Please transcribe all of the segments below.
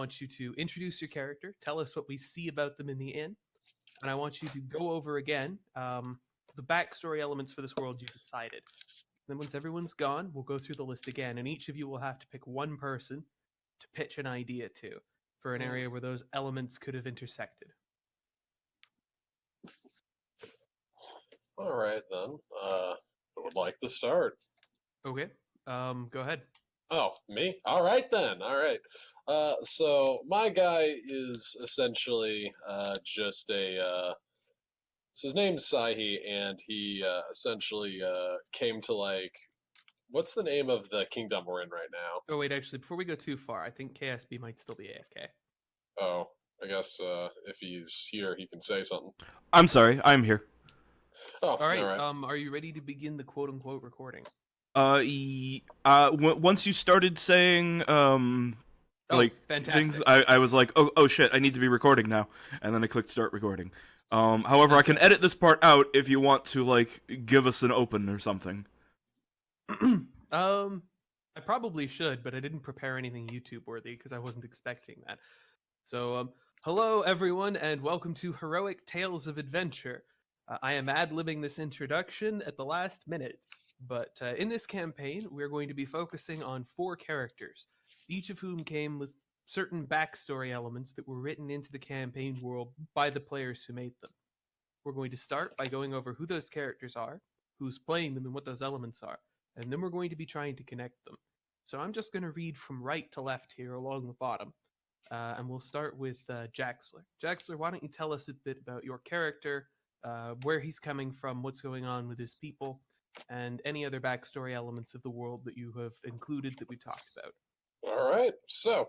want you to introduce your character, tell us what we see about them in the inn, and I want you to go over again the backstory elements for this world you decided. Then once everyone's gone, we'll go through the list again, and each of you will have to pick one person to pitch an idea to for an area where those elements could have intersected. All right, then. I would like to start. Okay, go ahead. Oh, me? All right, then. All right. So my guy is essentially just a. So his name's Sahi, and he essentially came to like. What's the name of the kingdom we're in right now? Oh wait, actually, before we go too far, I think KSB might still be AFK. Oh, I guess if he's here, he can say something. I'm sorry, I'm here. Oh, All right. all right. Are you ready to begin the quote unquote recording? Once you started saying like fantastic. things, I was like, oh shit, I need to be recording now, and then I clicked start recording. However, I can edit this part out if you want to like give us an open or something. I probably should, but I didn't prepare anything YouTube worthy because I wasn't expecting that. So, hello everyone, and welcome to Heroic Tales of Adventure. I am ad-libbing this introduction at the last minute, but in this campaign, we're going to be focusing on 4 characters, each of whom came with certain backstory elements that were written into the campaign world by the players who made them. We're going to start by going over who those characters are, who's playing them, and what those elements are, and then we're going to be trying to connect them. So I'm just going to read from right to left here along the bottom. And we'll start with Jaxler. Jaxler, why don't you tell us a bit about your character, where he's coming from, what's going on with his people, and any other backstory elements of the world that you have included that we talked about. All right. So,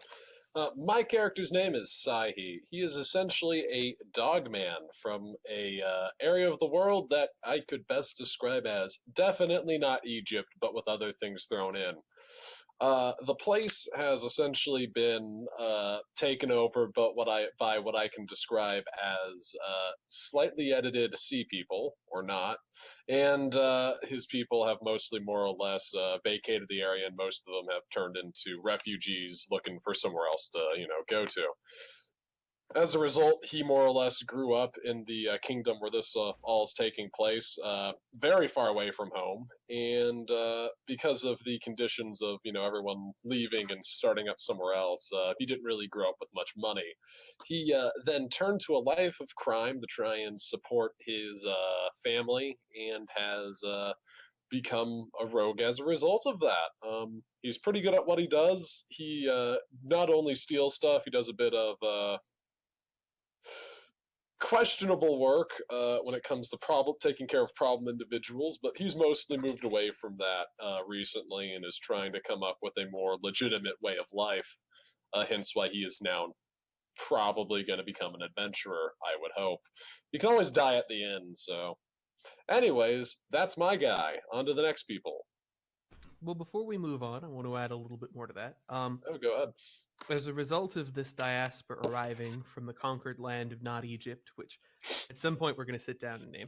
my character's name is Sahi. He is essentially a dogman from a area of the world that I could best describe as definitely not Egypt, but with other things thrown in. The place has essentially been taken over, but by what I can describe as slightly edited sea people, or not, and his people have mostly more or less vacated the area, and most of them have turned into refugees looking for somewhere else to go to. As a result, he more or less grew up in the kingdom where this all is taking place, very far away from home, and because of the conditions of everyone leaving and starting up somewhere else, he didn't really grow up with much money. He then turned to a life of crime to try and support his family, and has become a rogue as a result of that. He's pretty good at what he does. He not only steals stuff, he does a bit of questionable work when it comes to taking care of problem individuals, but he's mostly moved away from that recently and is trying to come up with a more legitimate way of life, hence why he is now probably going to become an adventurer, I would hope. You can always die at the end, so... Anyways, that's my guy. On to the next people. Well, before we move on, I want to add a little bit more to that. Oh, go ahead. As a result of this diaspora arriving from the conquered land of not Egypt, which at some point we're going to sit down and name,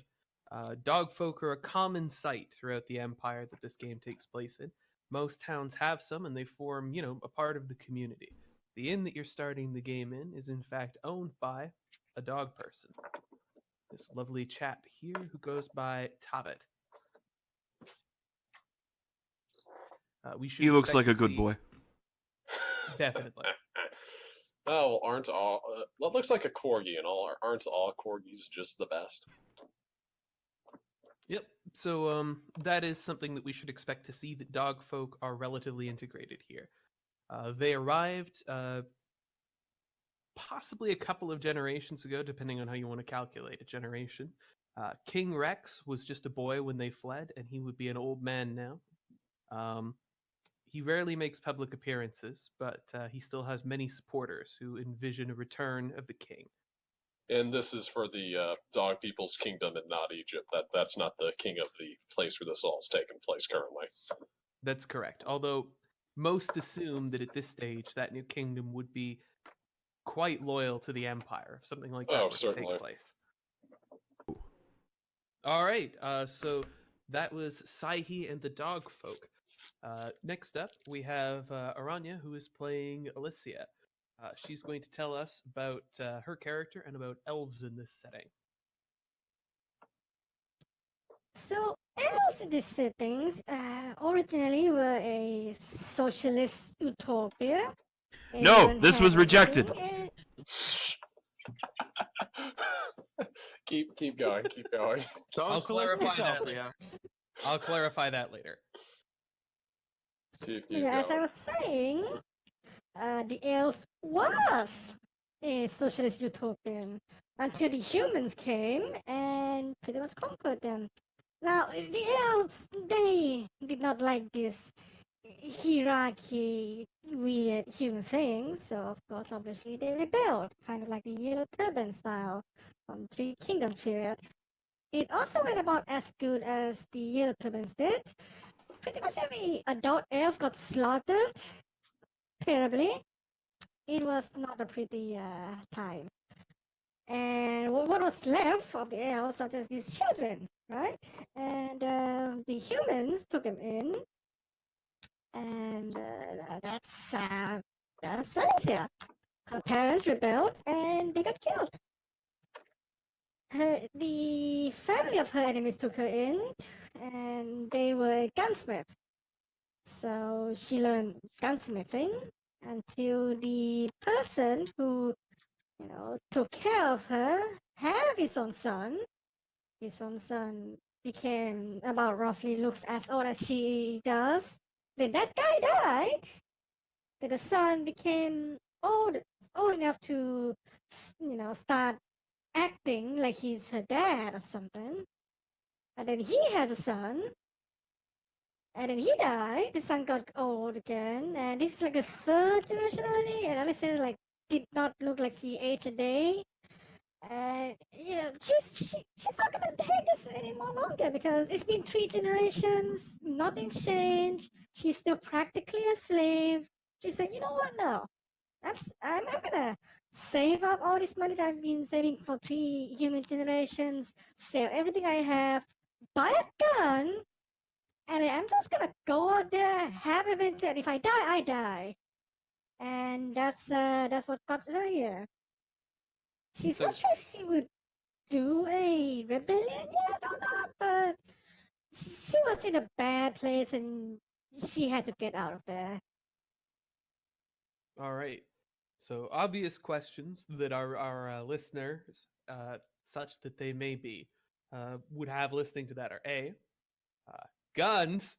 dogfolk are a common sight throughout the empire that this game takes place in. Most towns have some, and they form, a part of the community. The inn that you're starting the game in is in fact owned by a dog person. This lovely chap here who goes by Tabit. He looks like a good boy. Definitely. Oh, aren't all... that looks like a corgi, and aren't all corgis just the best? Yep. So that is something that we should expect to see, that dog folk are relatively integrated here. They arrived possibly a couple of generations ago, depending on how you want to calculate a generation. King Rex was just a boy when they fled, and he would be an old man now. He rarely makes public appearances, but he still has many supporters who envision a return of the king. And this is for the dog people's kingdom and not Egypt. That's not the king of the place where this all is taking place currently. That's correct. Although most assume that at this stage that new kingdom would be quite loyal to the empire if something like that were to take place. All right. So that was Sahi and the dog folk. Next up, we have Aranya, who is playing Alicia. She's going to tell us about her character and about elves in this setting. So, elves in these settings originally were a socialist utopia. No, Everyone this had was rejected. everything, keep going. Keep going. Don't I'll clarify yourself, that later. Ria. I'll clarify that later. Keep Yeah, as I going. was saying, the elves was a socialist utopian until the humans came and pretty much conquered them. Now, the elves, they did not like this hierarchy, weird human thing, so of course, obviously, they rebelled, kind of like the Yellow Turban style from Three Kingdoms period. It also went about as good as the Yellow Turbans did. Pretty much every adult elf got slaughtered terribly. It was not a pretty time. And what was left of the elves are just these children, right? And the humans took them in, and that's Alicia. Her parents rebelled, and they got killed. The family of her enemies took her in, and they were gunsmiths. So she learned gunsmithing until the person who, took care of her had his own son. His own son became about roughly looks as old as she does. Then that guy died. Then the son became old enough to, start acting like he's her dad or something. And then he has a son. And then he died. The son got old again. And this is like the third generation already. And Alicia did not look like she aged a day. And she's not gonna take this anymore longer because it's been 3 generations. Nothing's changed. She's still practically a slave. She said, you know what? No, I'm gonna save up all this money that I've been saving for 3 human generations, sell everything I have, buy a gun, and I'm just gonna go out there, have an adventure, and if I die, I die. And that's what got her here. She's not sure if she would do a rebellion yet or not, but she was in a bad place and she had to get out of there. All right. So obvious questions that our listeners, such that they may be, would have listening to that are A, guns,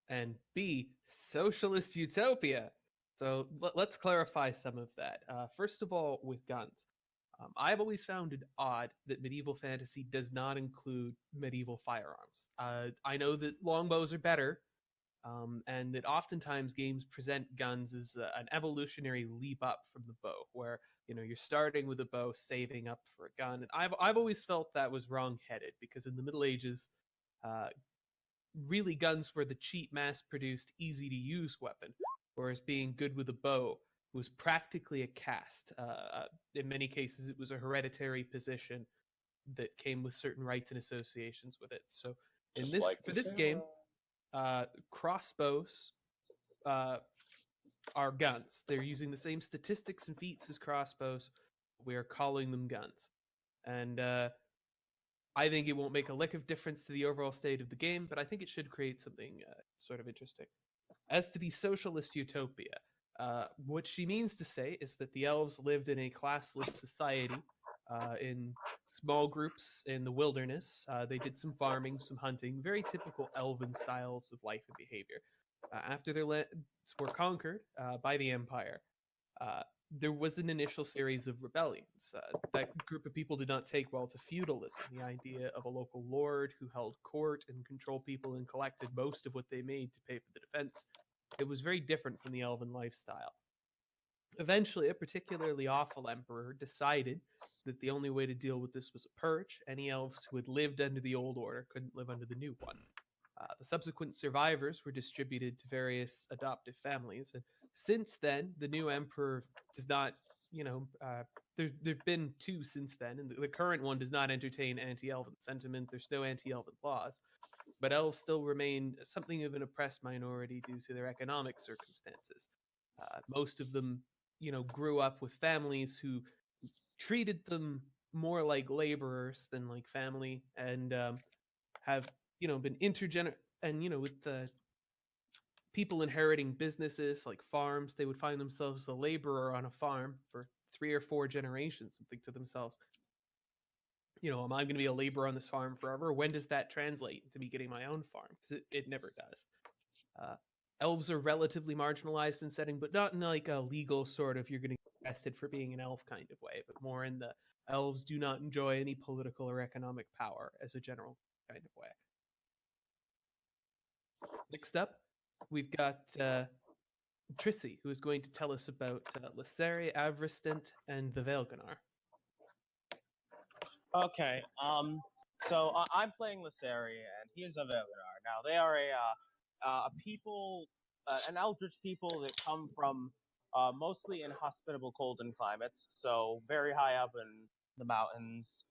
and B, socialist utopia. So let's clarify some of that. First of all, with guns. I've always found it odd that medieval fantasy does not include medieval firearms. I know that longbows are better, and that oftentimes games present guns as an evolutionary leap up from the bow, where you're starting with a bow, saving up for a gun. And I've always felt that was wrong-headed because in the Middle Ages, really guns were the cheap, mass-produced, easy-to-use weapon, whereas being good with a bow was practically a caste. In many cases, it was a hereditary position that came with certain rights and associations with it. So, for this game, crossbows are guns. They're using the same statistics and feats as crossbows. We are calling them guns, and I think it won't make a lick of difference to the overall state of the game, but I think it should create something sort of interesting. As to the socialist utopia, what she means to say is that the elves lived in a classless society in small groups in the wilderness. They did some farming, some hunting, very typical elven styles of life and behavior. After their lands were conquered by the Empire, there was an initial series of rebellions. That group of people did not take well to feudalism, the idea of a local lord who held court and controlled people and collected most of what they made to pay for the defense. It was very different from the elven lifestyle. Eventually, a particularly awful emperor decided that the only way to deal with this was a purge. Any elves who had lived under the old order couldn't live under the new one. The subsequent survivors were distributed to various adoptive families, and since then, the new emperor does not, there've been 2 since then, and the current one does not entertain anti-elven sentiment. There's no anti-elven laws, but elves still remain something of an oppressed minority due to their economic circumstances. Most of them, grew up with families who treated them more like laborers than like family, and have been intergener and with the people inheriting businesses like farms, they would find themselves a laborer on a farm for 3 or 4 generations and think to themselves, am I going to be a laborer on this farm forever? When does that translate into me getting my own farm? Because it never does. Elves are relatively marginalized in setting, but not in like a legal sort of you're going to get arrested for being an elf kind of way, but more in the elves do not enjoy any political or economic power as a general kind of way. Next up, we've got Trissy, who is going to tell us about Lyseri, Avristant, and the Velganar. Okay, so I'm playing Lyseri, and he is a Velganar. Now, they are a people, an eldritch people that come from mostly inhospitable cold climates, so very high up in the mountains,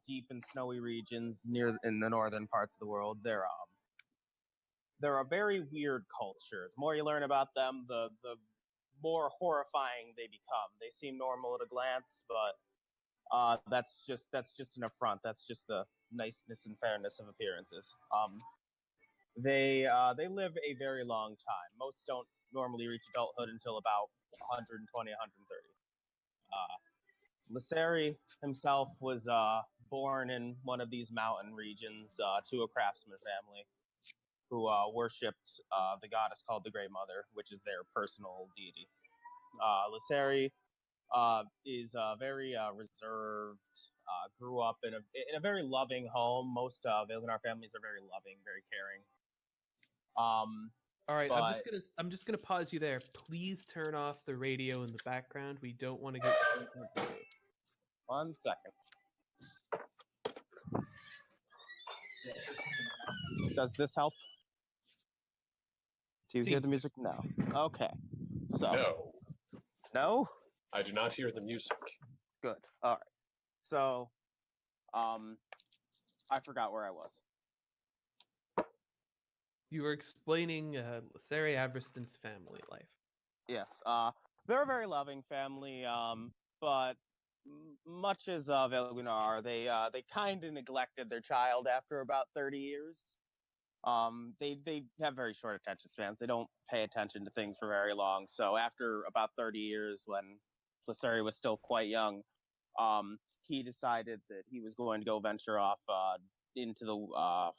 deep in snowy regions in the northern parts of the world. They're a very weird culture. The more you learn about them, the more horrifying they become. They seem normal at a glance, but that's just an affront. That's just the niceness and fairness of appearances. They live a very long time. Most don't normally reach adulthood until about 120, 130. Lyseri himself was born in one of these mountain regions to a craftsman family who worshipped the goddess called the Great Mother, which is their personal deity. Lyseri is very reserved. Grew up in a very loving home. Most Velganar families are very loving, very caring. All right, but- I'm just gonna pause you there. Please turn off the radio in the background. We don't want to get content. 1 second. Does this help? Do you hear Seems the music? No. Okay. So. No, No? I do not hear the music. Good. All right. So, I forgot where I was. You were explaining Lyseri Avristant's family life. Yes. They're a very loving family. But much as Velgunar, they kind of neglected their child after about 30 years. They have very short attention spans. They don't pay attention to things for very long. So after about 30 years, when Lyseri was still quite young, he decided that he was going to go venture off into the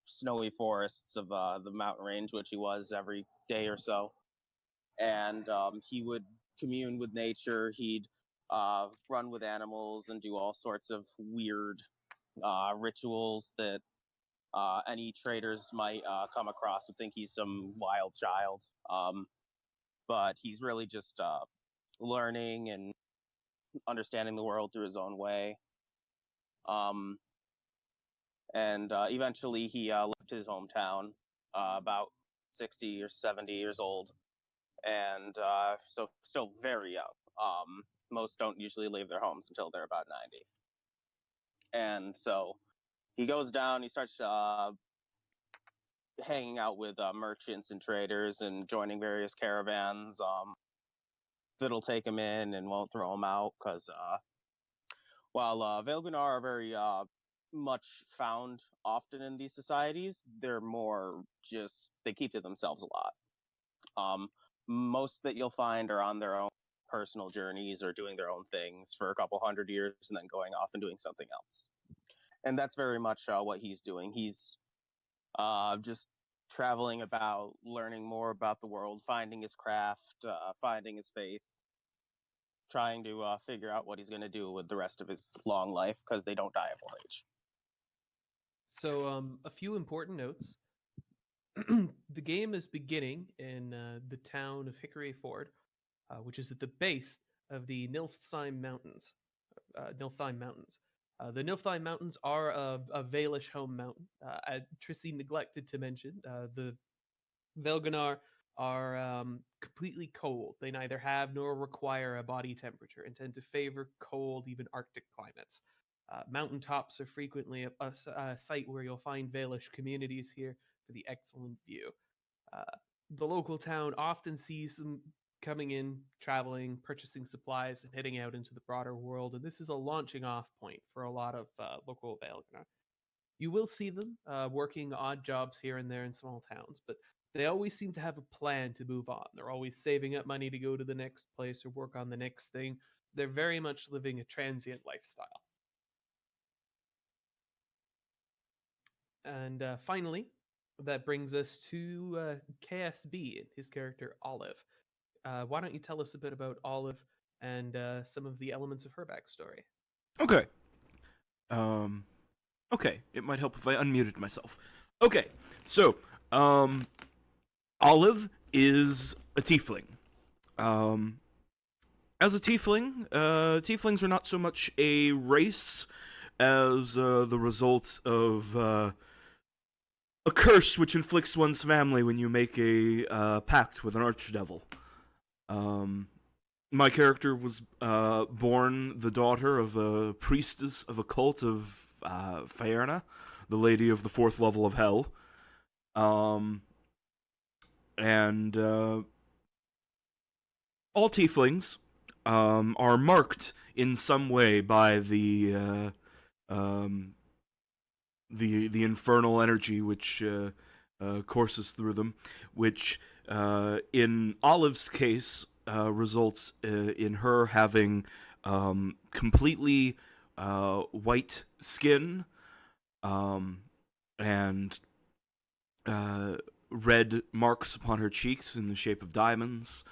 snowy forests of the mountain range, which he was every day or so. And he would commune with nature. He'd run with animals and do all sorts of weird rituals that any traders might come across would think he's some wild child. But he's really just learning and understanding the world through his own way. And eventually he left his hometown about 60 or 70 years old. And so still very young. Most don't usually leave their homes until they're about 90. And so he goes down, he starts hanging out with merchants and traders and joining various caravans that'll take him in and won't throw him out, because while Velgunar are very much found often in these societies, they're more just, they keep to themselves a lot. Most that you'll find are on their own personal journeys or doing their own things for a couple 100 years and then going off and doing something else. And that's very much what he's doing. He's just traveling about, learning more about the world, finding his craft, finding his faith, trying to figure out what he's going to do with the rest of his long life, because they don't die of old age. So, a few important notes. The game is beginning in the town of Hickory Ford, which is at the base of the Nilfheim Mountains. The Nilfheim Mountains are a Valish home mountain. Trissy neglected to mention, the Velganar are completely cold. They neither have nor require a body temperature and tend to favor cold, even Arctic climates. Mountaintops are frequently a site where you'll find Valish communities here for the excellent view. The local town often sees some coming in, traveling, purchasing supplies, and heading out into the broader world. And this is a launching off point for a lot of local Vailgnar. You will see them working odd jobs here and there in small towns, but they always seem to have a plan to move on. They're always saving up money to go to the next place or work on the next thing. They're very much living a transient lifestyle. And finally, that brings us to KSB and his character Olive. Why don't you tell us a bit about Olive and some of the elements of her backstory? Okay. Okay. It might help if I unmuted myself. Okay. So, Olive is a tiefling. As a tiefling, tieflings are not so much a race as the result of a curse which inflicts one's family when you make a pact with an archdevil. My character was born the daughter of a priestess of a cult of Faerna, the lady of the 4th level of hell. And all tieflings are marked in some way by the infernal energy which courses through them, which in Olive's case results in her having completely white skin and red marks upon her cheeks in the shape of diamonds,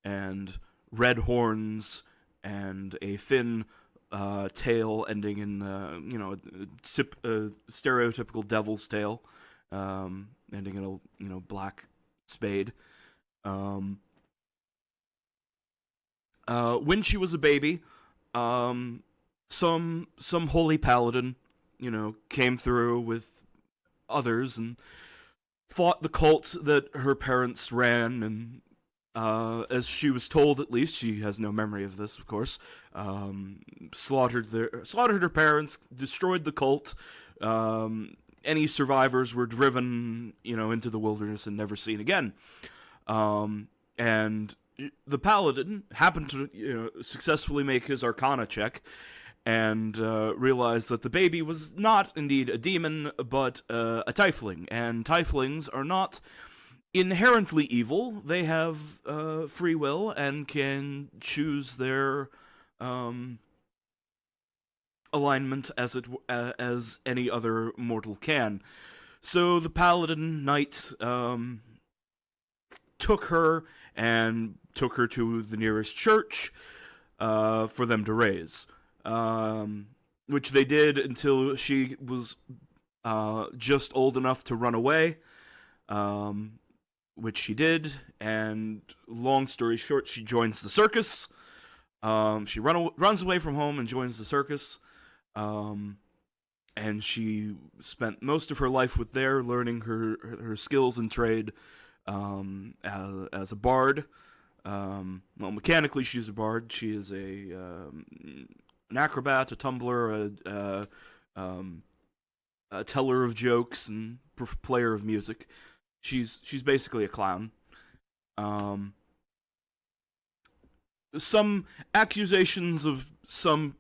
and red horns, and a thin tail ending in a stereotypical devil's tail, ending in a black spade. When she was a baby, some holy paladin, came through with others and fought the cult that her parents ran, and as she was told, at least, she has no memory of this, of course, slaughtered her parents, destroyed the cult. Any survivors were driven, into the wilderness and never seen again. And the paladin happened to, successfully make his Arcana check, and realized that the baby was not indeed a demon, but a tiefling. And tieflings are not inherently evil. They have free will and can choose their alignment as any other mortal can. So the paladin knight took her to the nearest church for them to raise, which they did until she was just old enough to run away, which she did. And long story short, she joins the circus. She runs away from home and joins the circus. And she spent most of her life with there, learning her skills and trade as a bard. Well, mechanically she's a bard. She is an acrobat, a tumbler, a teller of jokes, and player of music. She's basically a clown. Some accusations of some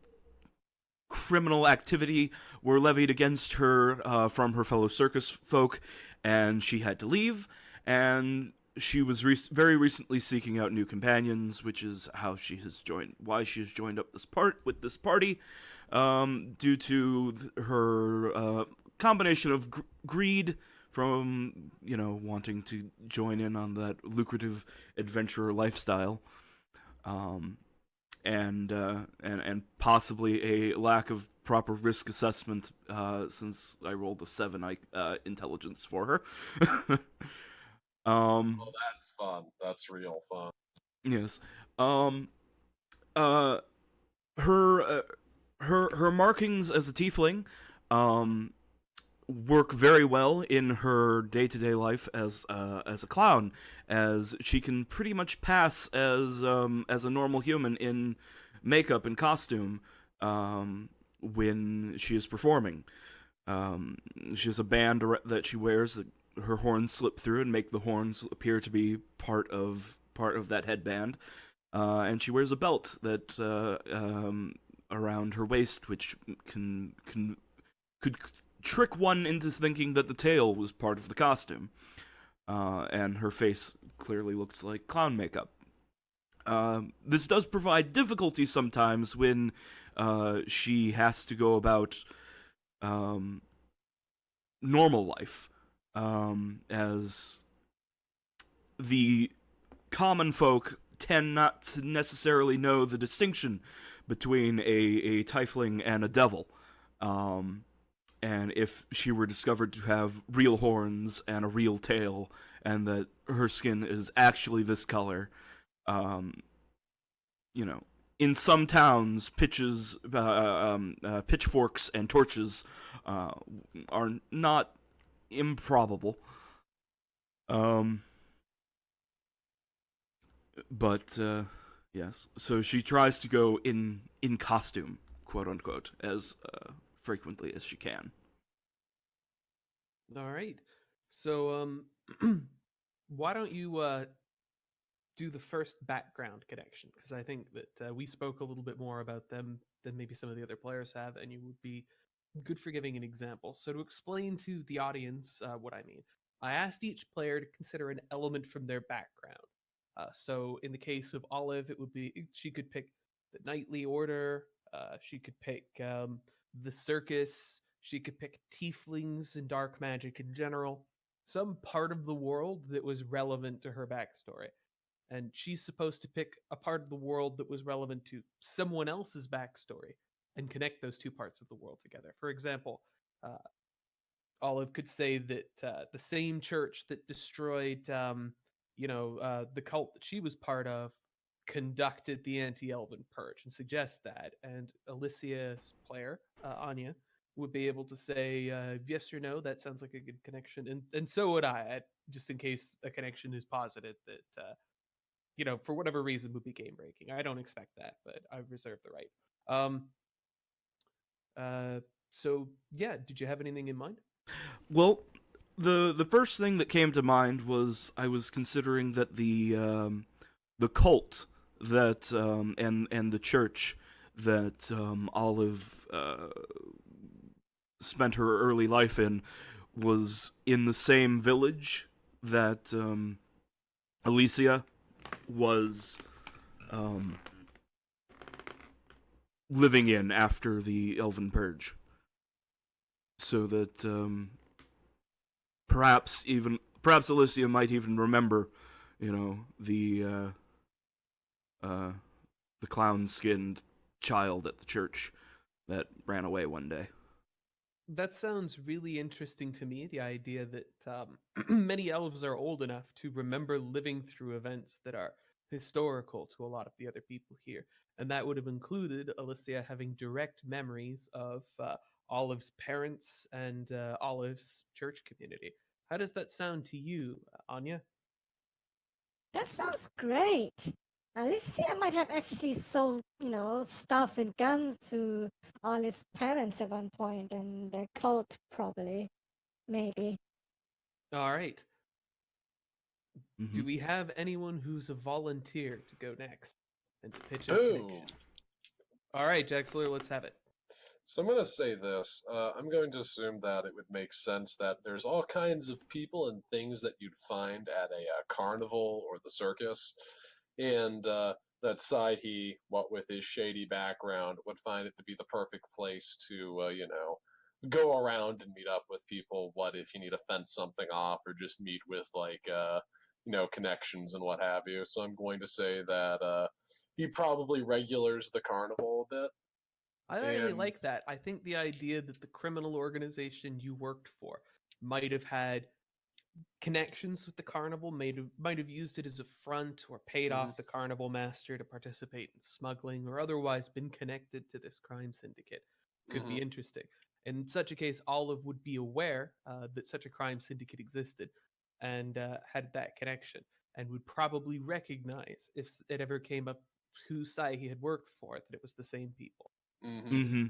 criminal activity were levied against her from her fellow circus folk, and she had to leave. And she was very recently seeking out new companions, which is why she has joined up with this party, due to her combination of greed from wanting to join in on that lucrative adventurer lifestyle, and possibly a lack of proper risk assessment, since I rolled a 7 intelligence for her. Oh, that's fun. That's real fun. Yes. Her markings as a tiefling work very well in her day-to-day life as a clown, as she can pretty much pass as a normal human in makeup and costume when she is performing. She has a band that she wears that her horns slip through and make the horns appear to be part of part of that headband, and she wears a belt that around her waist, which could trick one into thinking that the tail was part of the costume. And her face clearly looks like clown makeup. This does provide difficulty sometimes when she has to go about normal life, as the common folk tend not to necessarily know the distinction between a tiefling and a devil. And if she were discovered to have real horns and a real tail, and that her skin is actually this color, in some towns, pitchforks and torches are not improbable. But yes, so she tries to go in costume, quote unquote, as frequently as she can. All right. So, why don't you do the first background connection? Because I think that we spoke a little bit more about them than maybe some of the other players have, and you would be good for giving an example. So, to explain to the audience what I mean, I asked each player to consider an element from their background. So, in the case of Olive, it would be she could pick the knightly order. She could pick the circus. She could pick tieflings and dark magic in general. Some part of the world that was relevant to her backstory. And she's supposed to pick a part of the world that was relevant to someone else's backstory and connect those two parts of the world together. For example, Olive could say that the same church that destroyed, the cult that she was part of conducted the anti-elven purge and suggest that. And Alicia's player, Anya, would be able to say yes or no. That sounds like a good connection, and so would I, just in case a connection is posited that for whatever reason would be game breaking. I don't expect that, but I reserve the right. So yeah, did you have anything in mind? Well, the first thing that came to mind was I was considering that the cult that and the church that Olive spent her early life in was in the same village that Alicia was living in after the Elven Purge. So that perhaps Alicia might even remember, the clown-skinned child at the church that ran away one day. That sounds really interesting to me, the idea that many elves are old enough to remember living through events that are historical to a lot of the other people here. And that would have included Alicia having direct memories of Olive's parents and Olive's church community. How does that sound to you, Anya? That sounds great. Alicia might have actually sold, stuff and guns to all his parents at one point, and the cult probably, maybe. All right. Mm-hmm. Do we have anyone who's a volunteer to go next and to pitch his connection? All right, Jack Fuller, let's have it. So I'm going to say this. I'm going to assume that it would make sense that there's all kinds of people and things that you'd find at a carnival or the circus, and that Saihi, what with his shady background, would find it to be the perfect place to, go around and meet up with people. What if you need to fence something off or just meet with, connections and what have you. So I'm going to say that he probably regulars the carnival a bit. I really like that. I think the idea that the criminal organization you worked for might have had connections with the carnival, might have used it as a front or paid off the carnival master to participate in smuggling or otherwise been connected to this crime syndicate could be interesting. In such a case, Olive would be aware that such a crime syndicate existed and had that connection and would probably recognize if it ever came up whose side he had worked for that it was the same people. Mm-hmm.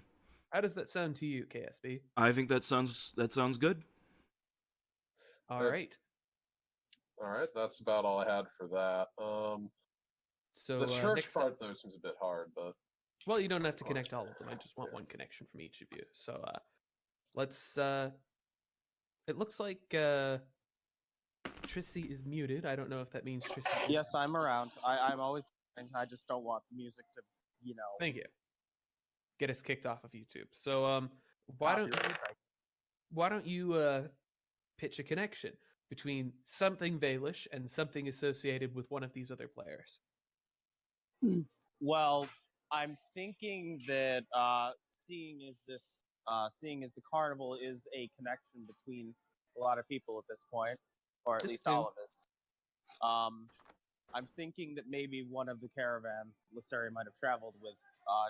How does that sound to you, KSB? I think that sounds good. All right. All right, that's about all I had for that. So The church next up, part though seems a bit hard, but well, you don't have to connect all of them. I just want one connection from each of you. So let's. It looks like Trissy is muted. I don't know if that means Trissy. Yes, I'm around. I'm always. I just don't want the music to, Thank you. Get us kicked off of YouTube. So why don't you pitch a connection between something Valish and something associated with one of these other players? Well, I'm thinking that seeing as the carnival is a connection between a lot of people at this point, or at Just least two. all of us. I'm thinking that maybe one of the caravans Lysari might have traveled with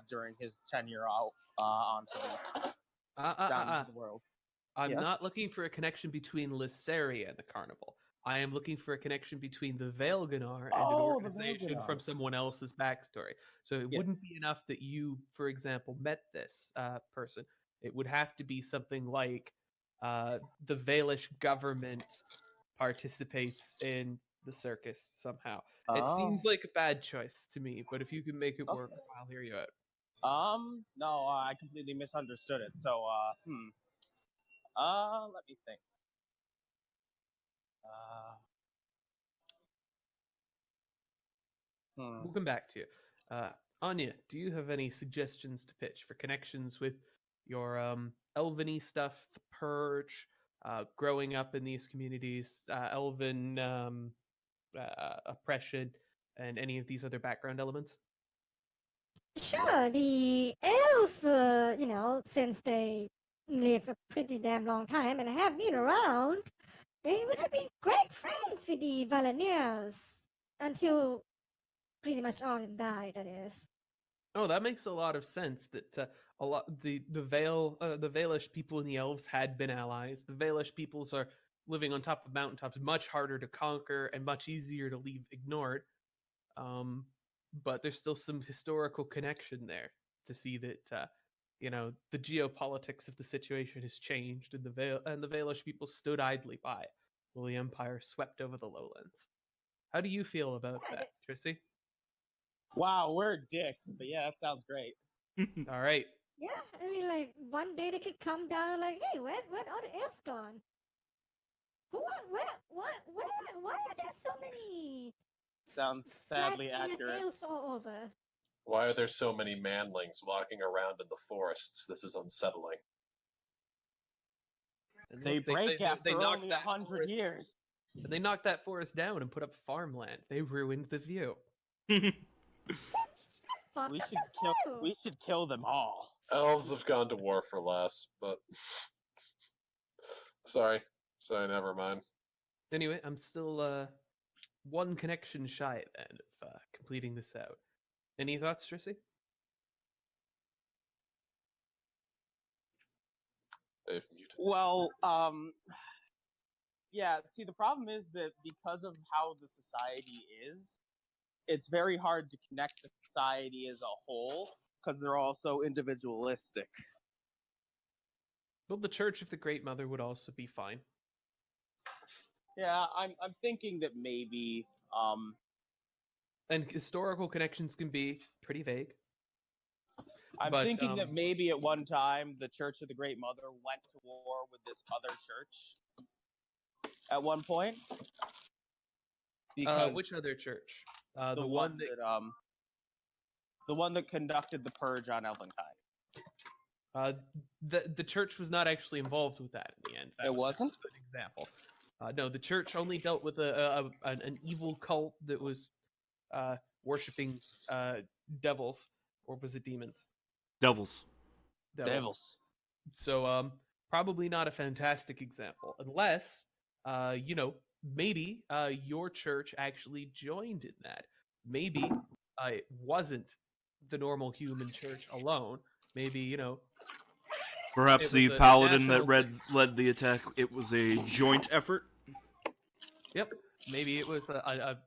during his tenure out onto the down into the world. I'm Yes? not looking for a connection between Lysaria and the carnival. I am looking for a connection between the Vailganar and Oh, an the organization Vailganar. from someone else's backstory. So it Yeah. wouldn't be enough that you, for example, met this person. It would have to be something like the Vailish government participates in the circus somehow. It seems like a bad choice to me, but if you can make it work, Okay. I'll hear you out. No, I completely misunderstood it. So, let me think. We'll come back to you. Anya, do you have any suggestions to pitch for connections with your Elven-y stuff, the Purge, growing up in these communities, Elven oppression, and any of these other background elements? Sure, the elves were, since they live a pretty damn long time and have been around, they would have been great friends with the Valeniers until pretty much all of them died, that is. Oh, that makes a lot of sense. That a lot the Vailish people and the elves had been allies. The Vailish peoples are living on top of mountaintops, much harder to conquer and much easier to leave ignored. But there's still some historical connection there to see that the geopolitics of the situation has changed, and the Vailish people stood idly by while the Empire swept over the lowlands. How do you feel about that, Trissy? Wow, we're dicks, but yeah, that sounds great. All right. Yeah, I mean, like, one day they could come down like, hey, where are the elves gone? Why are there so many Sounds sadly flat-eared accurate. elves all over? why are there so many manlings walking around in the forests? This is unsettling. And They look, break after knocked only that 100 forest- years. And they knocked that forest down and put up farmland. They ruined the view. Fuck We them should kill. too. We should kill them all. Elves have gone to war for less, but sorry, never mind. Anyway, I'm still one connection shy then of completing this out. Any thoughts, Trissy? They've muted. Well, yeah. See, the problem is that because of how the society is, it's very hard to connect the society as a whole because they're all so individualistic. Well, the Church of the Great Mother would also be fine. Yeah, I'm thinking that maybe And historical connections can be pretty vague. I'm But, thinking that maybe at one time the Church of the Great Mother went to war with this other church at one point. Because which other church? the one that conducted the purge on Elvenkind. The church was not actually involved with that in the end. That It was just wasn't? an example. No, the church only dealt with an evil cult that was worshiping devils, or was it demons? Devils. Devils. So probably not a fantastic example, unless maybe your church actually joined in that. Maybe it wasn't the normal human church alone. Maybe Perhaps It the was a paladin that national led the attack, it was a joint effort. Yep. Maybe it was a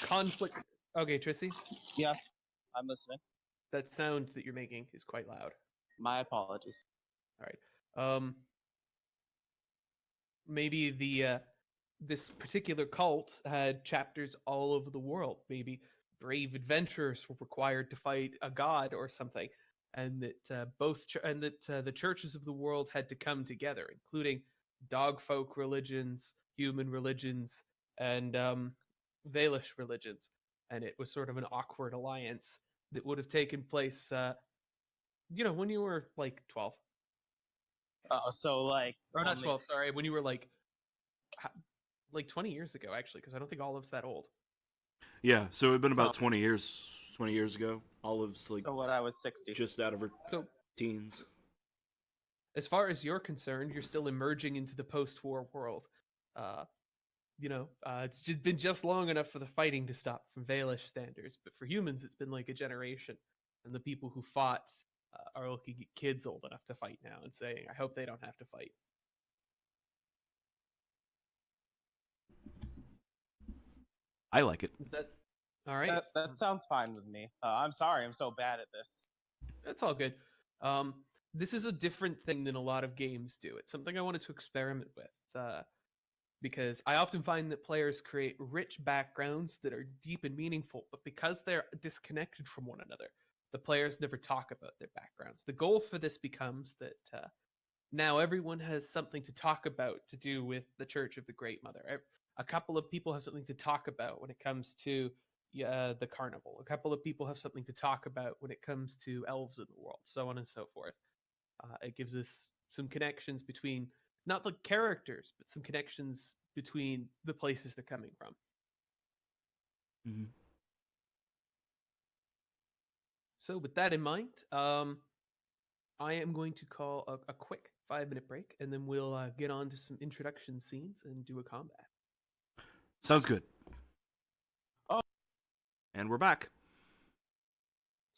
conflict. Okay, Trissy, Yes, I'm listening. that sound that you're making is quite loud. My apologies. Maybe this particular cult had chapters all over the world. Maybe brave adventurers were required to fight a god or something, and that the churches of the world had to come together, including dog folk religions, human religions, and Valish religions. And it was sort of an awkward alliance that would have taken place, when you were like 12. So like Or not only 12, sorry, when you were like 20 years ago, actually, because I don't think Olive's that old. Yeah, so it'd been about So- 20 years. 20 years ago, Olive's like so when I was 60. just out of her So, teens. as far as you're concerned, you're still emerging into the post-war world. It's just been just long enough for the fighting to stop from Valish standards, but for humans, it's been like a generation. And the people who fought are looking at kids old enough to fight now and saying, "I hope they don't have to fight." I like it. Is that all right? That sounds fine with me. I'm sorry, I'm so bad at this. That's all good. This is a different thing than a lot of games do. It's something I wanted to experiment with. Because I often find that players create rich backgrounds that are deep and meaningful, but because they're disconnected from one another, the players never talk about their backgrounds. The goal for this becomes that now everyone has something to talk about to do with the Church of the Great Mother. A couple of people have something to talk about when it comes to the carnival. A couple of people have something to talk about when it comes to elves in the world, so on and so forth. It gives us some connections between not the characters, but some connections between the places they're coming from. Mm-hmm. So with that in mind, I am going to call a quick 5-minute break, and then we'll get on to some introduction scenes and do a combat. Sounds good. Oh. And we're back.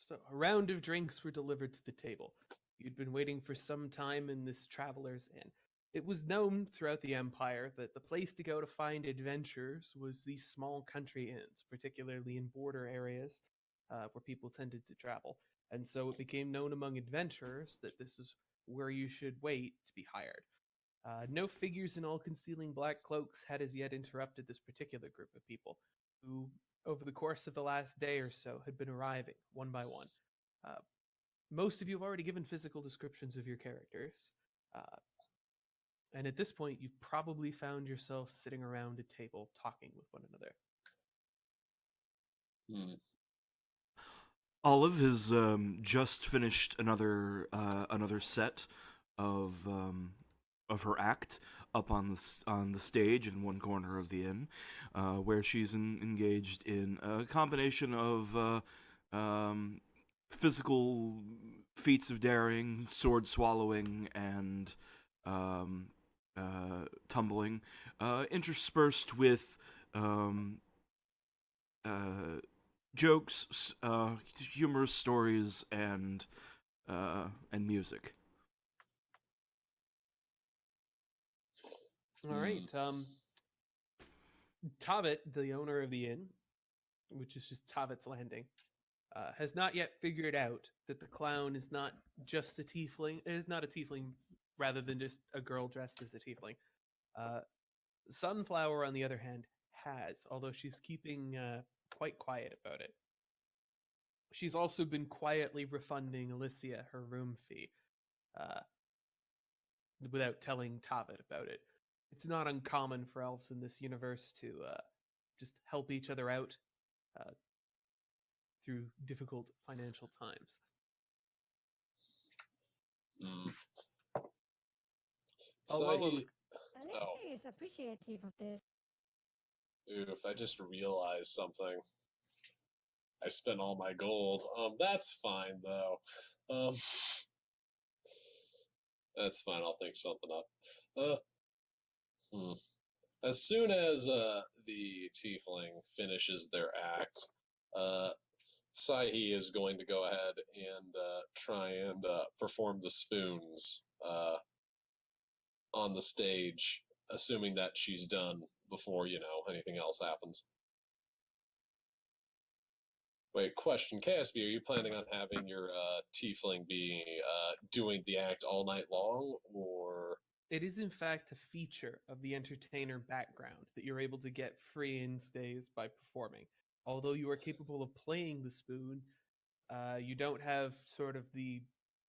So a round of drinks were delivered to the table. You'd been waiting for some time in this traveler's inn. It was known throughout the Empire that the place to go to find adventures was these small country inns, particularly in border areas where people tended to travel. And so it became known among adventurers that this is where you should wait to be hired. No figures in all-concealing black cloaks had as yet interrupted this particular group of people, who, over the course of the last day or so, had been arriving one by one. Most of you have already given physical descriptions of your characters. And at this point, you've probably found yourself sitting around a table talking with one another. Olive has just finished another set of her act up on the stage in one corner of the inn, where she's engaged in a combination of physical feats of daring, sword swallowing, and tumbling, interspersed with jokes, humorous stories, and music. All right. Tavit, the owner of the inn, which is just Tavit's Landing, has not yet figured out that the clown is not just a tiefling. It is not a tiefling, rather than just a girl dressed as a tiefling. Sunflower, on the other hand, has, although she's keeping quite quiet about it. She's also been quietly refunding Alicia her room fee, without telling Tavit about it. It's not uncommon for elves in this universe to just help each other out through difficult financial times. So Alexei is appreciative of this. Oof, I just realized something. I spent all my gold. That's fine though. That's fine. I'll think something up. As soon as the tiefling finishes their act, Saihi is going to go ahead and try and perform the spoons on the stage, assuming that she's done before, anything else happens. Wait, question. KSB, are you planning on having your tiefling be doing the act all night long, or It is, in fact, a feature of the entertainer background that you're able to get free instays by performing. Although you are capable of playing the spoon, you don't have sort of the.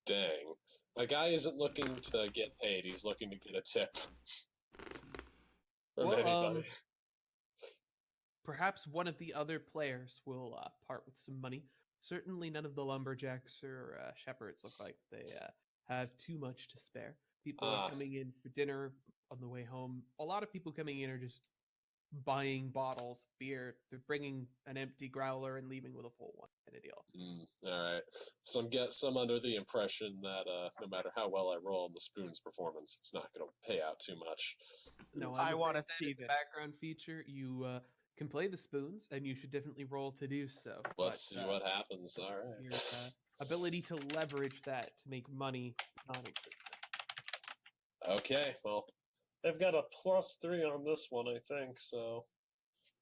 Dang. My guy isn't looking to get paid, he's looking to get a tip from Well, anybody. perhaps one of the other players will part with some money. Certainly, none of the lumberjacks or shepherds look like they have too much to spare. People are Ah. coming in for dinner on the way home. A lot of people coming in are just buying bottles of beer. They're bringing an empty growler and leaving with a full one, kind of deal. Alright. So I'm under the impression that no matter how well I roll in the spoon's performance, it's not going to pay out too much. No, I I'm wanna afraid that see as a this. background feature. You can play the spoons, and you should definitely roll to do so. Let's see what happens. Alright. Your ability to leverage that to make money non-existent. Okay, well, I've got a +3 on this one, I think, so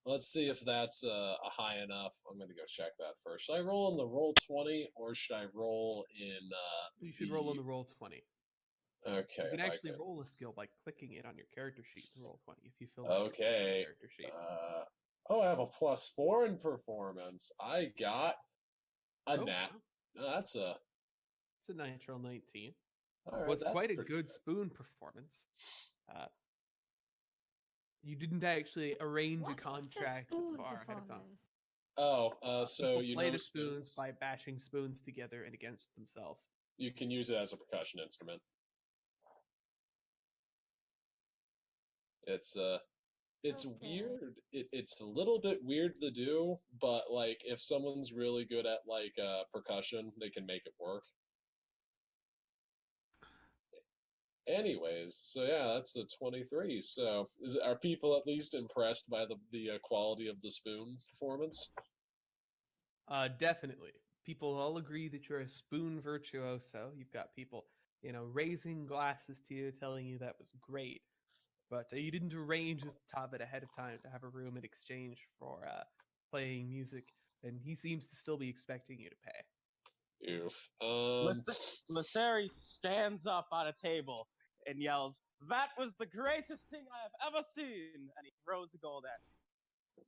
let's see if that's a high enough. I'm going to go check that first. Should I roll in the roll 20, or should I roll in You should roll on the roll 20. Okay, You can if I actually could. roll a skill by clicking it on your character sheet to roll 20 if you fill out Okay. your character sheet. Oh, I have a +4 in performance. I got a nat. Wow. No, that's a... It's a natural 19. All right, Well, it's that's quite a pretty good spoon performance. You didn't actually arrange What a is the contract spoon far ahead of time. performance? Oh, so People you play know the spoons spoons. by bashing spoons together and against themselves. You can use it as a percussion instrument. It's Okay. weird. It's a little bit weird to do, but like if someone's really good at like percussion, they can make it work. Anyways, so yeah, that's the 23. So are people at least impressed by the quality of the spoon performance? Definitely. People all agree that you're a spoon virtuoso. You've got people, raising glasses to you, telling you that was great. But you didn't arrange with Tabit ahead of time to have a room in exchange for playing music, and he seems to still be expecting you to pay. Oof. Lyseri stands up on a table and yells, "That was the greatest thing I have ever seen!" And he throws a gold at you.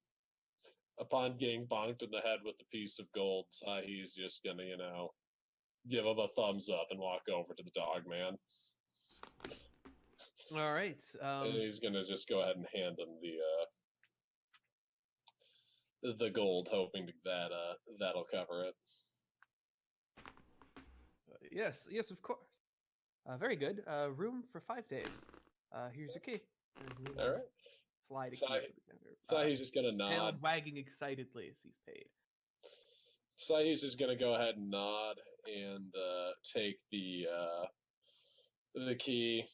Upon getting bonked in the head with a piece of gold, he's just gonna, give him a thumbs up and walk over to the dog man. All right. And he's gonna just go ahead and hand him the gold, hoping that that'll cover it. Yes, of course. Very good. Room for 5 days. Here's your key. All right. Slide a So key. Sahi's just gonna Tail nod. wagging excitedly as he's paid. Sahi's just gonna go ahead and nod and take the key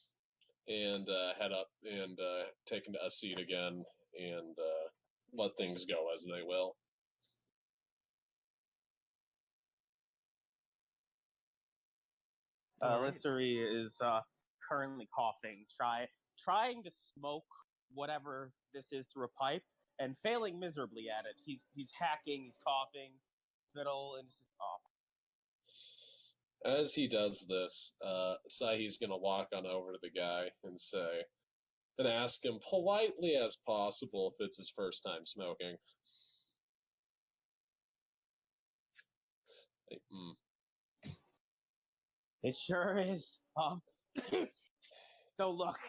and head up and take a seat again and let things go as they will. Lyseri is currently coughing, trying to smoke whatever this is through a pipe, and failing miserably at it. He's hacking, he's coughing, fiddle, and it's just off. As he does this, Sahi's gonna walk on over to the guy and ask him politely as possible if it's his first time smoking. Like, It sure is. Don't look.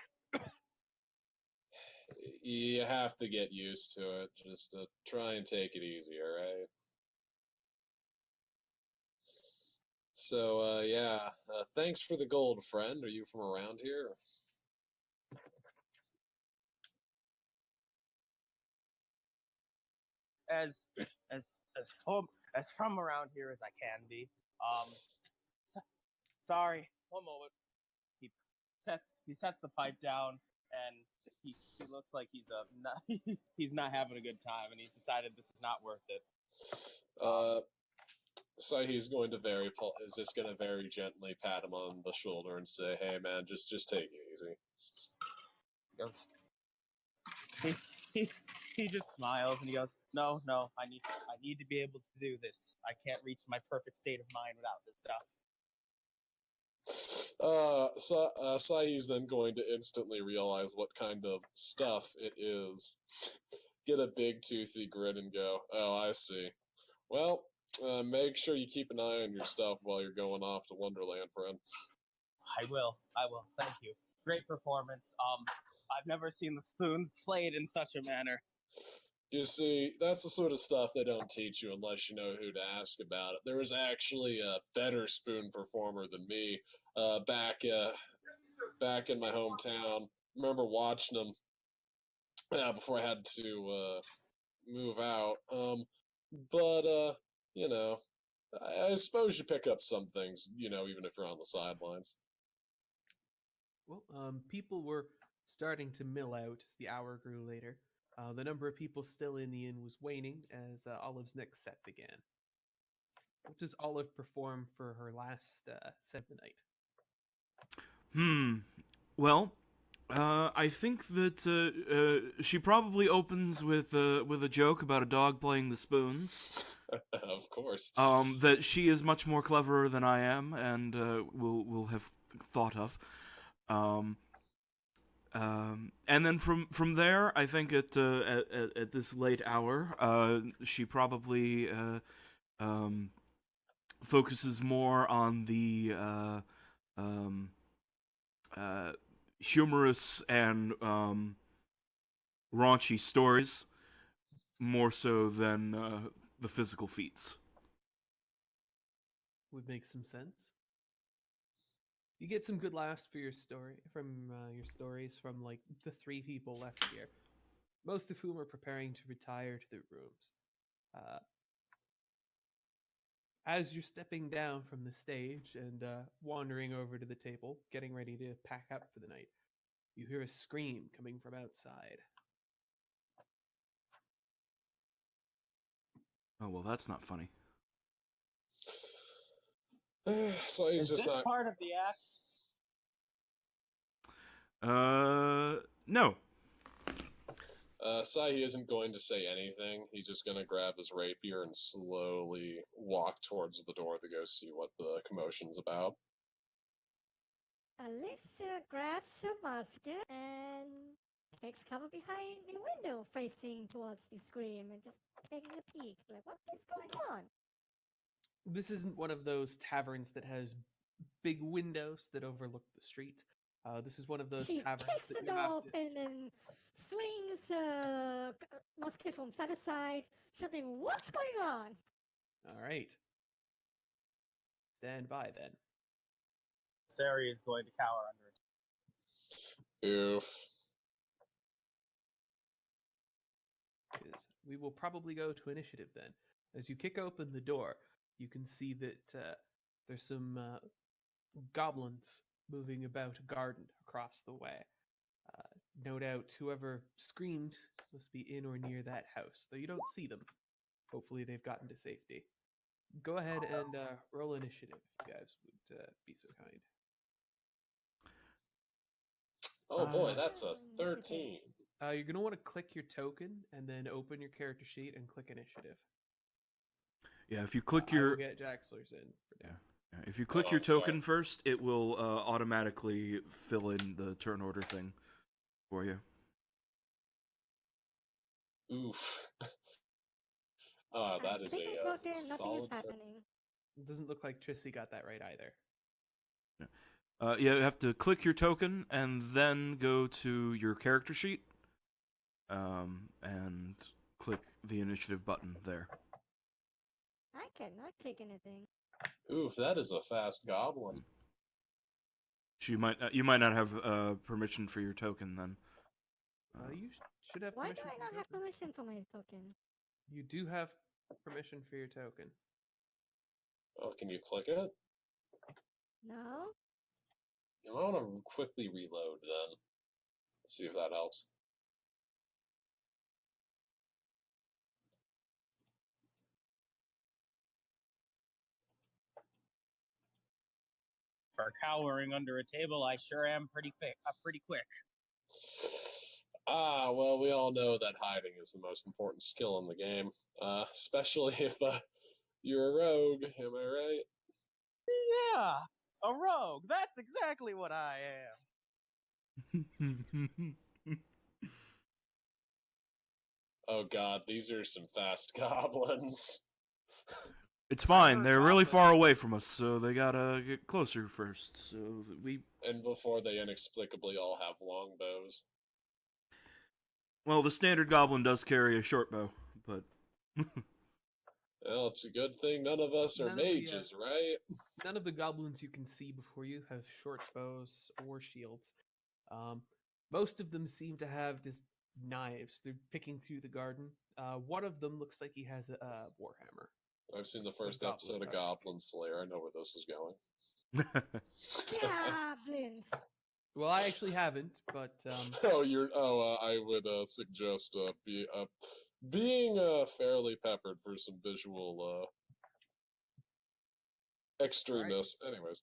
You have to get used to it. Just to try and take it easy, all right? So, yeah. Thanks for the gold, friend. Are you from around here? As from around here as I can be. Sorry. One moment. He sets the pipe down, and he looks like he's not having a good time, and he's decided this is not worth it. So he's going to is just going to very gently pat him on the shoulder and say, "Hey, man, just take it easy." He just smiles and he goes, "No, I need to be able to do this. I can't reach my perfect state of mind without this stuff." Sai's then going to instantly realize what kind of stuff it is. Get a big toothy grin and go, "Oh, I see. Well, make sure you keep an eye on your stuff while you're going off to Wonderland, friend." I will. Thank you. Great performance. I've never seen the spoons played in such a manner. You see, that's the sort of stuff they don't teach you unless you know who to ask about it. There was actually a better spoon performer than me back in my hometown. Remember watching them before I had to move out. But you know, I suppose you pick up some things, even if you're on the sidelines. Well, people were starting to mill out as the hour grew later. The number of people still in the inn was waning as Olive's next set began. What does Olive perform for her last set of the night? Well, I think that she probably opens with a joke about a dog playing the spoons. Of course. That she is much more cleverer than I am, and will have thought of. And then from there, I think at this late hour, she probably focuses more on the humorous and raunchy stories, more so than the physical feats. Would make some sense. You get some good laughs for your stories from like the 3 people left here, most of whom are preparing to retire to their rooms. As you're stepping down from the stage and wandering over to the table, getting ready to pack up for the night, you hear a scream coming from outside. Oh, well, that's not funny. So he's Is just this not. part of the act? No. Sai isn't going to say anything. He's just going to grab his rapier and slowly walk towards the door to go see what the commotion's about. Alicia grabs her basket and takes cover behind the window facing towards the scream and just taking a peek. Like, what is going on? This isn't one of those taverns that has big windows that overlook the street. This is one of those She taverns kicks that the you door have to... open and swings her basket from side to side, shouting, "What's going on?" All right. Stand by then. Sari is going to cower under it. Oof. 'Cause we will probably go to initiative then. As you kick open the door, you can see that there's some goblins moving about a garden across the way. No doubt whoever screamed must be in or near that house, though you don't see them. Hopefully they've gotten to safety. Go ahead and roll initiative if you guys would be so kind. Oh boy, that's a 13. You're going to want to click your token and then open your character sheet and click initiative. Yeah, if you click I will your get Jaxler's in. if you click your token first, it will automatically fill in the turn order thing for you. Oof. That is Clicking a token, nothing is solid. happening. It doesn't look like Trissy got that right either. You have to click your token and then go to your character sheet, and click the initiative button there. I cannot click anything. Oof, that is a fast goblin. You might not have permission for your token then. You should have Why do permission I for not your have token. permission for my token? You do have permission for your token. Oh, can you click it? No? I want to quickly reload then. See if that helps. For cowering under a table, I sure am pretty quick. Well, we all know that hiding is the most important skill in the game, especially if you're a rogue. Am I right? Yeah, A rogue. That's exactly what I am. Oh god, these are some fast goblins. It's fine. heard They're really goblins. far away from us, so they gotta get closer first. So that we, And before they inexplicably all have longbows. well, the standard goblin does carry a short bow, but Well, it's a good thing none of us are None of the, mages, right? None of the goblins you can see before you have short bows or shields. Most of them seem to have just knives. They're picking through the garden. One of them looks like he has a warhammer. I've seen the first Goblin episode of Slayer. Goblin Slayer. I know where this is going. Goblins. Well, I actually haven't, but I would suggest being fairly peppered for some visual extremeness. Anyways,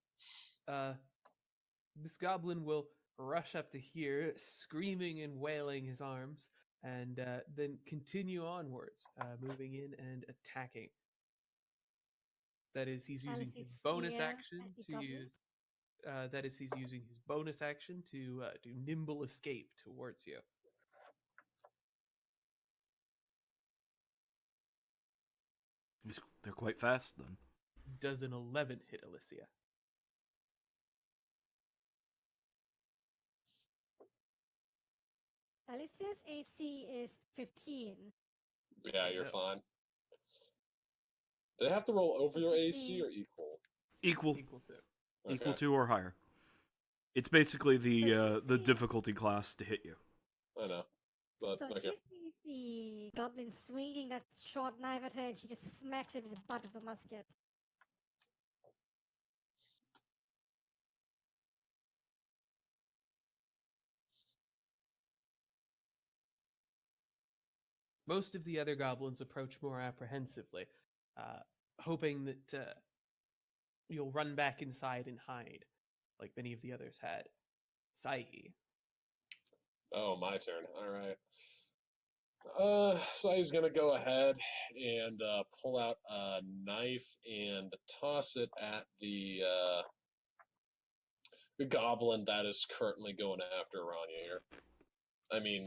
this goblin will rush up to here, screaming and wailing his arms, and then continue onwards, moving in and attacking. That is, he's using his Alice's bonus spear action at the to goblin. use. That is, he's using his bonus action to do nimble escape towards you. they're quite fast then. Does an 11 hit Alicia? Alicia's AC is 15. yeah, you're Yeah. fine. Do they have to roll over your AC 15. or equal? Equal, Equal to. equal Okay, to or higher. It's basically the So the she- difficulty class to hit you. I know, but So okay. she sees the goblin swinging that short knife at her, and she just smacks it with the butt of a musket. Most of the other goblins approach more apprehensively, hoping that you'll run back inside and hide, like many of the others had. Saihi. Oh, my turn. All right. So he's gonna go ahead and pull out a knife and toss it at the goblin that is currently going after Rania here. I mean,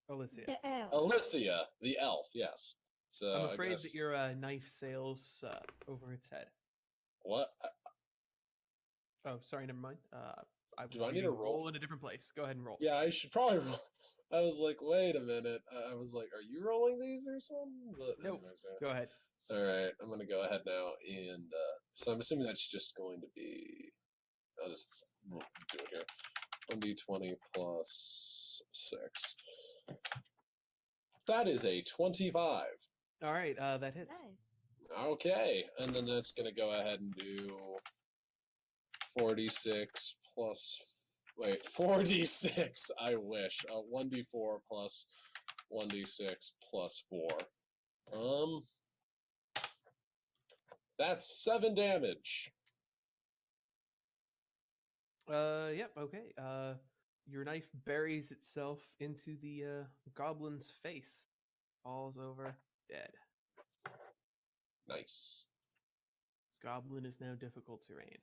Alicia. The elf. Alicia, the elf. Yes. So I'm I afraid guess that your knife sails over its head. what? Oh, sorry, never mind. I Do was I need reading to roll? in a different place. Go ahead and roll. Yeah, I should probably roll. I was like, wait a minute. I was like, are you rolling these or something? But Nope. anyways, Go ahead. all right, I'm gonna go ahead now, and so I'm assuming that's just going to be. I'll just do it here. 1d20 plus 6. That is a 25. All right, that hits. Nice. Okay, and then that's gonna go ahead and do 46 plus. Wait, 4d6. I wish. 1d4 plus 1d6 plus 4. That's 7 damage. Yep, okay. Your knife buries itself into the goblin's face. Falls over, dead. Nice. This goblin is now difficult to reign.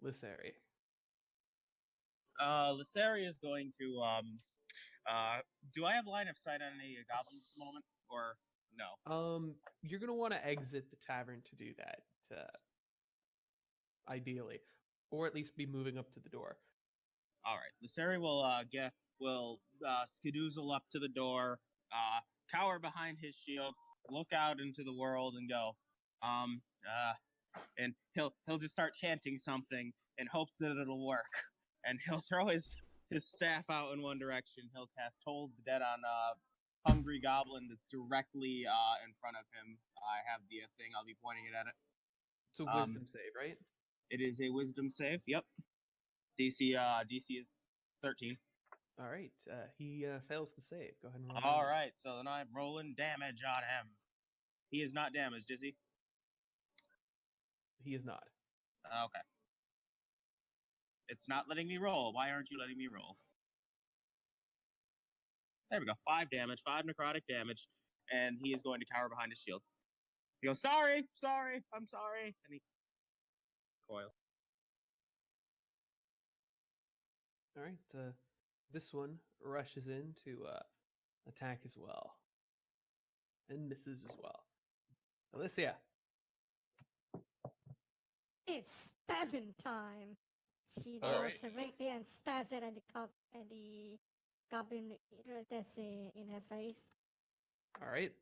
Lissari. Lissari is going to do I have line of sight on any goblins at the moment, or no? You're gonna want to exit the tavern to do that, ideally, or at least be moving up to the door. All right, Lissari will skedoozle up to the door, cower behind his shield, look out into the world, and go, and he'll just start chanting something in hopes that it'll work, and he'll throw his staff out in one direction. He'll cast Hold the Dead on hungry goblin that's directly in front of him. I have the thing. I'll be pointing it at it. It's a wisdom save, right? It is a wisdom save. Yep. DC is 13. All right. He fails the save. Go ahead and roll. All damage. right, so then I'm rolling damage on him. He is not damaged, is he? He is not. Okay. It's not letting me roll. Why aren't you letting me roll? There we go. 5 damage, 5 necrotic damage, and he is going to cower behind his shield. He goes, sorry, I'm sorry. And he coils. All right. This one rushes in to attack as well, and misses as well. Alicia. It's stabbing time. She All goes right. directly and stabs it at the goblin that's in her face. All right.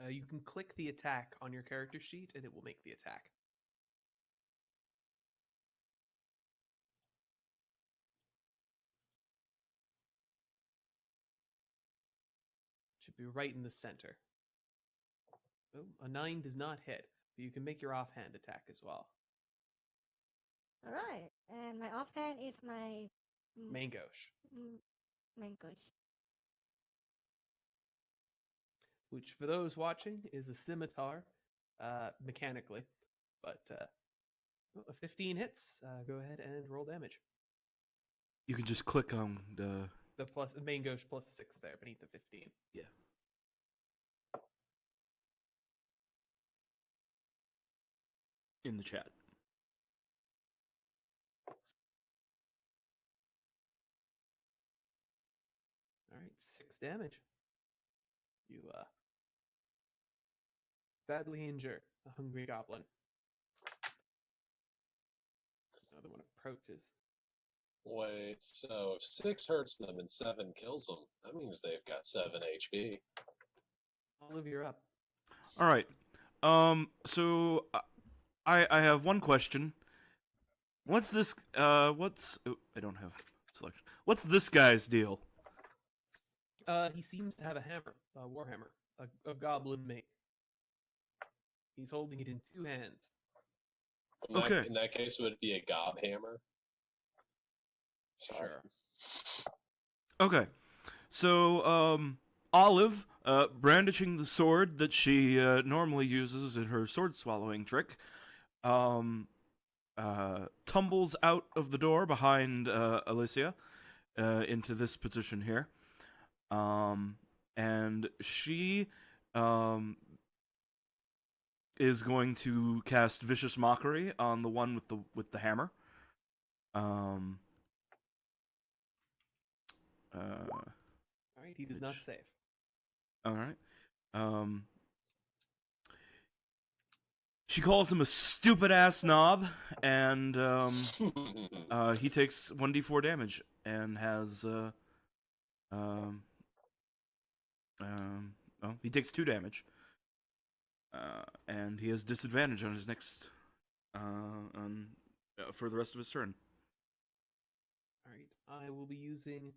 You can click the attack on your character sheet, and it will make the attack. Should be right in the center. Oh, a 9 does not hit, but you can make your offhand attack as well. All right, and my offhand is my Main gauche, main gauche. which for those watching is a scimitar, mechanically, but a 15 hits. Go ahead and roll damage. You can just click on the. The main gauche plus 6 there beneath the 15. Yeah. In the chat. All right, 6 damage. You badly injure a hungry goblin. Another one approaches. Wait, so if 6 hurts them and 7 kills them, that means they've got 7 HP. Olive, you're up. All right. So I have one question. What's this? What's? Oh, I don't have selection. What's this guy's deal? He seems to have a hammer, a warhammer, a goblin make. He's holding it in 2 hands. Okay. In that case, would it be a gob hammer? Sorry. Sure. Okay. So, Olive, brandishing the sword that she normally uses in her sword swallowing trick, tumbles out of the door behind Alicia into this position here. And she is going to cast Vicious Mockery on the one with the hammer. All right, he does not save. All right. She calls him a stupid ass knob, and he takes 1d4 damage and has well, he takes 2 damage, and he has disadvantage on his next for the rest of his turn. All right, I will be using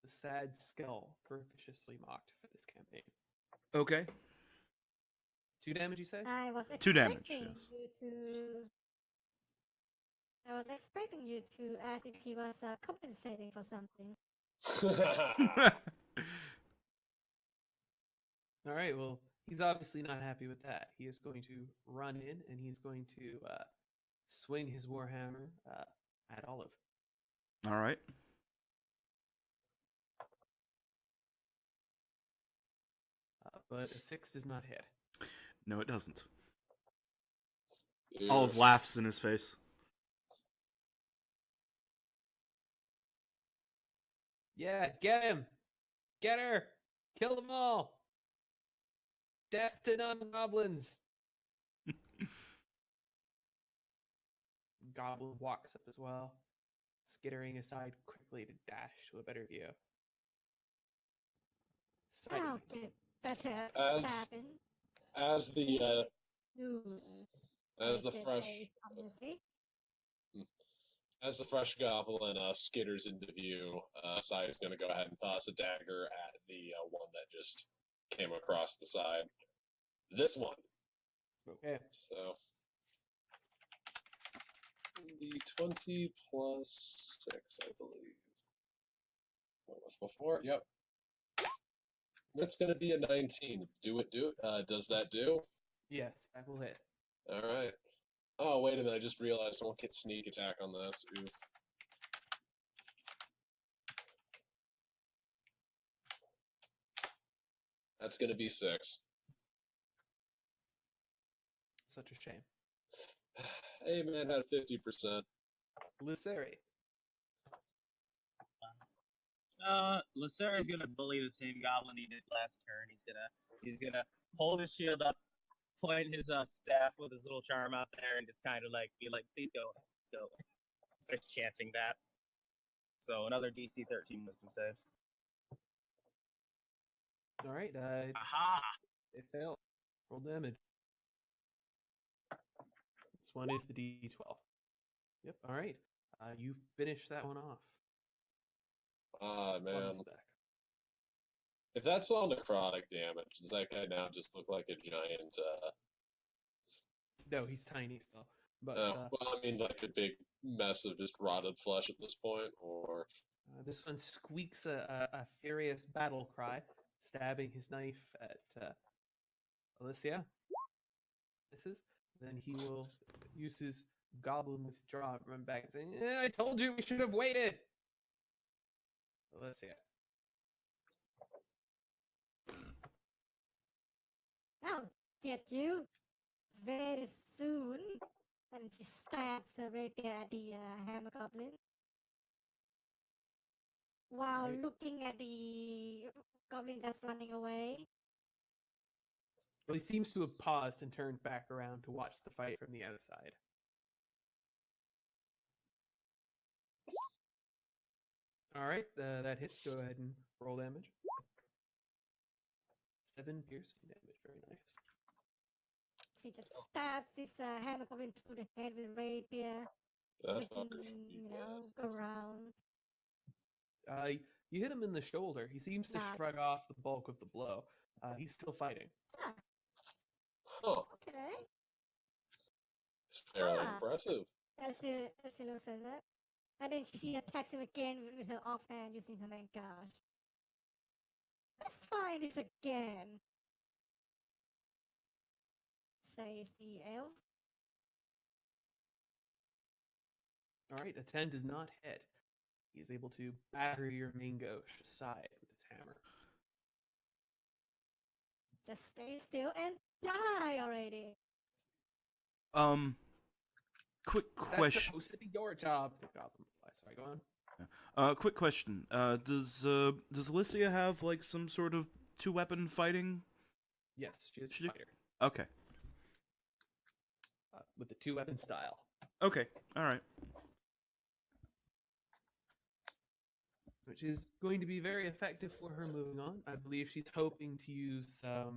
the sad skull for viciously mocked for this campaign. Okay. 2 damage, you say? I was 2 damage, expecting yes. I was expecting you to ask if he was compensating for something. All right, well, he's obviously not happy with that. He is going to run in, and he's going to swing his warhammer at Olive. All right. But a 6 does not hit. No, it doesn't. Oof. Olive laughs in his face. Yeah, get him! Get her! Kill them all! Death to non-goblins! Goblin walks up as well, skittering aside quickly to dash to a better view. I'll Slightly. get better As- stabbing. as the Ooh, as the wasted fresh haste, obviously. as the fresh goblin skitters into view, Sai is going to go ahead and toss a dagger at the one that just came across the side. This one. Okay. So the 20 plus 6, I believe. What was before? Yep. It's going to be a 19. Do it. Does that do? Yes, that will hit. All right. Oh, wait a minute. I just realized I won't get sneak attack on this. Oof. That's going to be 6. Such a shame. Hey, man, had 50%. Luceri. Luceri's gonna bully the same goblin he did last turn. He's gonna hold his shield up, point his staff with his little charm out there, and just kind of like be like, "Please go, go." Start chanting that. So another DC 13 Wisdom save. All right. Aha! It failed. Roll damage. This one is the D12. Yep. All right. You finish that one off. Ah, man. One's back. If that's all necrotic damage, does that guy now just look like a giant, No, he's tiny still. But well, I mean, like a big mess of just rotted flesh at this point, or... this one squeaks a furious battle cry, stabbing his knife at Alicia. Misses. Then he will use his goblin withdraw, run back and say, I told you we should have waited! Alicia. I'll get you very soon. And she stabs her rapier at the hammer goblin. While Right. looking at the goblin that's running away. Well, he seems to have paused and turned back around to watch the fight from the outside. All right, that hits. Go ahead and roll damage. 7 piercing damage. Very nice. She just stabs this hammer goblin through the head with rapier. That Looking, fucker's you know, around. You hit him in the shoulder. He seems to Nah. shrug off the bulk of the blow. He's still fighting. Ah, Huh. okay. It's fairly Ah. impressive. Elsie says that. And then she attacks him again with her offhand using her main guard. Let's try this again. Says the elf. All right, a 10 does not hit. He is able to batter your main gauche aside with its hammer. Just stay still and die already. Quick That's question. supposed to be your job. The goblin replies. Sorry, go on. Quick question. Does Alicia have like some sort of 2-weapon fighting? Yes, she is She- a fighter. Okay. With the 2-weapon style. Okay. All right. Which is going to be very effective for her moving on. I believe she's hoping to use a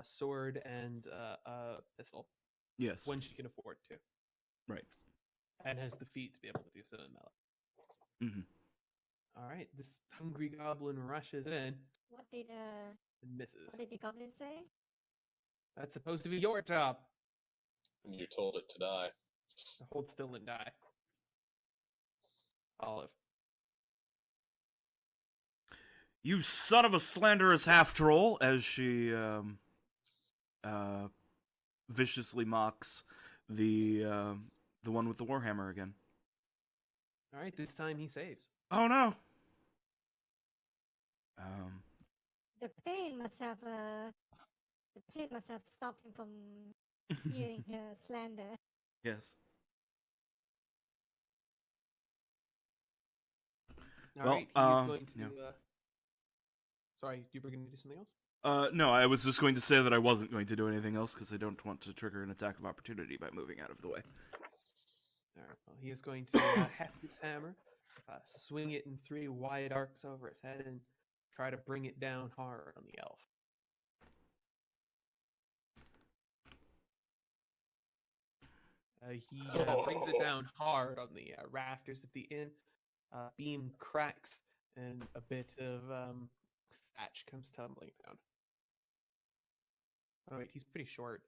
sword and a pistol Yes. when she can afford to, Right. and has the feet to be able to do so in melee. Mm-hmm. All right, this hungry goblin rushes in What did and misses. the goblin say? That's supposed to be your job. And you told it to die. Hold still and die. Olive. You son of a slanderous half-troll, as she viciously mocks the one with the warhammer again. All right, this time he saves. Oh no. The pain must have stopped him from hearing her slander. Yes. All Well, right, he is going to. yeah. Sorry, you were going to do something else? No, I was just going to say that I wasn't going to do anything else because I don't want to trigger an attack of opportunity by moving out of the way. All right, well, he is going to heft his hammer, swing it in 3 wide arcs over his head, and try to bring it down hard on the elf. He brings it down hard on the rafters of the inn. Beam cracks, and a bit of thatch comes tumbling down. Oh wait, he's pretty short.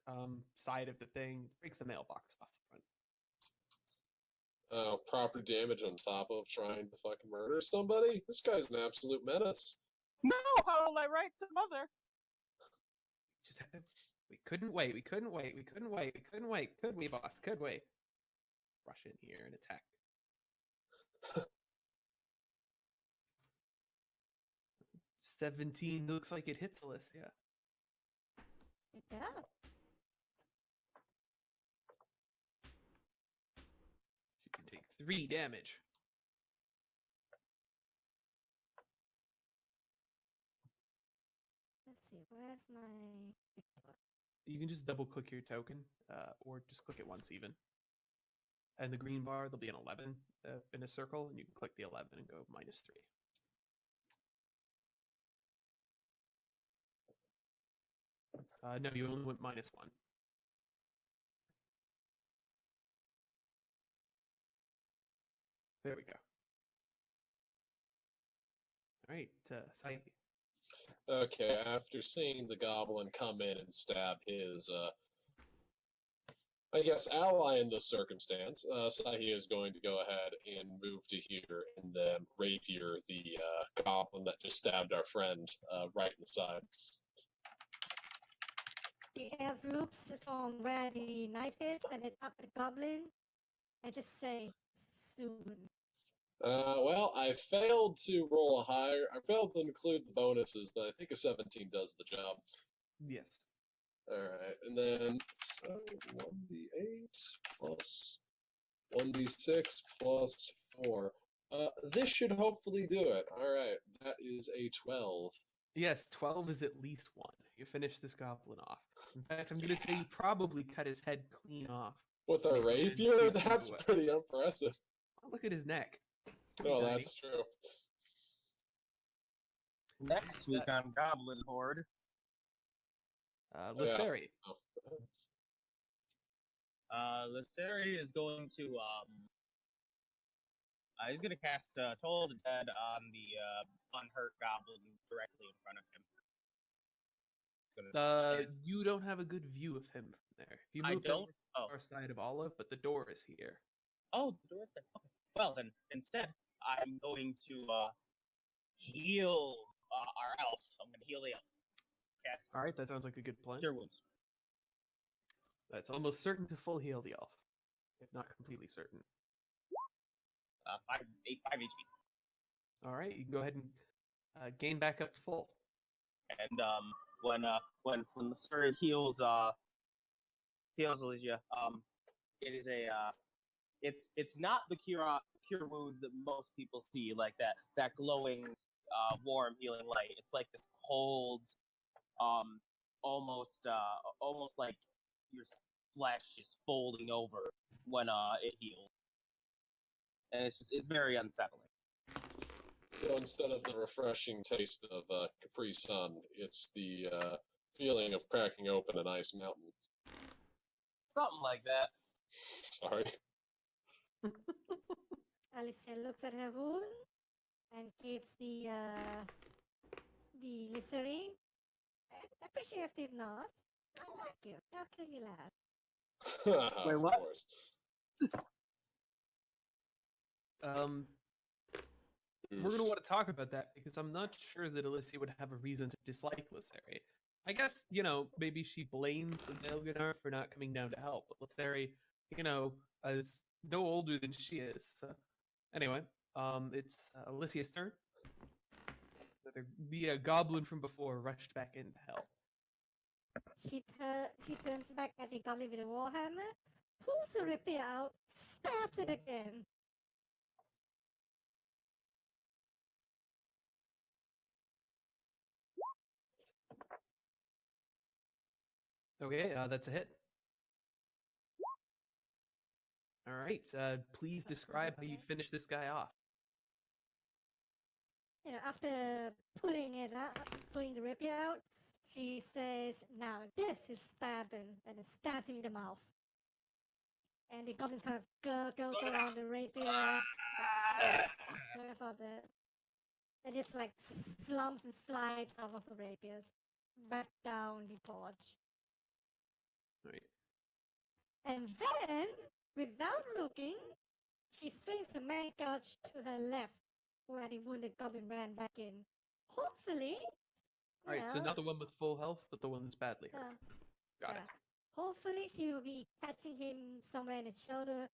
Side of the thing breaks the mailbox off the front. Proper damage on top of trying to fucking murder somebody? This guy's an absolute menace. No, how will I write to mother? Just had to, we couldn't wait. We couldn't wait. We couldn't wait. We couldn't wait. Could we, boss? Could we? Rush in here and attack. 17 looks like it hits Alicia. Yeah. She can take 3 damage. Let's see, where's my... You can just double click your token, or just click it once even. And the green bar, there'll be an 11 in a circle, and you can click the 11 and go -3. No, you only went -1. There we go. All right, Saiki. Okay, after seeing the goblin come in and stab his, I guess, ally in this circumstance, Sahi is going to go ahead and move to here and then rapier the goblin that just stabbed our friend right in the side. The elf looks from where the knife hits and it up at the goblin and just say, soon. Well, I failed to roll a higher. I failed to include the bonuses, but I think a 17 does the job. Yes. Alright, and then, so 1d8 plus 1d6 plus 4. This should hopefully do it. Alright, that is a 12. Yes, 12 is at least 1. You finish this goblin off. In fact, I'm going to say you probably cut his head clean off. With a Make the hand rapier? shoot That's away. pretty impressive. Oh, look at his neck. Oh, Tiny. that's true. Next week on Goblin Horde. Lisseri. Lisseri is going to he's going to cast Toll of the Dead on the unhurt goblin directly in front of him. You don't have a good view of him from there. If you I move don't. over to the far side of Olive, but the door is here. Oh, the door's there. Okay. Well, then instead, I'm going to heal our elf. I'm going to heal the elf. Cast All right, that sounds like a good plan. Cure Wounds. That's almost certain to full heal the elf, if not completely certain. 5 HP. All right, you can go ahead and gain back up to full. And when Lisseri heals Alicia, it is a it's not the cure wounds that most people see, like that glowing warm healing light. It's like this cold, almost like your flesh is folding over when it heals, and it's very unsettling. So instead of the refreshing taste of Capri Sun, it's the feeling of cracking open an ice mountain. Something like that. Sorry. Alicia looks at her wound and gives the Lisseri an appreciative nod. I like you. How can you laugh? Wait, of what? course. We're going to want to talk about that because I'm not sure that Alicia would have a reason to dislike Lisseri. I guess, maybe she blames the Belganar for not coming down to help, but Lisseri, is no older than she is. So, anyway, it's Alicia's turn. The goblin from before rushed back in to help. She turns back at the goblin with a warhammer, pulls the rapier out, stabs it again. Okay, that's a hit. All right, please describe how you finish this guy off. After pulling the rapier out, she says, "Now this is stabbing," and it stabs him in the mouth. And the goblin kind of goes around the rapier for a bit. And it's like slumps and slides off of the rapiers back down the porch. Right. And then, without looking, she swings the main gouge to her left, where the wounded goblin ran back in. Hopefully, All right, so not the one with full health, but the one that's badly hurt. Got it. Hopefully, she will be catching him somewhere in the shoulder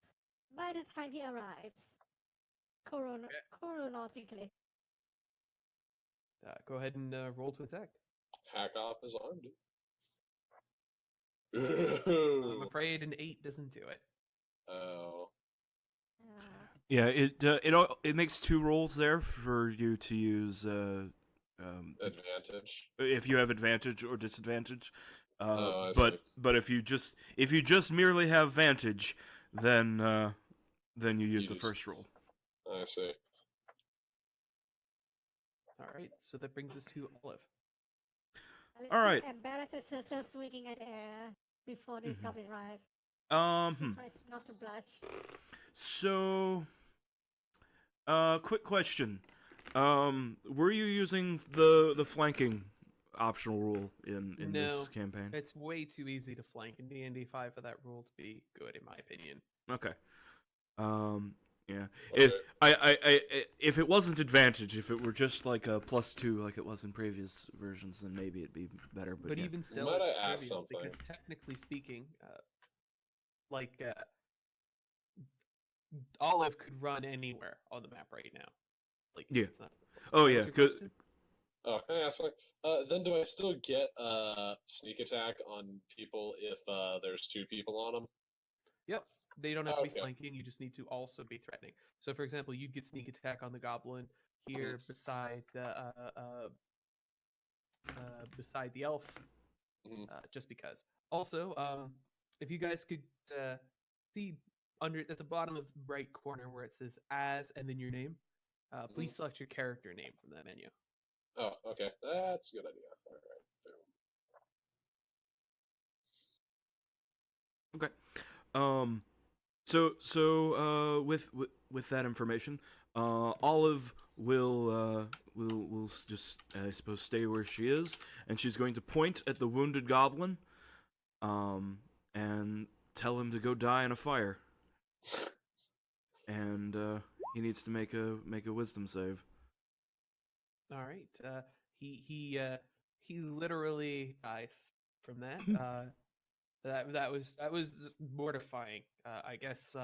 by the time he arrives. Chronologically. Go ahead and roll to attack. Hack off his arm, dude. I'm afraid an 8 doesn't do it. Oh. Yeah, it makes 2 rolls there for you to use Advantage. if you have advantage or disadvantage. I But if you just merely have vantage, then you use the Use. first roll. I see. All right, so that brings us to Olive. All right. Embarrasses herself swinging at air before the goblin arrive. She tries not to blush. So, quick question. Were you using the flanking optional rule in this No. campaign? It's way too easy to flank in D&D 5 for that rule to be good, in my opinion. Okay. Yeah. Okay. If it wasn't advantage, if it were just like a +2 like it was in previous versions, then maybe it'd be better. But, But yeah. even still, Might I it's ask trivial, something? because technically speaking, Olive could run anywhere on the map right now. Like, Yeah. it's not... Oh What yeah, was your 'cause- question? Oh, can I ask something? Then do I still get sneak attack on people if there's 2 people on them? Yep. They don't have to be Okay. flanking, you just need to also be threatening. So, for example, you'd get sneak attack on the goblin here beside the elf, Mhm. just because. Also, if you guys could see under at the bottom of the right corner where it says "as" and then your name, please select your character name from that menu. Oh, okay. That's a good idea. All right. Boom. Okay. So with that information, Olive will just I suppose stay where she is, and she's going to point at the wounded goblin, and tell him to go die in a fire. And he needs to make a wisdom save. All right. He literally dies from that. That was mortifying. I guess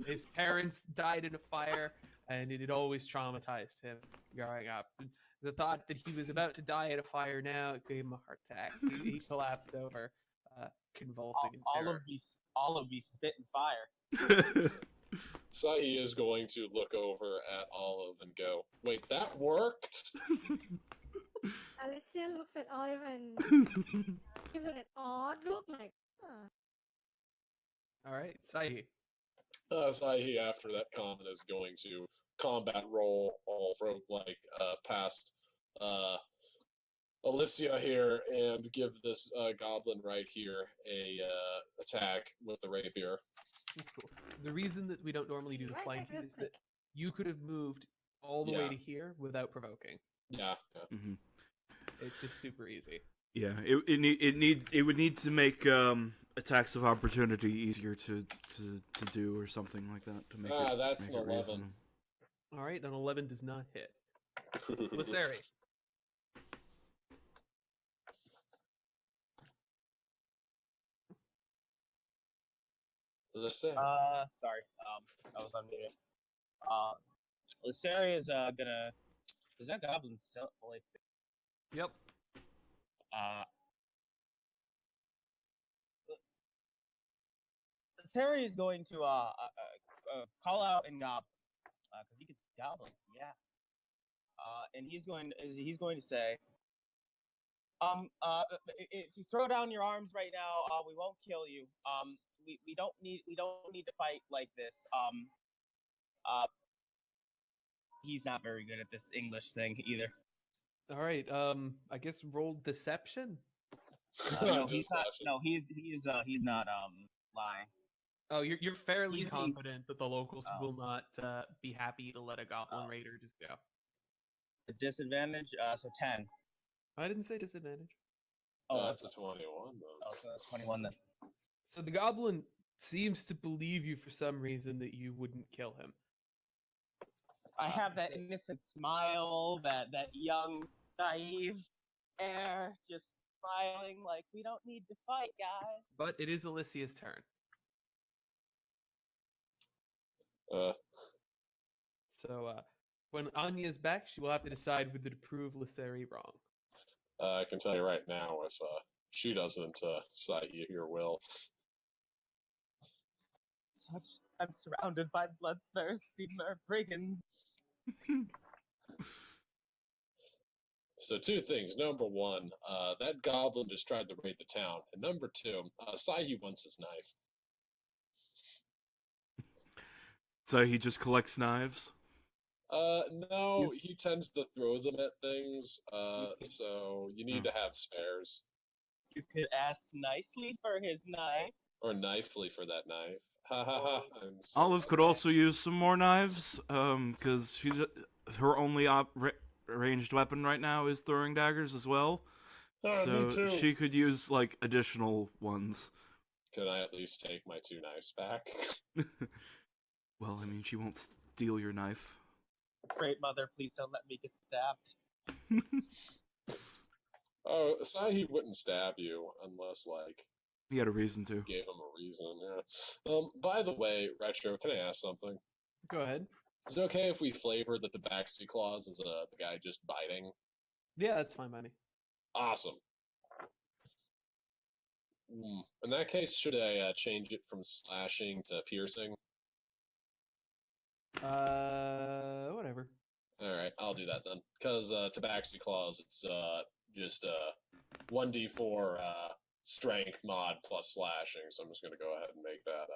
his parents died in a fire, and it had always traumatized him growing up. The thought that he was about to die in a fire now gave him a heart attack. He collapsed over, convulsing in terror. All of be spitting fire. Sahi is going to look over at Olive and go, "Wait, that worked?" Alicia looks at Olive and gives it an odd look, like, huh. All right, Sahi. Sahi, after that comment, is going to combat roll all roguelike past Alicia here and give this goblin right here a attack with the rapier. That's cool. The reason that we don't normally do the Right, flanking real is that quick. you could have moved all the way to here without provoking. Yeah. Mhm. It's just super easy. Yeah, it would need to make attacks of opportunity easier to do or something like that to make it. That's make an it 11. reasonable. All right, an 11 does not hit. Lisseri. Listen. Sorry. I was unmuted. Lysari is gonna. Is that goblin still? Like, Yep. Lysari is going to call out in goblin because he gets goblin. Yeah. And he's going to say, if you throw down your arms right now, we won't kill you. We don't need to fight like this. He's not very good at this English thing either. All right. I guess roll deception. No, Just he's not. laughing. No, he's not lying. Oh, you're fairly He's the- confident that the locals Oh. will not be happy to let a goblin raider just go. The disadvantage, so 10. I didn't say disadvantage. Oh, That's a 21, though. oh, so that's 21 then. So the goblin seems to believe you for some reason that you wouldn't kill him. I have that innocent smile, that young, naive air, just smiling like we don't need to fight, guys. But it is Alicia's turn. Uh, So When Anya's back, she will have to decide whether to prove Lyseri wrong. I can tell you right now, if she doesn't, Sahi here will. I'm surrounded by bloodthirsty brigands. So two things. Number one, that goblin just tried to raid the town. And number two, Sahi wants his knife. So he just collects knives? No, he tends to throw them at things, so you need to have spares. You could ask nicely for his knife. Or knifely for that knife. Ha ha ha. I'm so Olive could sorry. also use some more knives, because her only ranged weapon right now is throwing daggers as well. Me So too. she could use, like, additional ones. Can I at least take my 2 knives back? Well, I mean, she won't steal your knife. Great mother, please don't let me get stabbed. Oh, Sahi wouldn't stab you unless, like, He had a reason to. gave him a reason, yeah. By the way, Retro, can I ask something? Go ahead. Is it okay if we flavor the tabaxi clause as the guy just biting? Yeah, that's fine by me. Awesome. In that case, should I change it from slashing to piercing? Whatever. Alright, I'll do that then. Because tabaxi clause, it's just 1d4 strength mod plus slashing, so I'm just going to go ahead and make that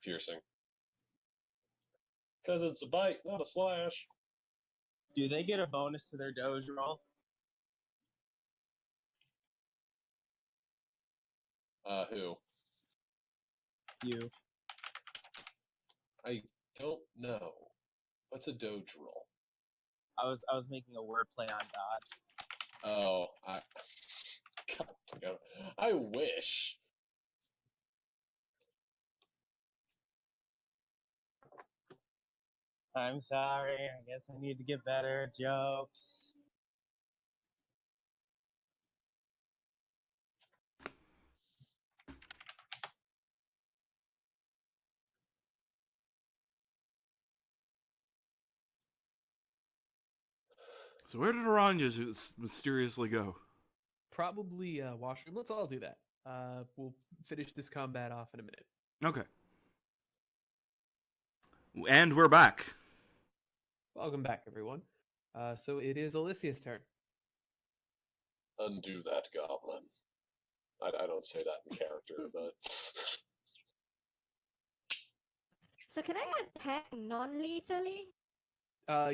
piercing. Because it's a bite, not a slash. Do they get a bonus to their doge roll? Who? You. I don't know. What's a doge roll? I was making a wordplay on God. Oh, God damn it. I wish. I'm sorry. I guess I need to get better at jokes. So where did Aranya mysteriously go? Probably washroom. Let's all do that. We'll finish this combat off in a minute. Okay. And we're back. Welcome back, everyone. So it is Alicia's turn. Undo that goblin. I don't say that in character, but... So can I attack non-lethally?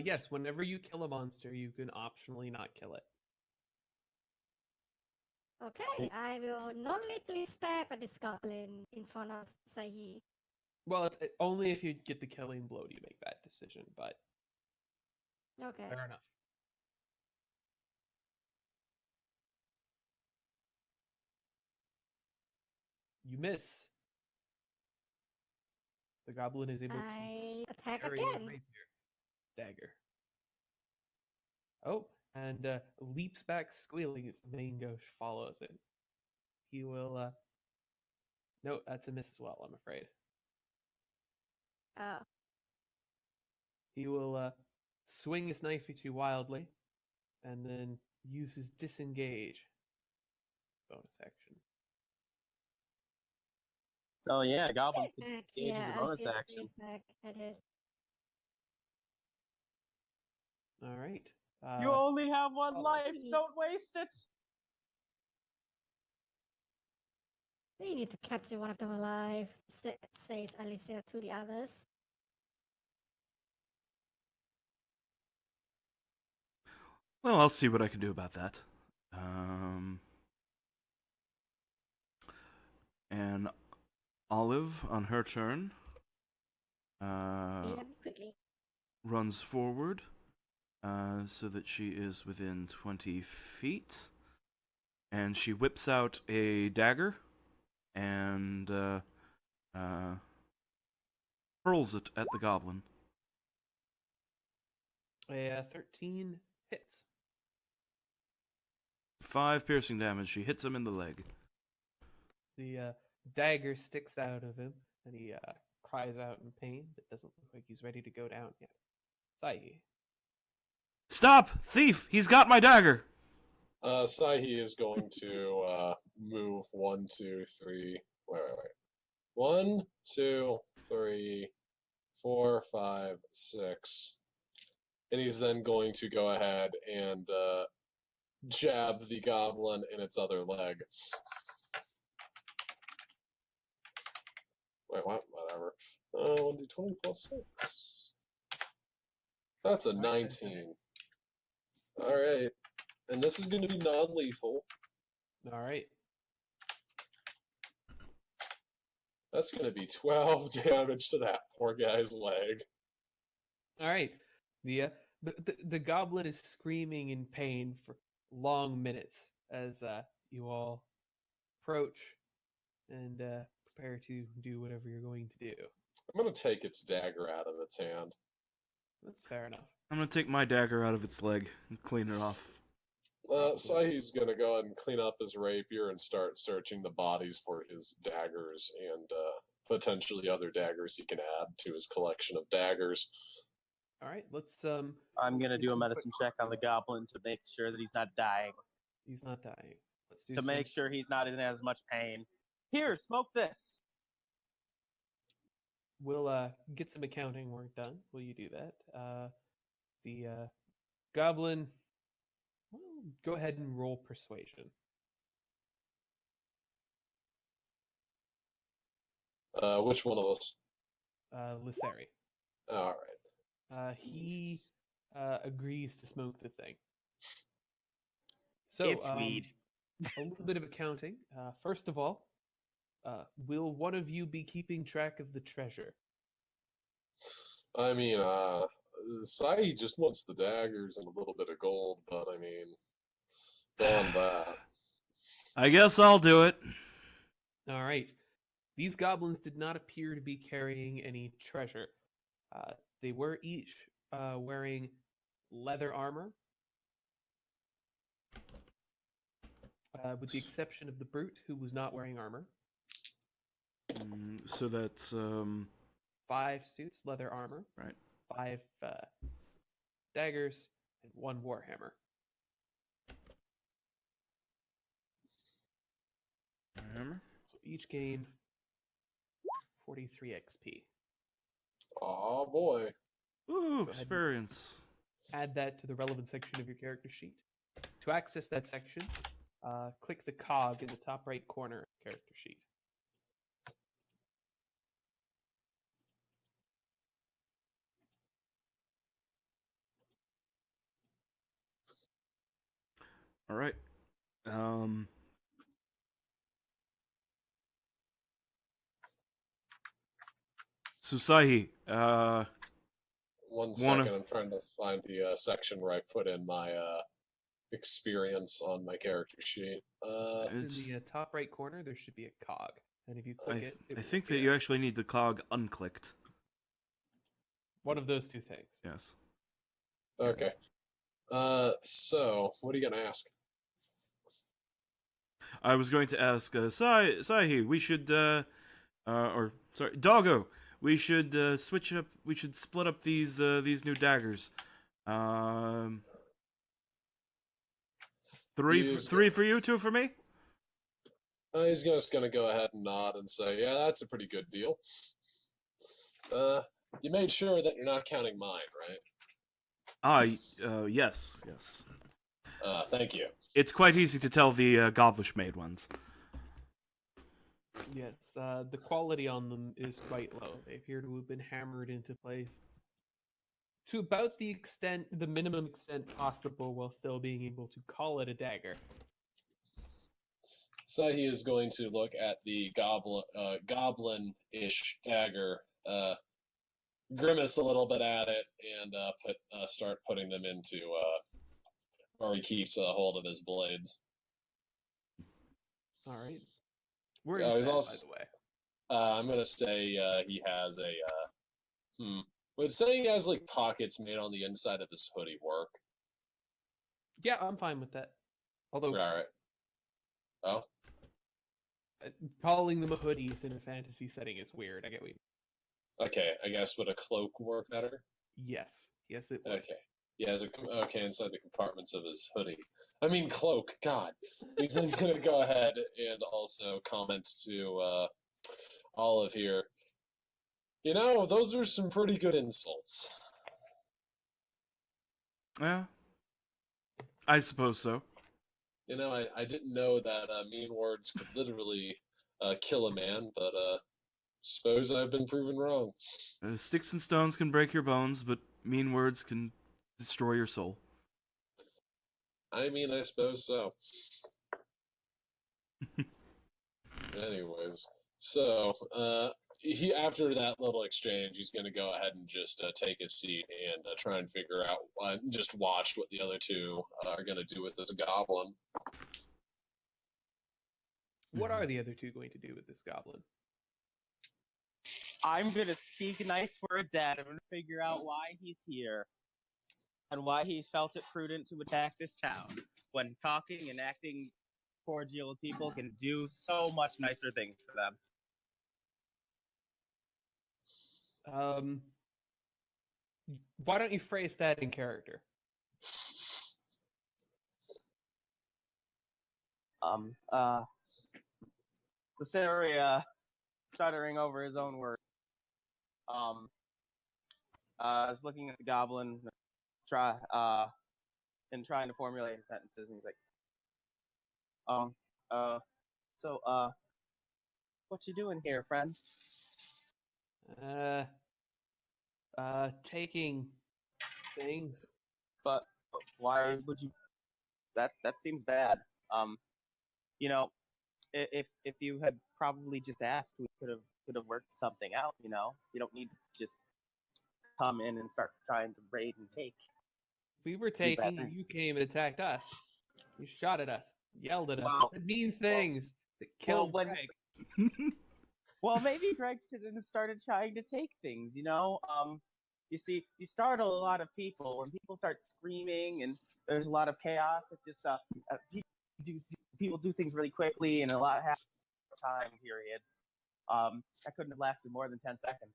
Yes, whenever you kill a monster, you can optionally not kill it. Okay, I will non-lethally stab at this goblin in front of Sahi. Well, it's only if you get the killing blow do you make that decision, but Okay. fair enough. You miss. The goblin is able to I attack carry your again. rapier dagger. Oh, and leaps back squealing as the main ghost follows it. He will no, that's a miss as well, I'm afraid. Oh. He will swing his knife at you wildly, and then use his disengage bonus action. Oh yeah, goblins can Back. engage as a bonus I'll just action. use back at it. All right. You only have one oh. life. Don't waste it. We need to capture one of them alive, says Alicia to the others. Well, I'll see what I can do about that. And Olive, on her turn, Quickly. runs forward so that she is within 20 feet. And she whips out a dagger and hurls it at the goblin. A 13 hits. 5 piercing damage. She hits him in the leg. The dagger sticks out of him, and he cries out in pain, but doesn't look like he's ready to go down yet. Saihi. Stop! Thief! He's got my dagger! Sahi is going to move 1, 2, 3. Wait. 1, 2, 3, 4, 5, 6. And he's then going to go ahead and jab the goblin in its other leg. Wait, what? Whatever. 1d20 plus 6. That's a 19. Alright. And this is going to be non-lethal. All right. That's going to be 12 damage to that poor guy's leg. All right. The goblin is screaming in pain for long minutes as you all approach and prepare to do whatever you're going to do. I'm going to take its dagger out of its hand. That's fair enough. I'm gonna take my dagger out of its leg and clean it off. Sahi's going to go ahead and clean up his rapier and start searching the bodies for his daggers and potentially other daggers he can add to his collection of daggers. All right. Let's I'm gonna do a medicine check on the goblin to make sure that he's not dying. He's not dying. Let's do To make sure he's not in as much pain. Here, smoke this. We'll get some accounting work done. Will you do that? The goblin. Well, go ahead and roll persuasion. Which one of us? Lisseri. All right. He agrees to smoke the thing. So It's weed. a little bit of accounting. First of all, will one of you be keeping track of the treasure? I mean, Sahi just wants the daggers and a little bit of gold, but I mean, beyond that. I guess I'll do it. All right. These goblins did not appear to be carrying any treasure. They were each wearing leather armor, with the exception of the brute, who was not wearing armor. So that's 5 suits, leather armor. Right. 5 daggers, and 1 warhammer. Hammer. So each gain 43 XP. Oh boy. Ooh, ahead. experience. Add that to the relevant section of your character sheet. To access that section, click the cog in the top right corner of the character sheet. All right. Susahi, One second, I'm trying to find the section where I put in my experience on my character sheet. In it's, the top right corner, there should be a cog. And if you click it, I will think that appear. you actually need the cog unclicked. One of those two things. Yes. Okay. So, what are you going to ask? I was going to ask Sahi, we should Doggo, we should switch up. We should split up these new daggers. Three for you, 2 for me. He's just going to go ahead and nod and say, yeah, that's a pretty good deal. You made sure that you're not counting mine, right? Yes. Thank you. It's quite easy to tell the Goblish-made ones. Yes, the quality on them is quite low. They appear to have been hammered into place to about the minimum extent possible, while still being able to call it a dagger. Sahi is going to look at the goblin-ish dagger, grimace a little bit at it, and start putting them into where he keeps a hold of his blades. All right. Where is that, by the way? I'm gonna say he has a. Would say he has like pockets made on the inside of his hoodie work. Yeah, I'm fine with that. Although, All right. Oh. Calling them hoodies in a fantasy setting is weird. I get what you mean. Okay, I guess would a cloak work better? Yes. Yes, it would. Okay. Yeah, okay, inside the compartments of his hoodie. I mean, cloak, God. He's then going to go ahead and also comment to Olive here. You know, those are some pretty good insults. Yeah, I suppose so. You know, I didn't know that mean words could literally kill a man, but suppose I've been proven wrong. Sticks and stones can break your bones, but mean words can destroy your soul. I mean, I suppose so. Anyways, so he after that little exchange, he's going to go ahead and just take his seat and try and figure out, just watch what the other two are going to do with this goblin. What are the other two going to do with this goblin? I'm gonna speak nice words at him and figure out why he's here and why he felt it prudent to attack this town when talking and acting cordial with people can do so much nicer things for them. Why don't you phrase that in character? Lysaria, stuttering over his own words, is looking at the goblin, and trying to formulate his sentences, and he's like, what you doing here, friend? Taking things. But why would you? That seems bad. You know, if you had probably just asked, we could have worked something out. You know, you don't need to just come in and start trying to raid and take. We were taking, you came and attacked us. You shot at us, yelled at us, said mean things that killed Greg. Well, maybe Greg shouldn't have started trying to take things. You know, you see, you startle a lot of people, and people start screaming, and there's a lot of chaos. It just people do things really quickly, and a lot happens in time periods. That couldn't have lasted more than 10 seconds.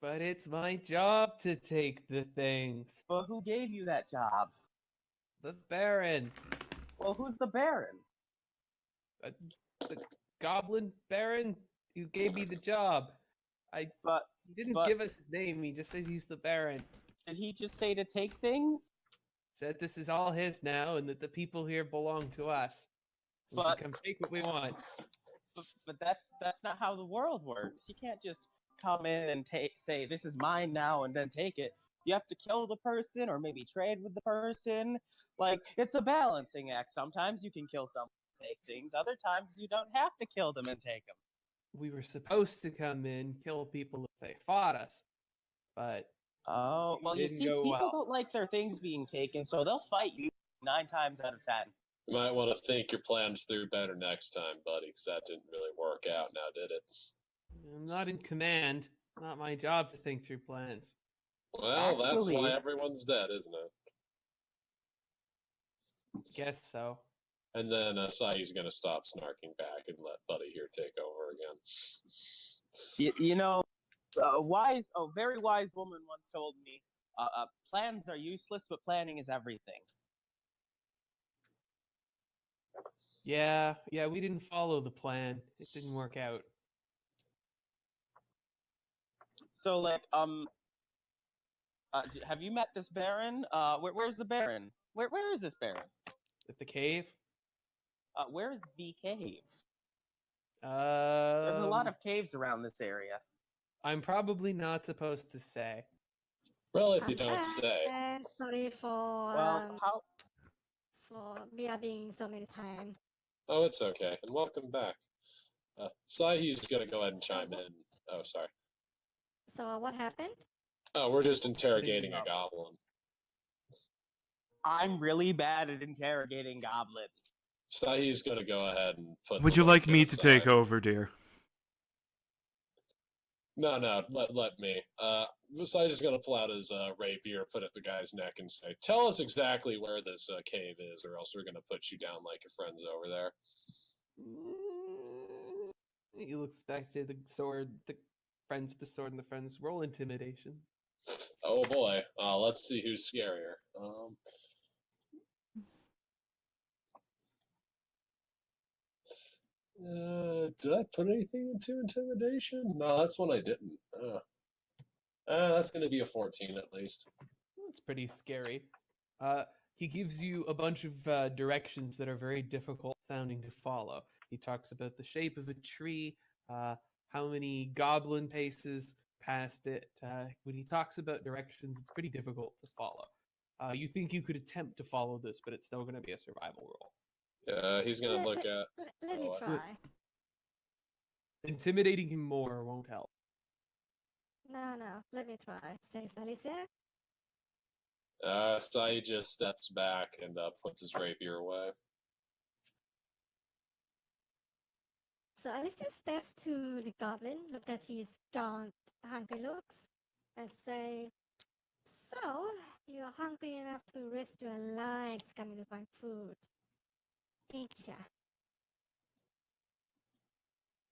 But it's my job to take the things. But who gave you that job? The Baron. Well, who's the Baron? The Goblin Baron who gave me the job. He didn't give us his name. He just says he's the Baron. Did he just say to take things? Said this is all his now, and that the people here belong to us. We can come take what we want. But that's not how the world works. You can't just come in and say this is mine now and then take it. You have to kill the person or maybe trade with the person. Like, it's a balancing act. Sometimes you can kill someone and take things. Other times you don't have to kill them and take them. We were supposed to come in, kill people if they fought us. But oh, well, you see, people don't like their things being taken, so they'll fight you 9 times out of 10. You might want to think your plans through better next time, buddy, because that didn't really work out now, did it? I'm not in command. It's not my job to think through plans. Well, that's why everyone's dead, isn't it? Guess so. And then Sai's going to stop snarking back and let Buddy here take over again. You know, a very wise woman once told me, plans are useless, but planning is everything. Yeah, we didn't follow the plan. It didn't work out. So, like, have you met this Baron? Where's the Baron? Where is this Baron? At the cave? Where's the cave? There's a lot of caves around this area. I'm probably not supposed to say. Well, if you don't say. Sorry for for being so many times. Oh, it's okay, and welcome back. Sai's gonna go ahead and chime in. Oh, sorry. So what happened? Oh, we're just interrogating a goblin. I'm really bad at interrogating goblins. Sai's gonna go ahead and put. Would you like me to take over, dear? No, let me. Sai's just gonna pull out his rapier, put it at the guy's neck, and say, "Tell us exactly where this cave is, or else we're gonna put you down like your friends over there." He looks back to the sword, the sword and the friends. Roll intimidation. Oh boy. Let's see who's scarier. Did I put anything into intimidation? No, that's one I didn't. That's going to be a 14 at least. It's pretty scary. He gives you a bunch of directions that are very difficult sounding to follow. He talks about the shape of a tree, how many goblin paces past it. When he talks about directions, it's pretty difficult to follow. You think you could attempt to follow this, but it's still going to be a survival roll. Yeah, he's going to Let, look at. let me Oh, try. Intimidating him more won't help. No, let me try. Says Alicia. Sai just steps back and puts his rapier away. So Alicia steps to the goblin, look at his gaunt, hungry looks, and say, "So, you're hungry enough to risk your lives coming to find food, ain't ya?"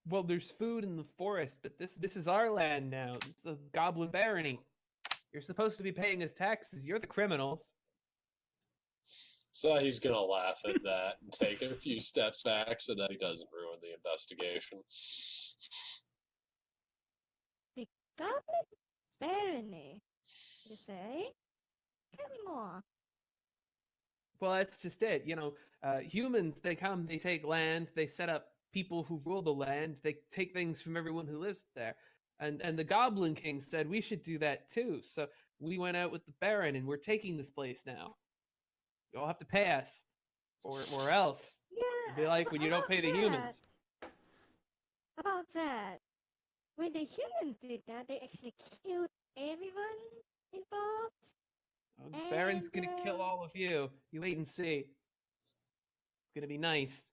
Well, there's food in the forest, but this is our land now. This is the Goblin Barony. You're supposed to be paying us taxes. You're the criminals. So he's going to laugh at that and take a few steps back so that he doesn't ruin the investigation. The goblin barony, you say? Tell me more. Well, that's just it. Humans, they come, they take land, they set up people who rule the land, they take things from everyone who lives there. And the Goblin King said we should do that too. So we went out with the Baron and we're taking this place now. You'll have to pay us. Or else. Yeah, It'd be like when you don't pay the humans. About that, when the humans did that, they actually killed everyone involved. Oh, the Baron's gonna kill And, all of you. You wait and see. It's gonna be nice.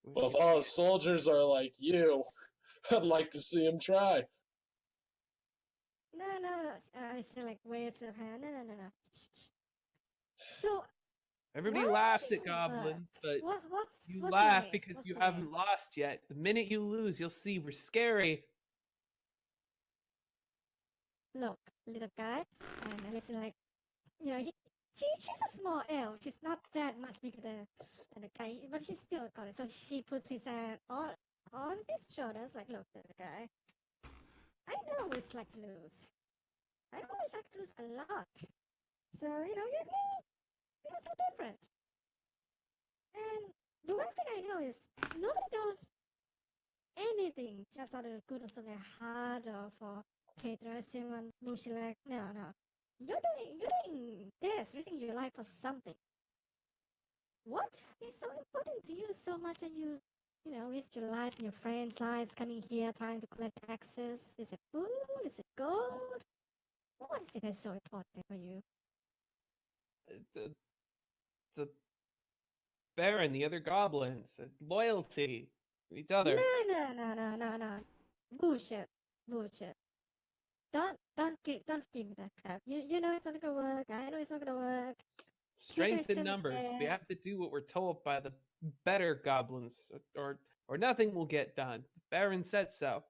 Well, if all the soldiers are like you, I'd like to see him try. No. I still like waves of hand. No. So Everybody why laughs should at we work? Goblin, but What's you your laugh name? because What's you your haven't name? lost yet. The minute you lose, you'll see we're scary. Look, little guy, and I listen like, she's a small elf. She's not that much bigger than the guy, but she's still got it. So she puts his hand on his shoulders, like, look, little guy. I know what it's like to lose. I know what it's like to lose a lot. So you and me, we're so different. And the one thing I know is nobody does anything just out of the goodness of their heart or for patriotism and bullshit like no. You're doing this, risking your life for something. What is so important to you so much that you risk your lives and your friends' lives coming here trying to collect taxes? Is it food? Is it gold? What is it that's so important for you? The Baron, the other goblins, loyalty to each other. No. Bullshit. Don't give me that crap. You know it's not gonna work. I know it's not gonna work. Strength in numbers. We have to do what we're told by the better goblins, or nothing will get done. The Baron said so.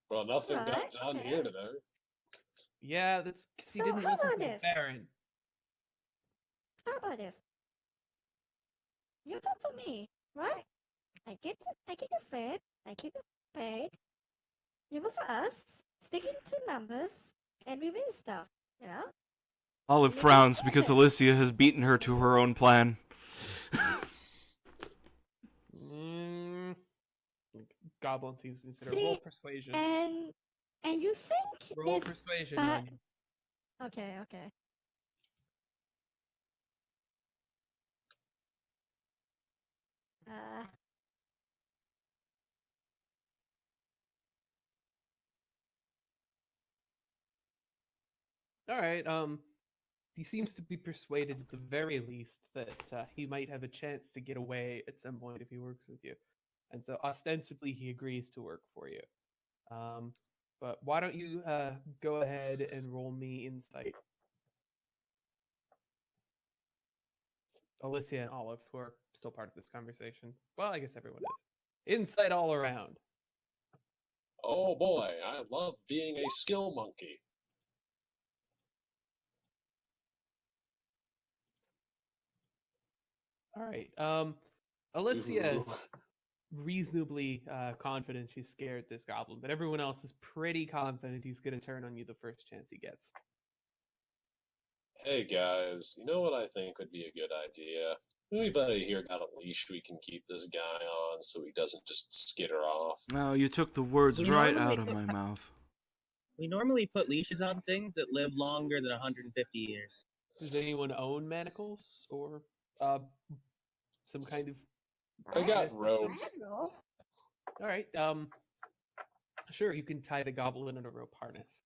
Well, nothing got Right, done yeah. here today. Yeah, that's because he So didn't how listen about to the this? Baron. How about this? You vote for me, right? I keep you fed. I keep you paid. You vote for us. Sticking to numbers, and we win stuff. You know. Olive Maybe frowns it's because better. Alicia has beaten her to her own plan. Goblins use consider See, roll persuasion. And you think Roll this persuasion, but mind you. okay. Uh, All right. He seems to be persuaded at the very least that he might have a chance to get away at some point if he works with you, and so ostensibly he agrees to work for you. But why don't you go ahead and roll me insight? Alicia and Olive, who are still part of this conversation. Well, I guess everyone is. Insight all around. Oh boy, I love being a skill monkey. All right. Alicia is Ooh. reasonably confident she's scared this goblin, but everyone else is pretty confident he's going to turn on you the first chance he gets. Hey guys, you know what I think would be a good idea? Anybody here got a leash we can keep this guy on so he doesn't just skitter off? No, you took the words We right normally out of put- my mouth. We normally put leashes on things that live longer than 150 years. Does anyone own manacles or some kind of? I got Yes. rope. All right. Sure, you can tie the goblin in a rope harness.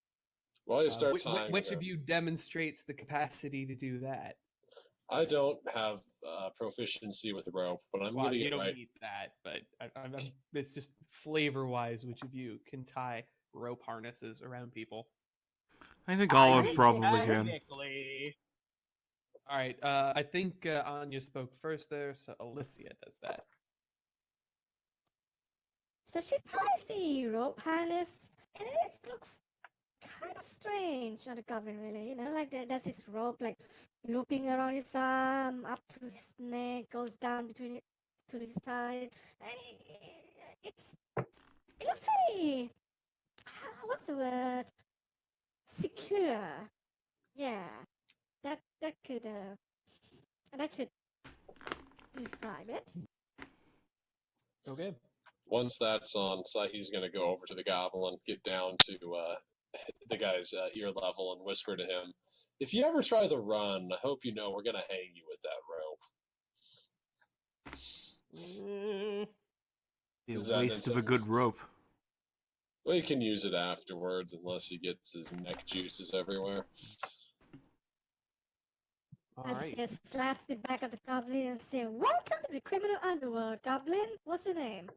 While you start tying Which him, of you demonstrates the capacity to do that? I don't have proficiency with rope, but I'm Well, getting you it don't right. need that, but it's just flavor-wise, which of you can tie rope harnesses around people? I think I Olive think probably can. Technically. All right. I think Anya spoke first there, so Alicia does that. So she ties the rope harness, and it looks kind of strange on the goblin, really. You know, like there's this rope like looping around his arm, up to his neck, goes down between to his thigh, and it looks really what's the word? Secure. Yeah, that could describe it. Okay. Once that's on, Sahi's gonna go over to the goblin, get down to the guy's ear level, and whisper to him, "If you ever try the run, I hope you know we're gonna hang you with that rope." Be Is a that waste of a intense? good rope. Well, you can use it afterwards, unless he gets his neck juices everywhere. All And right. she slaps the back of the goblin and says, "Welcome to the criminal underworld, goblin. What's your name?"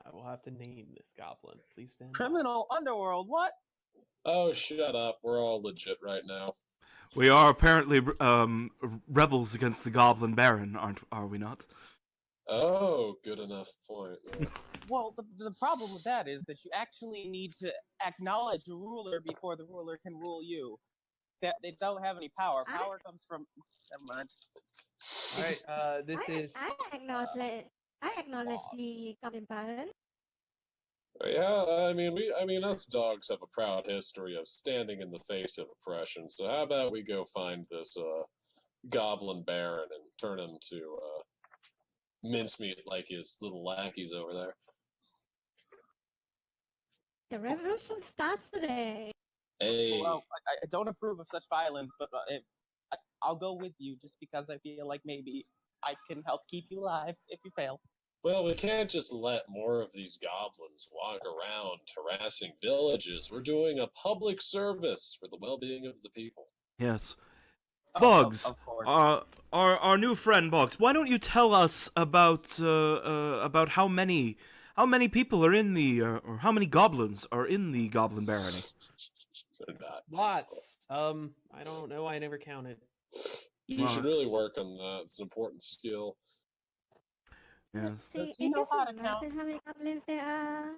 I will have to name this goblin. Please stand by. Criminal underworld, what? Oh, shut up. We're all legit right now. We are apparently rebels against the Goblin Baron, are we not? Oh, good enough point. Yeah. Well, the problem with that is that you actually need to acknowledge a ruler before the ruler can rule you. That they don't have any power. Power comes from. Never mind. All right. This is. I acknowledge the goblin baron. Yeah, I mean, us dogs have a proud history of standing in the face of oppression. So how about we go find this goblin baron and turn him to mincemeat like his little lackeys over there? The revolution starts today. Hey, Well, I don't approve of such violence, but I'll go with you just because I feel like maybe I can help keep you alive if you fail. well, we can't just let more of these goblins walk around harassing villages. We're doing a public service for the well-being of the people. Yes. Oh, Bugs, of course. our new friend Bugs. Why don't you tell us about how many people are in the or how many goblins are in the Goblin Barony? They're not Lots. I don't know. I never counted. You should Lots. really work on that. It's an important skill. Yes. See, Does he it know how to doesn't matter count? how many goblins there are.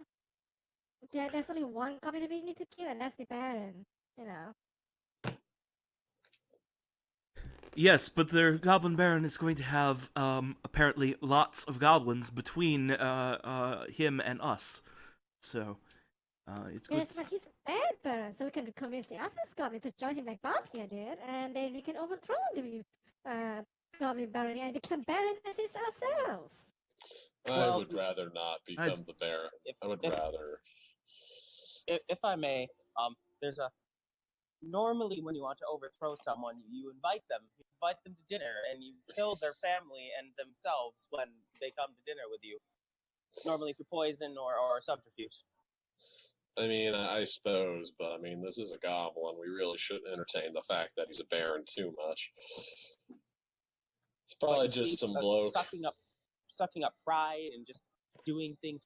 There's only one goblin we need to kill, and that's the baron. You know. Yes, but the Goblin Baron is going to have apparently lots of goblins between him and us. So it's good. Yes, but he's a bad baron, so we can convince the other goblin to join him like Barbia did, and then we can overthrow the goblin baron and become baronesses ourselves. I Well, would rather not become the baron. I would rather. If I may, there's a. Normally, when you want to overthrow someone, you invite them. You invite them to dinner, and you kill their family and themselves when they come to dinner with you. Normally through poison or subterfuge. I mean, I suppose, but I mean, this is a goblin. We really shouldn't entertain the fact that he's a baron too much. It's probably But you just see, some bloke. sucking up pride and just doing things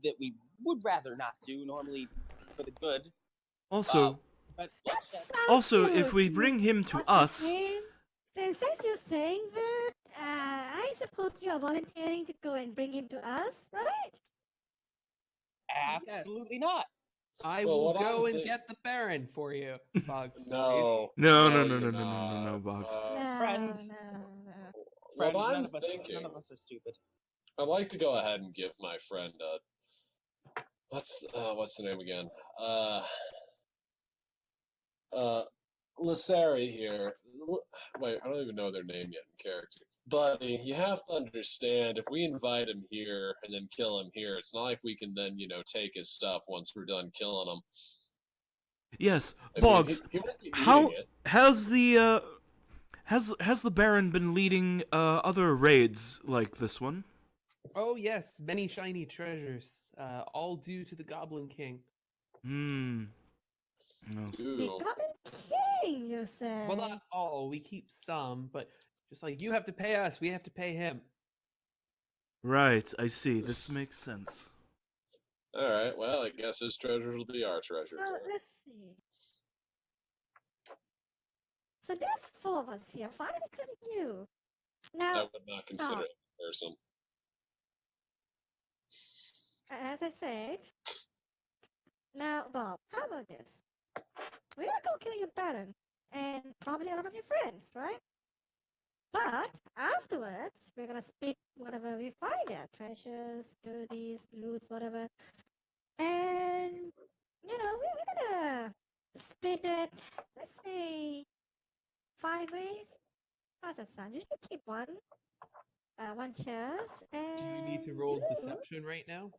that we would rather not do normally for the good. Also, But That bloodshed. sounds also, good. if we bring him to What's us, his name? Since you're saying that, I suppose you are volunteering to go and bring him to us, right? Absolutely not. I Well, will what I'm go and think- get the Baron for you, Bugs. No. No, no, no, no, you're no, no, no, no, no, not. Box. No, Friend. no. What Friend, I'm none of us thinking, are stupid. I'd like to go ahead and give my friend what's the name again? Lissari here. Wait, I don't even know their name yet in character. Buddy, you have to understand, if we invite him here and then kill him here, it's not like we can then, take his stuff once we're done killing him. Yes, I mean, Boggs. he won't be eating How it. has the has the Baron been leading other raids like this one? Oh yes, many shiny treasures, all due to the Goblin King. Hmm. Yes. The Ooh. Goblin King, you say? Well, not all. We keep some, but just like you have to pay us, we have to pay him. Right, I see. This makes sense. Alright, well, I guess his treasures will be our treasures. So let's see. So there's 4 of us here, 5 including you. I Now, would not consider it a person. as I said, now Bob, how about this? We're gonna go kill your Baron and probably a lot of your friends, right? But afterwards, we're gonna split whatever we find there, treasures, goodies, loots, whatever. And we're gonna split it, let's say 5 ways. How's that sound? You should keep one chest, and Do you need to roll deception right now?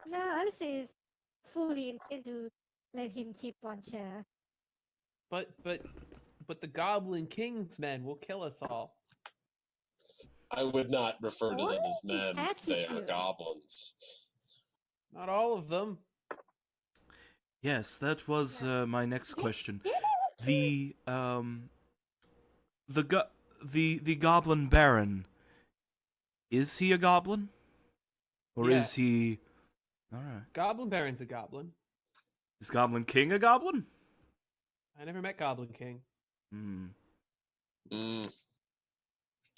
No, I'll say is fully intend to let him keep one chair. But the Goblin King's men will kill us all. I would not refer to them as Why did he men. catch They are you? goblins. Not all of them. Yes, that was my next Yeah, question. yeah, that's true. The Goblin Baron. Is he a goblin? Or Yes. is he? All right. Goblin Baron's a goblin. Is Goblin King a goblin? I never met Goblin King. Hmm. Mm.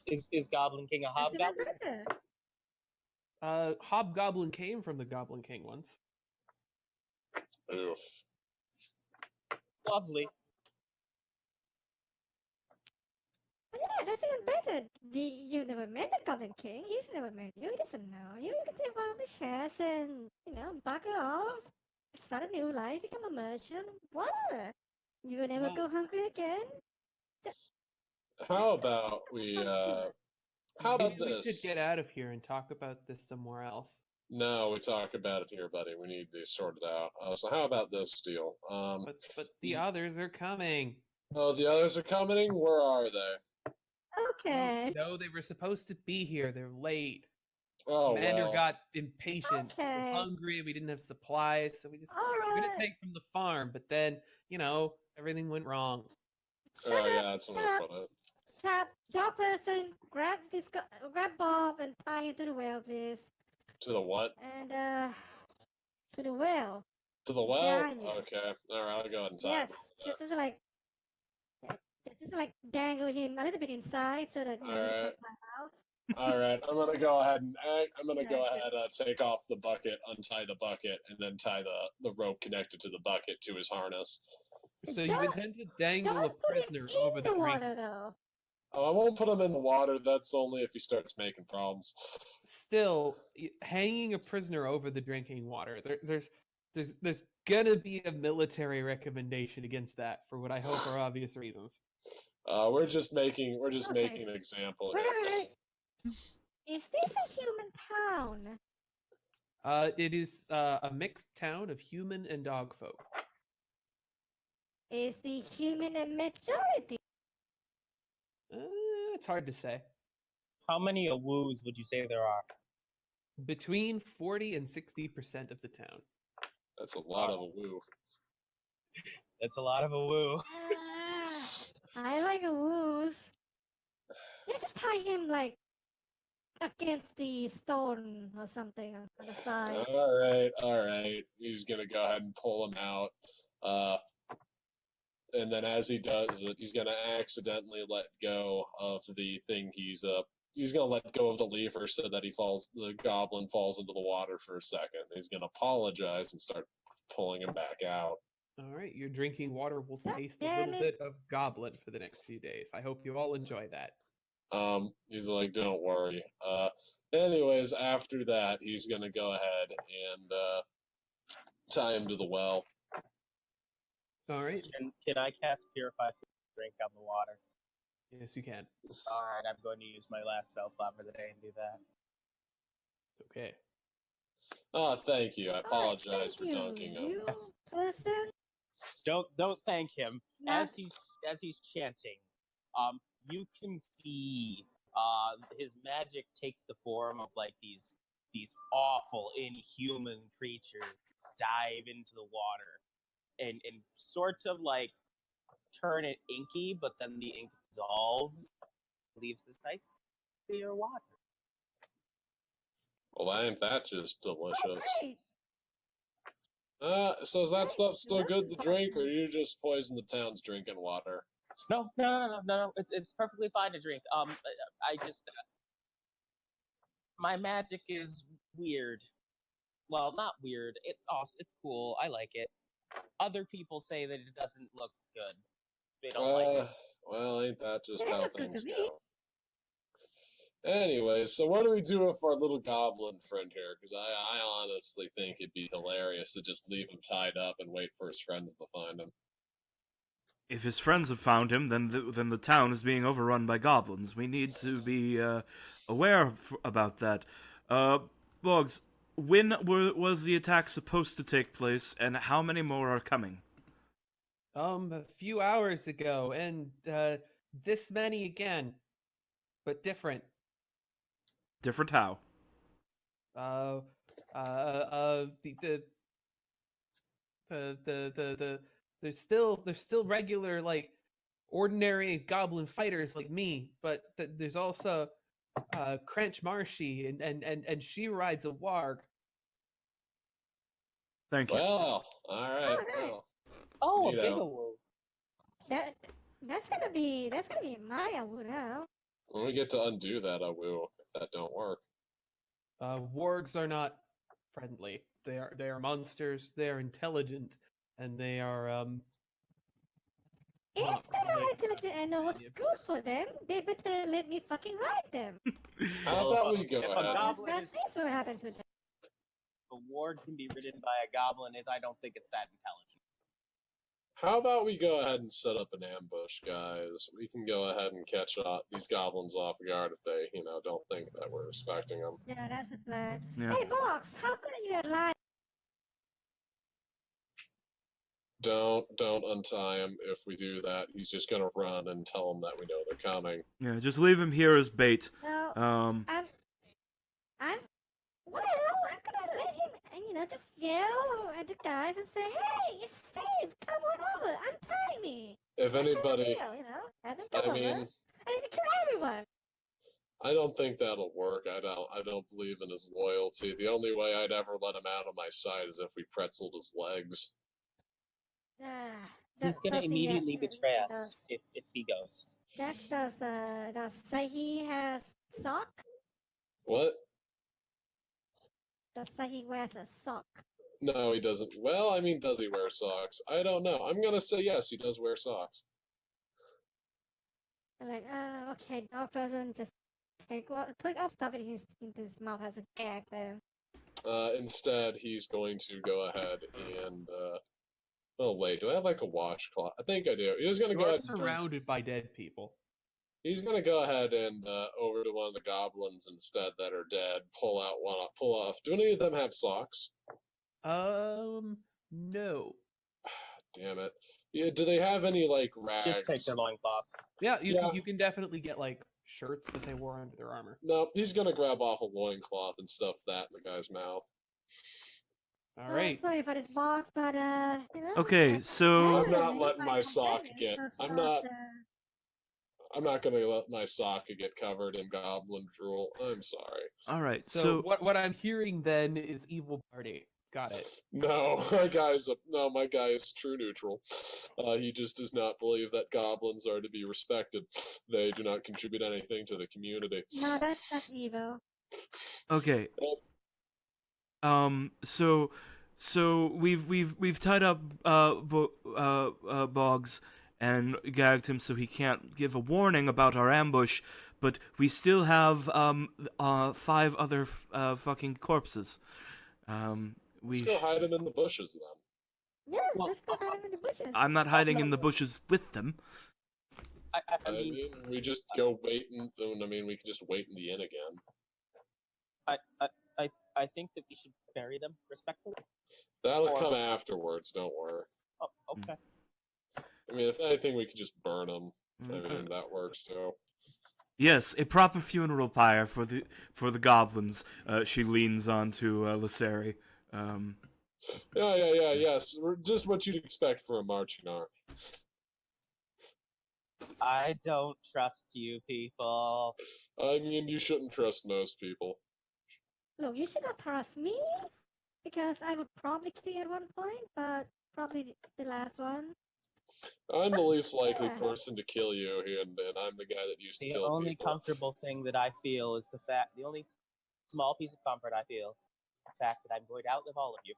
Is Goblin King a That's even hobgoblin? better. Hobgoblin came from the Goblin King once. Oof. Lovely. But yeah, that's even better. You never met the Goblin King. He's never met you. He doesn't know you. You can take one of the shares and bugger off, start a new life, become a merchant, whatever. You will never Well- go hungry again. How about we, how about Maybe we this? should get out of here and talk about this somewhere else. No, we talk about it here, buddy. We need to sort it out. So how about this deal? But the others are coming. Oh, the others are coming? Where are they? Okay. No, they were supposed to be here. They're late. Oh, Commander well. got impatient. Okay. We're hungry. We didn't have supplies, so we just All we're gonna right. take from the farm. But then everything went wrong. Shut Oh, up. yeah, that's shut what I up. put it. Chap, dog person, grab Bob and tie him to the well, please. To the what? And to the well. To the It's well? behind you. Okay. Alright, I'll go ahead and tie Yes, him. just like yeah, just like dangle him a little bit inside so that he Alright. can climb out. Alright, I'm gonna go ahead and Yeah, take off the bucket, untie the bucket, and then tie the rope connected to the bucket to his harness. So you Don't- intend to dangle a Don't put him prisoner in over the the drink? water though. Oh, I won't put him in the water. That's only if he starts making problems. Still, hanging a prisoner over the drinking water. There's gonna be a military recommendation against that for what I hope are obvious reasons. We're just making Okay. an example Wait, here. wait, wait. Is this a human town? It is a mixed town of human and dog folk. Is the human a majority? It's hard to say. How many awoos would you say there are? Between 40 and 60% of the town. That's a lot of a woo. That's a lot of awoo. I like a woos. Yeah, just tie him like against the stone or something on the side. All right. He's gonna go ahead and pull him out. And then as he does it, he's gonna accidentally let go of the thing he's he's gonna let go of the lever so that the goblin falls into the water for a second. He's gonna apologize and start pulling him back out. All right, your drinking water will God taste a damn little it. bit of goblin for the next few days. I hope you all enjoy that. He's like, don't worry. Anyways, after that, he's gonna go ahead and tie him to the well. All right. Can I cast Purify Drink on the water? Yes, you can. Alright, I'm going to use my last spell slot for the day and do that. Okay. Oh, thank you. I Oh, apologize for thank dunking him. you person. Don't thank him. Not- As he's chanting, you can see his magic takes the form of like these awful inhuman creatures dive into the water and sort of like turn it inky, but then the ink dissolves, leaves this nice clear water. Well, ain't that just delicious? Great. So is that stuff still good to drink, or you just poison the town's drinking water? No. It's perfectly fine to drink. I just my magic is weird. Well, not weird. It's awesome. It's cool. I like it. Other people say that it doesn't look good. They don't like it. Well, ain't that just Yeah, how that's good things to me. go? Anyway, so what do we do with our little goblin friend here? Because I honestly think it'd be hilarious to just leave him tied up and wait for his friends to find him. If his friends have found him, then the town is being overrun by goblins. We need to be aware about that. Boggs, when was the attack supposed to take place, and how many more are coming? A few hours ago, and this many again, but different. Different how? The there's still regular like ordinary goblin fighters like me, but there's also Crench Marshy and she rides a warg. Thank you. Well, all right. Alright. Well, Oh, a Neato. big awoo. That's gonna be my Awu now. when we get to undo that, I will. If that don't work, Wargs are not friendly. They are monsters. They are intelligent, and they are If not they're really- not intelligent and know what's good for them, they better let me fucking ride them. how about we go if a ahead? goblin Bad is- things will happen to them. A ward can be ridden by a goblin. I don't think it's that intelligent. How about we go ahead and set up an ambush, guys? We can go ahead and catch these goblins off guard if they, don't think that we're expecting them. Yeah, that's the plan. Yeah. Hey, Box, how could you lie? Don't untie him. If we do that, he's just gonna run and tell them that we know they're coming. Yeah, just leave him here as bait. No, Um, well, I'm gonna let him, just yell at the guys and say, hey, it's safe, come on over, untie me. If anybody, Have them come I over, mean, and then kill everyone. I don't think that'll work. I don't believe in his loyalty. The only way I'd ever let him out of my sight is if we pretzeled his legs. He's gonna immediately betray us if he goes. Does Sahi has sock? What? Does Sahi wears a sock? No, he doesn't. Well, I mean, does he wear socks? I don't know. I'm gonna say yes, he does wear socks. I'm like, okay, dog person just take all stuff into his mouth as a gag there. Instead, he's going to go ahead and, oh wait, do I have like a washcloth? I think I do. He's gonna You go are ahead and surrounded by dead people. He's gonna go ahead and over to one of the goblins instead that are dead. Pull off. Do any of them have socks? No. Damn it. Yeah. Do they have any like rags? Just take their loincloths. Yeah, Yeah. you can definitely get like shirts that they wore under their armor. No, he's gonna grab off a loincloth and stuff that in the guy's mouth. All right. Sorry for this box, but Okay, so- I'm not letting my sock get. I'm not gonna let my sock get covered in goblin drool. I'm sorry. all right. So, So, what I'm hearing then is evil party. Got it. No, my guy is true neutral. He just does not believe that goblins are to be respected. They do not contribute anything to the community. No, that's evil. Okay. Well, So we've tied up Boggs and gagged him so he can't give a warning about our ambush, but we still have 5 other fucking corpses. let's go hide him in the bushes then. Yeah, Well, let's go hide him in the bushes. I'm not hiding in the bushes with them. I I mean, mean, we just go wait and I mean, we can just wait in the inn again. I think that we should bury them respectfully. That'll Or- come afterwards. Don't worry. Oh, okay. I mean, if anything, we could just burn them. I mean, that works too. Yes, a proper funeral pyre for the goblins. She leans onto Lyseri. Yes. We're just what you'd expect for a marching army. I don't trust you people. I mean, you shouldn't trust most people. Look, you should not trust me, because I would probably kill you at one point, but probably the last one. I'm the least likely Yeah. person to kill you, and I'm the guy that used to The kill only people. comfortable thing that I feel is the only small piece of comfort I feel, the fact that I'm going to outlive all of you.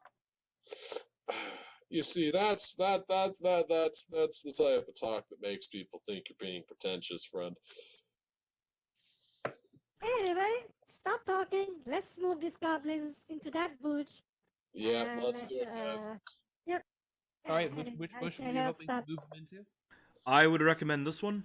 You see, that's the type of talk that makes people think you're being pretentious, friend. Anyway, stop talking. Let's move these goblins into that bush. Yeah, and let's do it, guys. Yep. All right, and which I bush were said you I'll hoping to stop. move them into? I would recommend this one.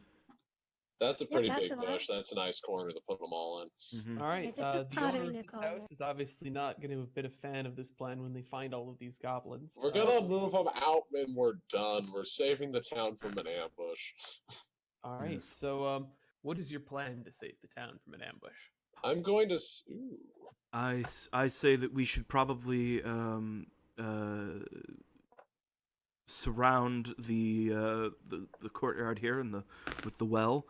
That's a pretty that's big the one. bush. That's a nice corner to put them all in. Mhm. All right, just the powder owner in of your this corner. house is obviously not going to have been a fan of this plan when they find all of these goblins. We're gonna move them out and we're done. We're saving the town from an ambush. All right, Yes. so what is your plan to save the town from an ambush? I'm going to. Ooh. I say that we should probably surround the courtyard here and with the well.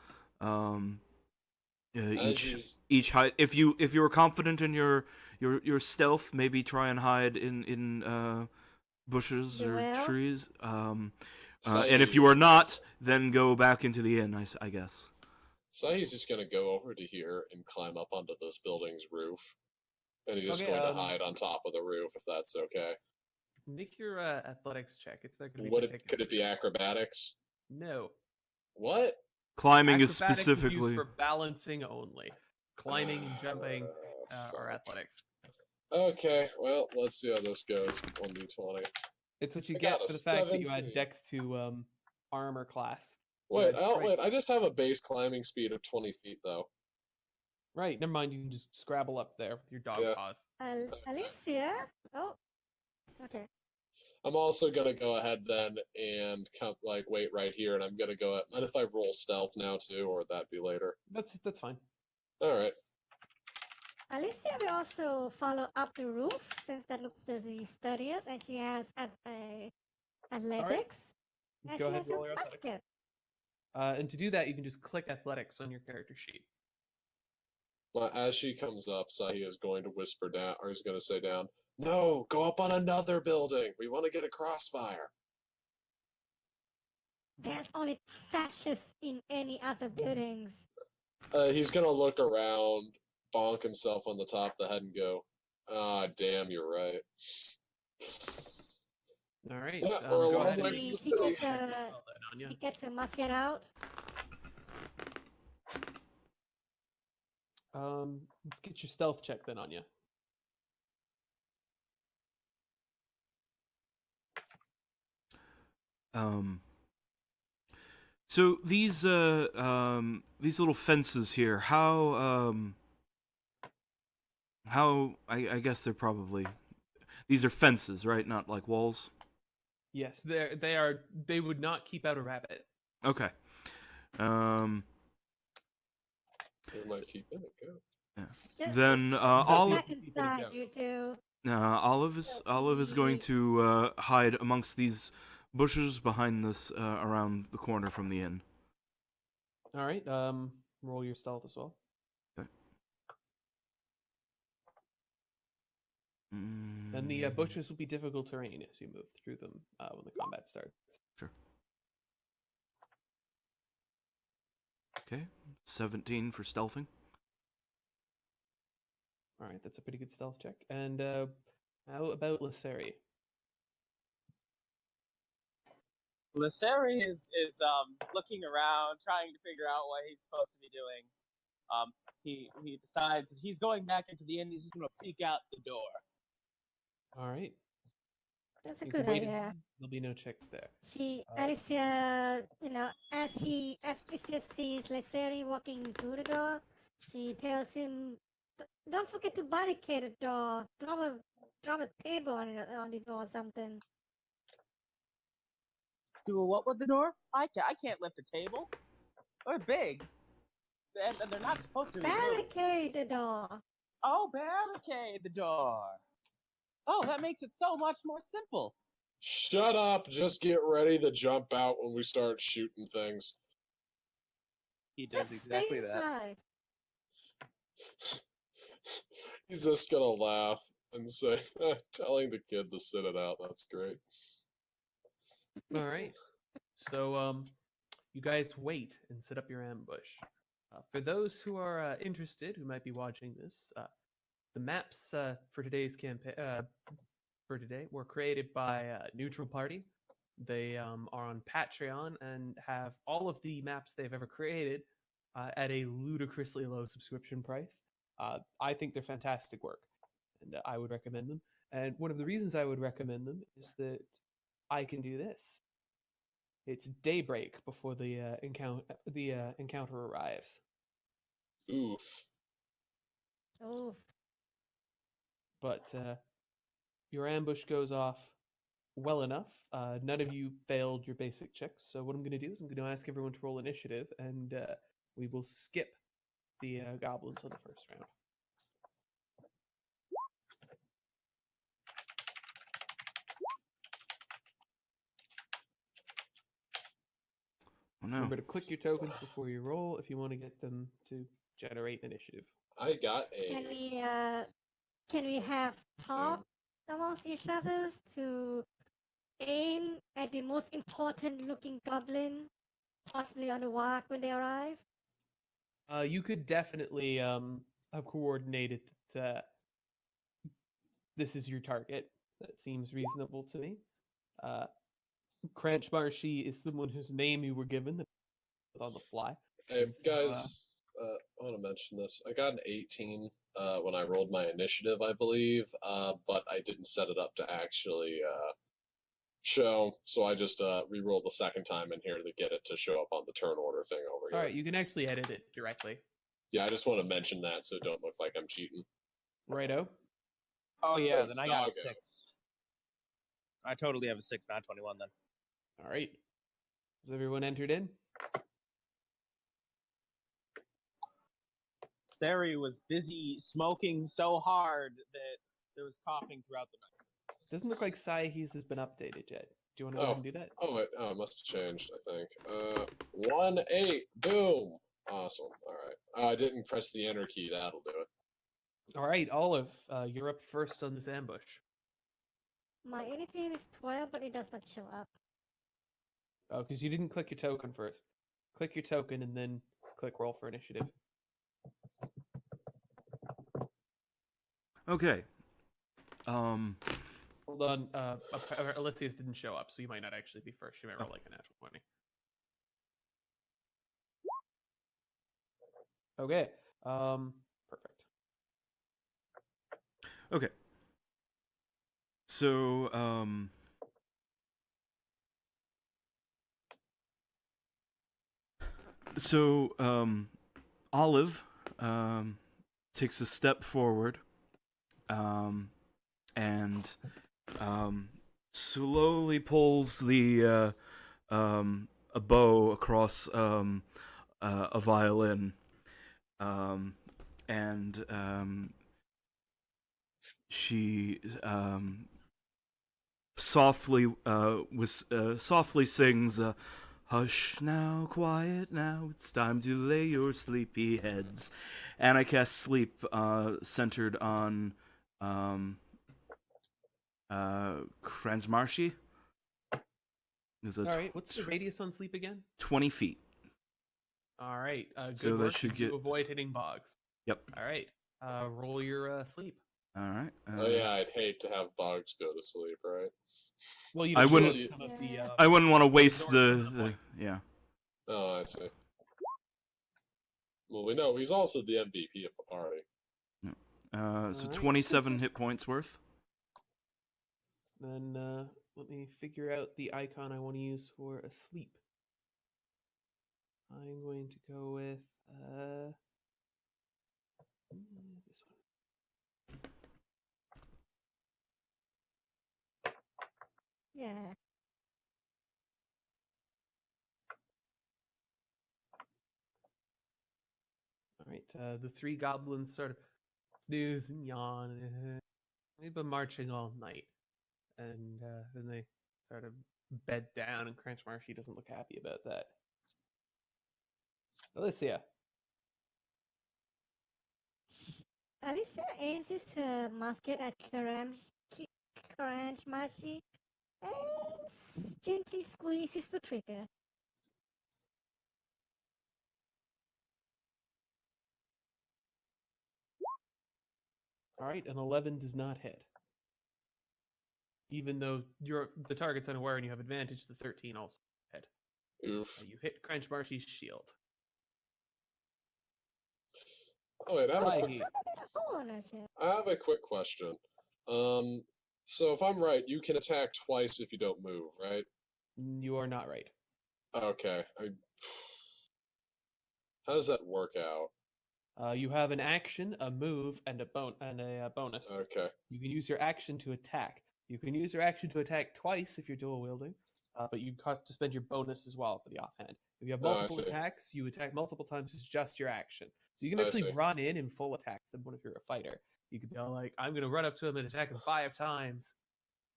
Each hide. If you were confident in your stealth, maybe try and hide in bushes The or well? trees. And if you are not, then go back into the inn. I guess. Sahi's just gonna go over to here and climb up onto this building's roof, and he's just Okay, going to hide on top of the roof if that's okay. Make your athletics check. It's not going to be Could it be acrobatics? No. What? Climbing is Acrobatics is used specifically. for balancing only. Climbing and jumping are Fuck. athletics. Okay, well, let's see how this goes. 1d20. It's what you I get got a for the fact that you add 17. dex to armor class. Wait, that's right. wait, I just have a base climbing speed of 20 feet, though. Right, never mind. You can just scrabble up there with your dog Yeah. paws. Alicia? Oh. Okay. I'm also gonna go ahead then and wait right here, and I'm gonna go. And if I roll stealth now too, or would that be later? That's fine. All right. Alicia will also follow up the roof, since that looks the sturdiest, and she has athletics. And Go she ahead, has a roll your athletics. musket. And to do that, you can just click athletics on your character sheet. Well, as she comes up, Sahi is going to whisper down, or is going to say down, "No, go up on another building. We want to get a crossfire." There's only thatches in any other buildings. He's gonna look around, bonk himself on the top of the head, and go, "Ah, damn, you're right." All right. Yeah, go or ahead like and He, this he, is gets a- a, roll that, Anya. he gets a musket out. Let's get your stealth check then, Anya. So these little fences here, how I guess they're probably, these are fences, right? Not like walls. Yes, they would not keep out a rabbit. Okay. It might keep it. Go. Then just all back Keep it inside, going. you two. Olive is going to hide amongst these bushes behind this around the corner from the inn. All right. Roll your stealth as well. And the bushes will be difficult terrain as you move through them when the combat starts. Sure. Okay, 17 for stealthing. All right, that's a pretty good stealth check. And how about Lyseri? Lyseri is looking around, trying to figure out what he's supposed to be doing. He decides that he's going back into the inn. He's just going to peek out the door. All right. That's a You can good wait idea. There'll be no check there. Alicia, as Alicia sees Lyseri walking through the door, she tells him, "Don't forget to barricade the door. Drop a table on the door or something." Do what with the door? I can't lift a table. They're big. And they're not supposed to be moved. Barricade the door. Oh, barricade the door. Oh, that makes it so much more simple. Shut up! Just get ready to jump out when we start shooting things. He does Just exactly stay that. inside. He's just gonna laugh and say, telling the kid to sit it out. That's great. All right. So you guys wait and set up your ambush. For those who are interested, who might be watching this, the maps for today's campaign for today were created by Neutral Party. They are on Patreon and have all of the maps they've ever created at a ludicrously low subscription price. I think they're fantastic work, and I would recommend them. And one of the reasons I would recommend them is that I can do this. It's daybreak before the encounter arrives. Oof. Oh, But your ambush goes off well enough. None of you failed your basic checks, so what I'm going to do is I'm going to ask everyone to roll initiative, and we will skip the goblins on the first round. Oh no. Remember to click your tokens before you roll if you want to get them to generate initiative. I got can a. we have talk amongst each others to aim at the most important looking goblin, possibly on the walk when they arrive? You could definitely have coordinated that this is your target. That seems reasonable to me. Cranch Marshy is someone whose name you were given on the fly. Hey, And so, guys, I want to mention this. I got an 18 when I rolled my initiative, I believe, but I didn't set it up to actually show, so I just re-rolled the second time in here to get it to show up on the turn order thing over here. All right, you can actually edit it directly. Yeah, I just want to mention that so it don't look like I'm cheating. Righto. Oh yeah, Thanks, then I got a doggo. 6. I totally have a 6, not 21 then. All right. Has everyone entered in? Sari was busy smoking so hard that there was coughing throughout the night. Doesn't look like Saihis has been updated yet. Do you want to go ahead and do that? Oh, it must have changed, I think. 1-8, boom! Awesome, alright. I didn't press the enter key, that'll do it. All right, Olive, you're up first on this ambush. My initiative is 12, but it does not show up. Oh, because you didn't click your token first. Click your token and then click roll for initiative. Okay. Hold on. Alexius didn't show up, so you might not actually be first. You might roll like a natural 20. Okay. Perfect. Okay. So, Olive, takes a step forward, and, slowly pulls the, a bow across, a violin, and, she, softly sings, "Hush now, quiet now, it's time to lay your sleepy heads." And I cast sleep centered on Kransmarshi is a All right. What's the radius on sleep again? 20 feet. All right. Good So that work. should You get- avoid hitting bogs. Yep. All right. Roll your sleep. All right. Oh yeah, I'd hate to have dogs go to sleep, right? Well, you I don't wouldn't- use some of the. I wouldn't want to waste absorb some of the point. yeah. Oh, I see. Well, we know he's also the MVP of the party. So Alright. 27 hit points worth. Then let me figure out the icon I want to use for a sleep. I'm going to go with this one. Yeah. All right. The three goblins sort of snooze and yawn. They've been marching all night, and then they sort of bed down. And Crunchmarshy doesn't look happy about that. Alicia. Alicia aims her musket at Karanjmashi and gently squeezes the trigger. All right, an 11 does not hit. Even though the target's unaware and you have advantage, the 13 also hit. Oof. You hit Crunchmarshy's shield. Oh wait, Flygy. I have a quick question. So if I'm right, you can attack twice if you don't move, right? You are not right. Okay. How does that work out? You have an action, a move, and a bonus. Okay. You can use your action to attack. You can use your action to attack twice if you're dual wielding, but you have to spend your bonus as well for the offhand. If you have Oh, I multiple see. attacks, you attack multiple times as just your action. So you can I actually see. run in full attack someone if you're a fighter. You could be all like, I'm going to run up to him and attack him 5 times.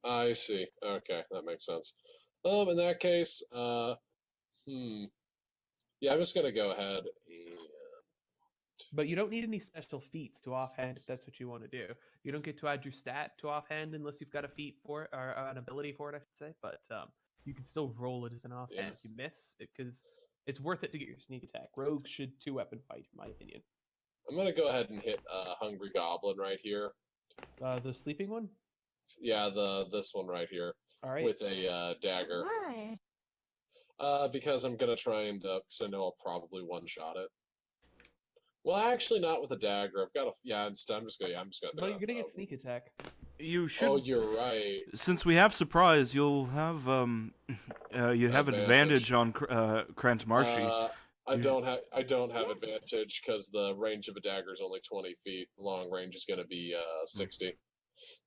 I see. Okay, that makes sense. In that case, yeah, I'm just gonna go ahead and But you don't need any special feats to offhand if that's what you want to do. You don't get to add your stat to offhand unless you've got a feat for it, or an ability for it, I should say. But you can still roll it as an offhand if you miss, because it's worth it to get your sneak attack. Rogues should 2-weapon fight, in my opinion. I'm gonna go ahead and hit Hungry Goblin right here. The sleeping one? Yeah, this one right here All right. with a dagger. Why? Because I'm gonna try and because I know I'll probably one-shot it. Well, actually, not with a dagger. I've got a instead I'm just gonna throw But it you're out going to the- get sneak attack. You should. Oh, you're right. Since we have surprise, you'll have you have advantage on Kransmarshi. I You don't have Yes. advantage because the range of a dagger is only 20 feet. Long range is going to be 60.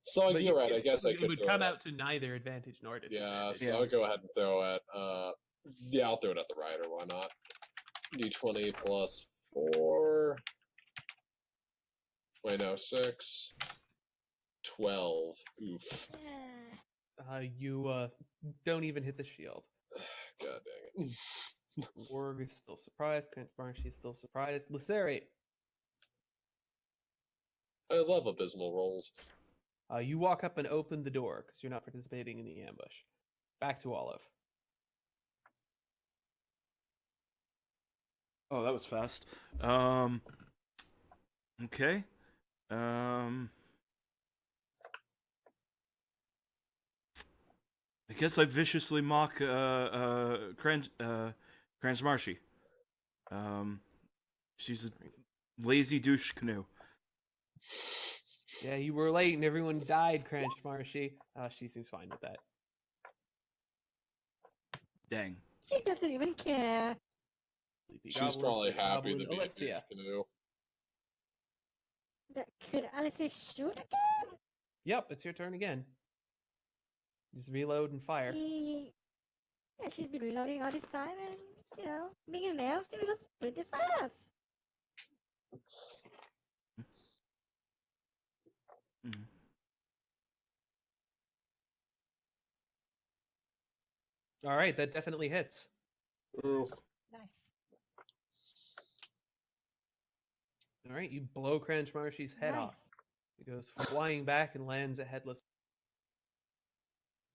So But you're right. I guess I it could would throw come it out to neither advantage nor Yeah, disadvantage. so I'll go ahead and throw it. Yeah, I'll throw it at the rider. Why not? D20 plus 4. Wait, no, 6. 12. Oof. You don't even hit the shield. God dang it. Org is still surprised. Crunchmarshy is still surprised. Lacerate. I love abysmal rolls. You walk up and open the door because you're not participating in the ambush. Back to Olive. Oh, that was fast. Okay. I guess I viciously mock Kransmarshi. She's a lazy douche canoe. Yeah, you were late and everyone died, Crunchmarshy. She seems fine with that. Dang. She doesn't even care. Sleepy She's Goblin, probably Sleepy happy Goblin, to be a Alessia. douche canoe. Could Alice shoot again? Yep, it's your turn again. Just reload and fire. She's been reloading all this time, and being an elf, she reloads pretty fast. Mm. All right, that definitely hits. Oof. Nice. All right, you blow Crunchmarshy's head off. He goes flying back and lands a headless.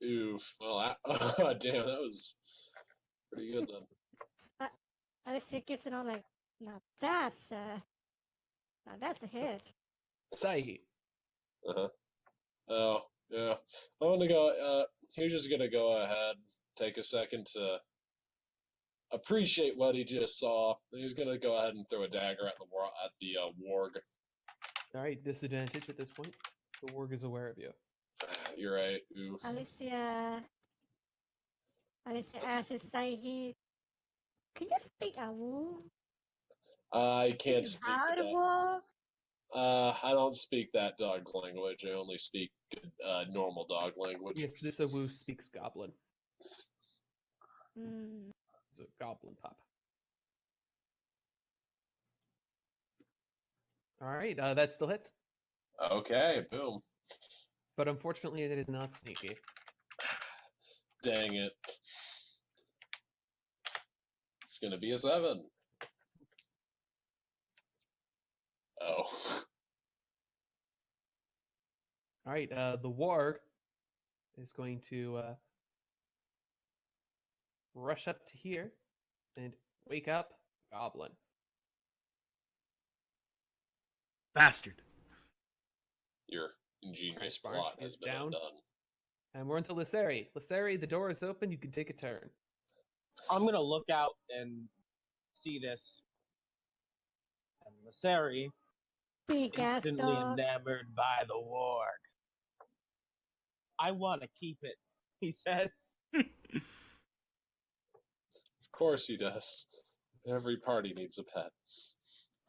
Oof. Well, damn, that was pretty good then. Alicia gives it on like, now that's a hit. Sahi. Uh-huh. Oh, yeah. I'm gonna go. He's just gonna go ahead, take a second to appreciate what he just saw. He's gonna go ahead and throw a dagger at the warg. All right, disadvantage at this point. The warg is aware of you. You're right. Oof. Alicia asks Sahi, can you speak Awu? I can't speak Hard that. war? I don't speak that dog's language. I only speak normal dog language. Yes, this Awu speaks Goblin. Hmm. It's a Goblin pup. All right, that still hits, Okay, boom. but unfortunately, it is not sneaky. Dang it. It's gonna be a 7. Oh. All right, the warg is going to rush up to here and wake up Goblin. Bastard. Your ingenious Alright, plot Bark has is been down. undone. And we're into Lisseri. Lisseri, the door is open. You can take a turn. I'm gonna look out and see this. And Lisseri Big ass instantly dog. enamored by the warg. I want to keep it, he says. Of course he does. Every party needs a pet.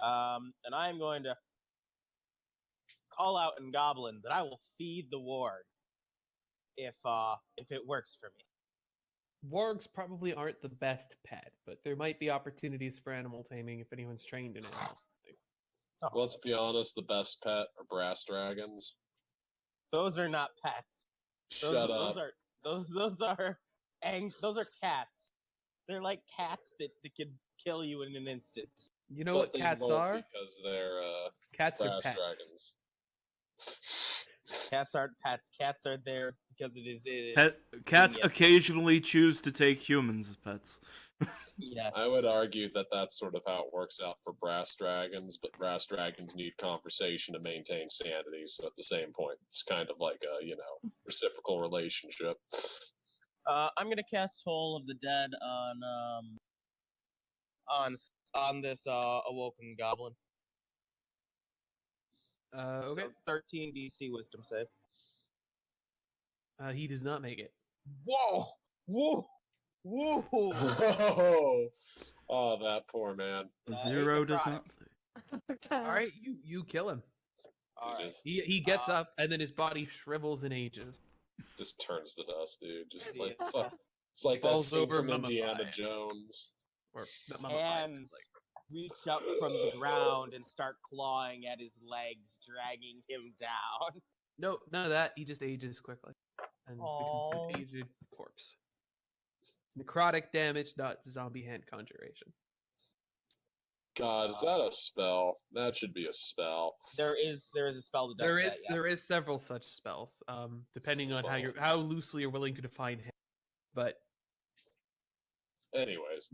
And I'm going to call out in Goblin that I will feed the warg if it works for me. Wargs probably aren't the best pet, but there might be opportunities for animal taming if anyone's trained in animal taming. Oh, Let's be honest, the best pet are brass dragons. those are not pets. Those, Shut up. Those are cats. They're like cats that could kill you in an instant. You know But what they cats won't are? because they're Cats are brass pets. dragons. Cats aren't pets. Cats are there because it is. Cats convenient. occasionally choose to take humans as pets. Yes. I would argue that that's sort of how it works out for brass dragons, but brass dragons need conversation to maintain sanity. So at the same point, it's kind of like a reciprocal relationship. I'm gonna cast Toll of the Dead on this awoken goblin. Okay. So 13 DC Wisdom save. He does not make it. Whoa! Whoa! Whoa! Oh, that poor man. Zero does necrotic. not. All right, you kill him. All right. He gets up and then his body shrivels and ages. Just turns to dust, dude. Just Yeah. like fuck. It's like that Falls scene over from Indiana mummified. Jones. Or not mummified, Hands like reach up from the ground and start clawing at his legs, dragging him down. no, none of that. He just ages quickly and Aw. becomes an aged corpse. Necrotic damage, not zombie hand conjuration. God, is that a spell? That should be a spell. There is a spell to do There that. is there is several such spells, depending on how loosely you're willing to define him. But Anyways,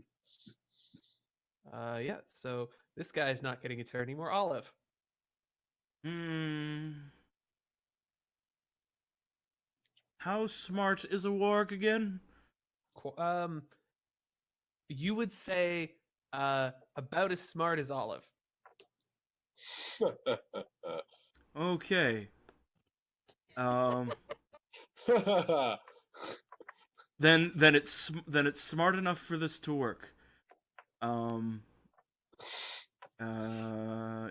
yeah, so this guy's not getting a turn anymore. Olive. How smart is a warg again? You would say about as smart as Olive. Okay. Then it's smart enough for this to work.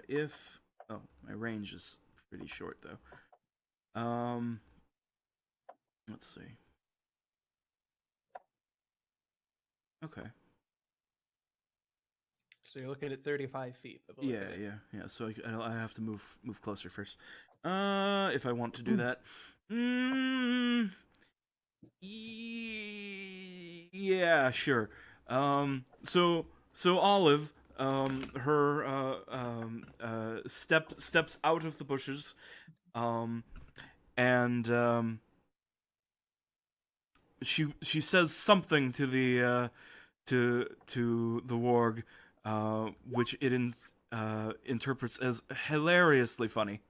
If my range is pretty short though. Let's see. Okay. So you're looking at 35 feet. Yeah. So I have to move closer first. If I want to do that. Yeah, sure. So Olive, her steps out of the bushes, and she says something to the to the warg, which it interprets as hilariously funny.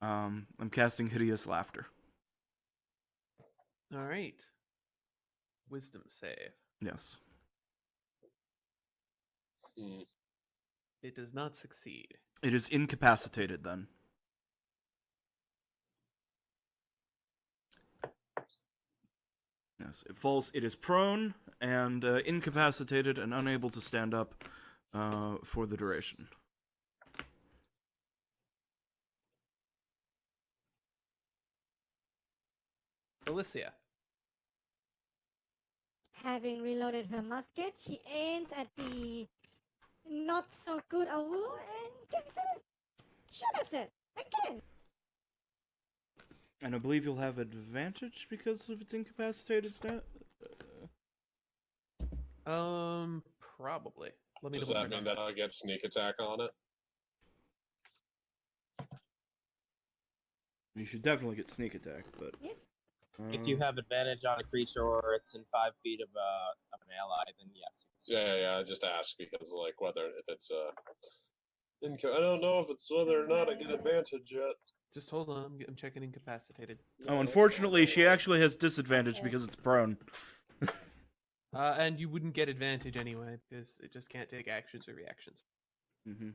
I'm casting hideous laughter. All right. Wisdom save. Yes. Hmm. It does not succeed. It is incapacitated then. Yes, it falls. It is prone and incapacitated and unable to stand up for the duration. Alicia. Having reloaded her musket, she aims at the not so good Awu and gives it a shot at it again. And I believe you'll have advantage because of its incapacitated stat. Probably. Let me Does double that check mean on that I'll get sneak attack on it? You should definitely get sneak attack, but Yep. If you have advantage on a creature or it's in 5 feet of an ally, then yes. Yeah. I just ask because like whether if it's I don't know if it's whether or not I get advantage yet. Just hold on. I'm checking incapacitated. oh, unfortunately, she actually has disadvantage because it's prone. And you wouldn't get advantage anyway because it just can't take actions or reactions. Mm-hmm.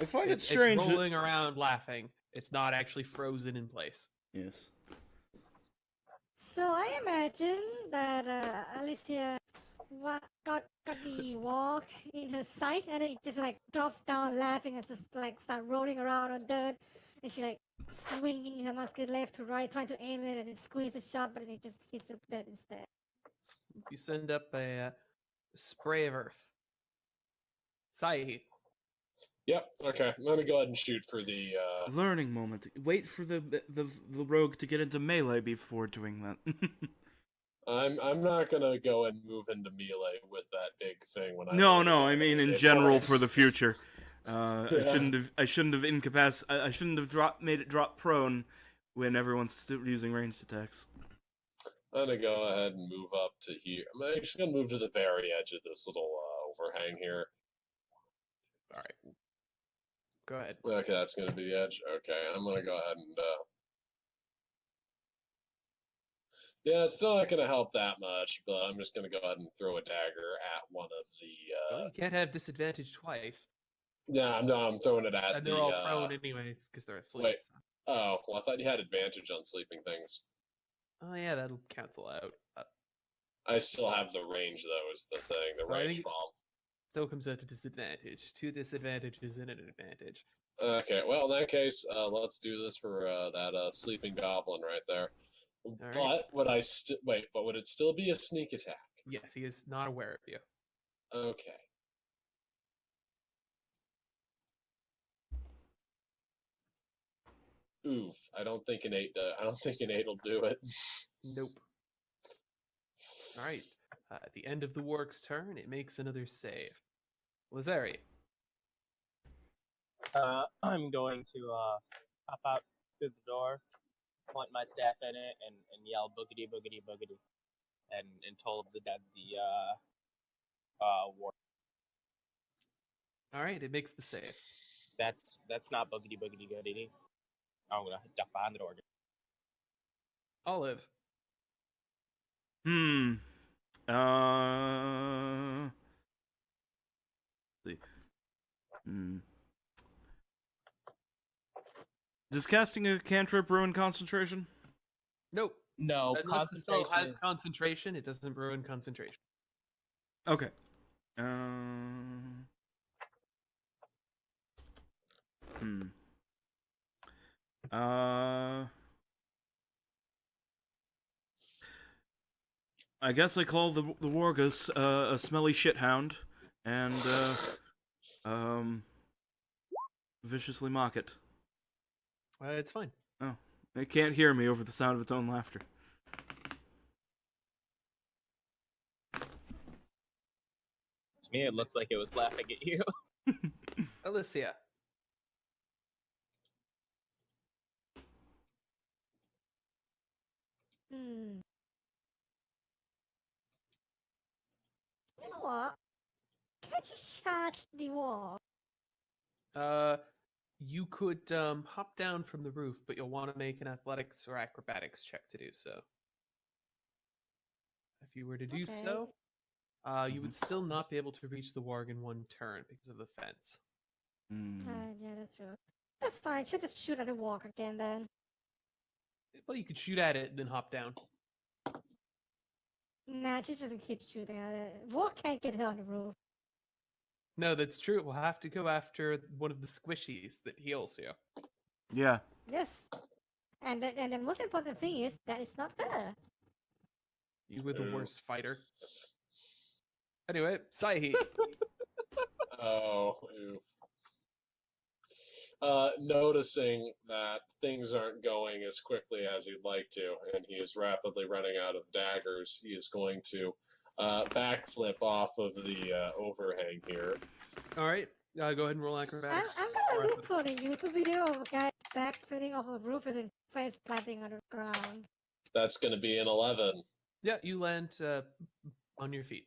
I find it It's strange. rolling around laughing. It's not actually frozen in place. Yes. So I imagine that Alicia got the walk in her sight, and it just like drops down laughing and just like start rolling around on dirt, and she like swinging her musket left to right, trying to aim it, and it squeezes the shot, but it just hits the dirt instead. You send up a spray of earth. Sahi. Yep. Okay. I'm gonna go ahead and shoot for the. Learning moment. Wait for the rogue to get into melee before doing that. I'm not gonna go and move into melee with that big thing when I. No, already have I mean in hit general points. for the future. Yeah. I shouldn't have made it drop prone when everyone's still using ranged attacks. I'm gonna go ahead and move up to here. I'm actually gonna move to the very edge of this little overhang here. All right. Go ahead. Okay, that's gonna be the edge. Okay, I'm gonna go ahead and. Yeah, it's still not gonna help that much, but I'm just gonna go ahead and throw a dagger at one of the. Well, you can't have disadvantage twice. Yeah, I'm throwing it at And the. they're all prone anyways because they're asleep. wait. so. Oh, well, I thought you had advantage on sleeping things. Oh yeah, that'll cancel out. I still have the range, though, is the thing. The So I range think bomb. Still comes out to disadvantage. 2 disadvantages and an advantage. Okay, well, in that case, let's do this for that sleeping goblin right there. right. But would I wait? But would it still be a sneak attack? Yes, he is not aware of you. Okay. Oof! I don't think an 8. I don't think an 8 will do it. Nope. All right. At the end of the warg's turn, it makes another save. Lazari. I'm going to pop out through the door, point my staff in it, and yell boogity boogity boogity, and told the war. All right, it makes the save. That's not boogity boogity googity. I'm gonna duck behind the door. Olive. See. Does casting a cantrip ruin concentration? Nope. No, Unless the spell concentration has is concentration, it doesn't ruin concentration. Okay. I guess I call the Wargus a smelly shithound, and viciously mock it. It's fine. Oh, it can't hear me over the sound of its own laughter. to me. It looked like it was laughing at you. Alicia. Hmm. You know what? Can't you charge the wall? You could hop down from the roof, but you'll want to make an athletics or acrobatics check to do so. If you were to do Okay. so, you would still not be able to reach the warg in one turn because of the fence. Yeah, that's true. That's fine. She'll just shoot at the walk again then. Well, you could shoot at it and then hop down. Nah, she doesn't keep shooting at it. Walk can't get her on the roof. No, that's true. We'll have to go after one of the squishies that heals you. Yeah. Yes. And the most important thing is that it's not her. You were the Ooh. worst fighter. Anyway, Sahi. Oh, oof. Noticing that things aren't going as quickly as he'd like to, and he is rapidly running out of daggers, he is going to backflip off of the overhang here. All right, go ahead and roll I'm acrobatics. gonna look for the YouTube video of a guy backflipping off a roof and then face planting on the ground. That's going to be an 11. Yeah, you land on your feet.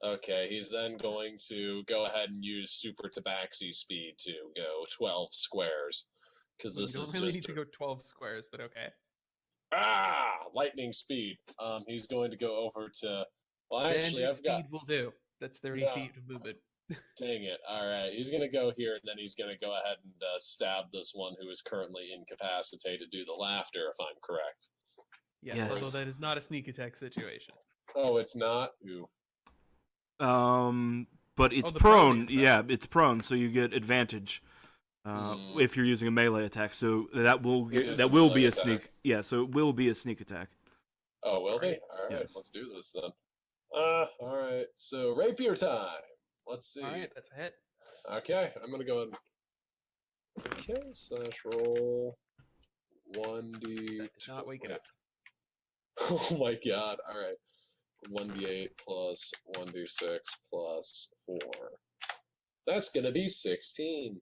Okay, he's then going to go ahead and use Super Tabaxi speed to go 12 squares. Because Well, this you don't is really just need to go 12 squares, but okay. lightning speed. He's going to go over to. Well, actually, Standard I've got. speed will do. That's 30 Yeah. feet of movement. Dang it! All right, he's going to go here, and then he's going to go ahead and stab this one who is currently incapacitated due to laughter, if I'm correct. Yes, Yes. although that is not a sneak attack situation. Oh, it's not. Ooh. But it's the prone. prone is, though. Yeah, it's prone, so you get advantage if you're using a melee attack. So that will It is that a will melee be a attack. sneak. Yeah, so it will be a sneak attack. Oh, will be? Alright. All right, Yes. let's do this then. All right, so rapier time. Let's see. All right, that's a hit. Okay, I'm gonna go ahead. Okay, slash roll 1d. That did not wake it up. Oh my god! All right, 1d8 plus 1d6 plus 4. That's gonna be 16.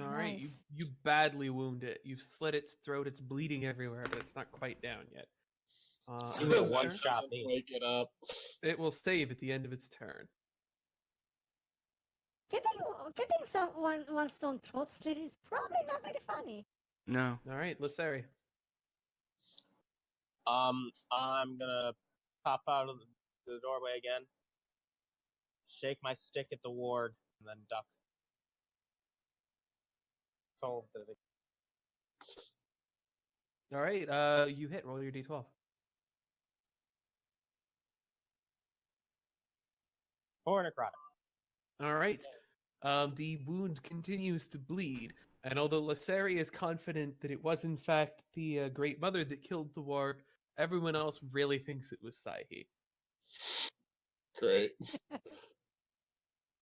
All right, you Nice. badly wound it. You've slit its throat. It's bleeding everywhere, but it's not quite down yet. You On will its one turn, shot Doesn't me. wake it up. it will save at the end of its turn. Getting one stone throat slit is probably not very funny. No. All right, Lisseri. I'm gonna pop out of the doorway again, shake my stick at the ward, and then duck. Solve the. All right, you hit. Roll your d12. 4 necrotic. All right. The wound continues to bleed, and although Lisseri is confident that it was in fact the Great Mother that killed the warg, everyone else really thinks it was Sahi. Great.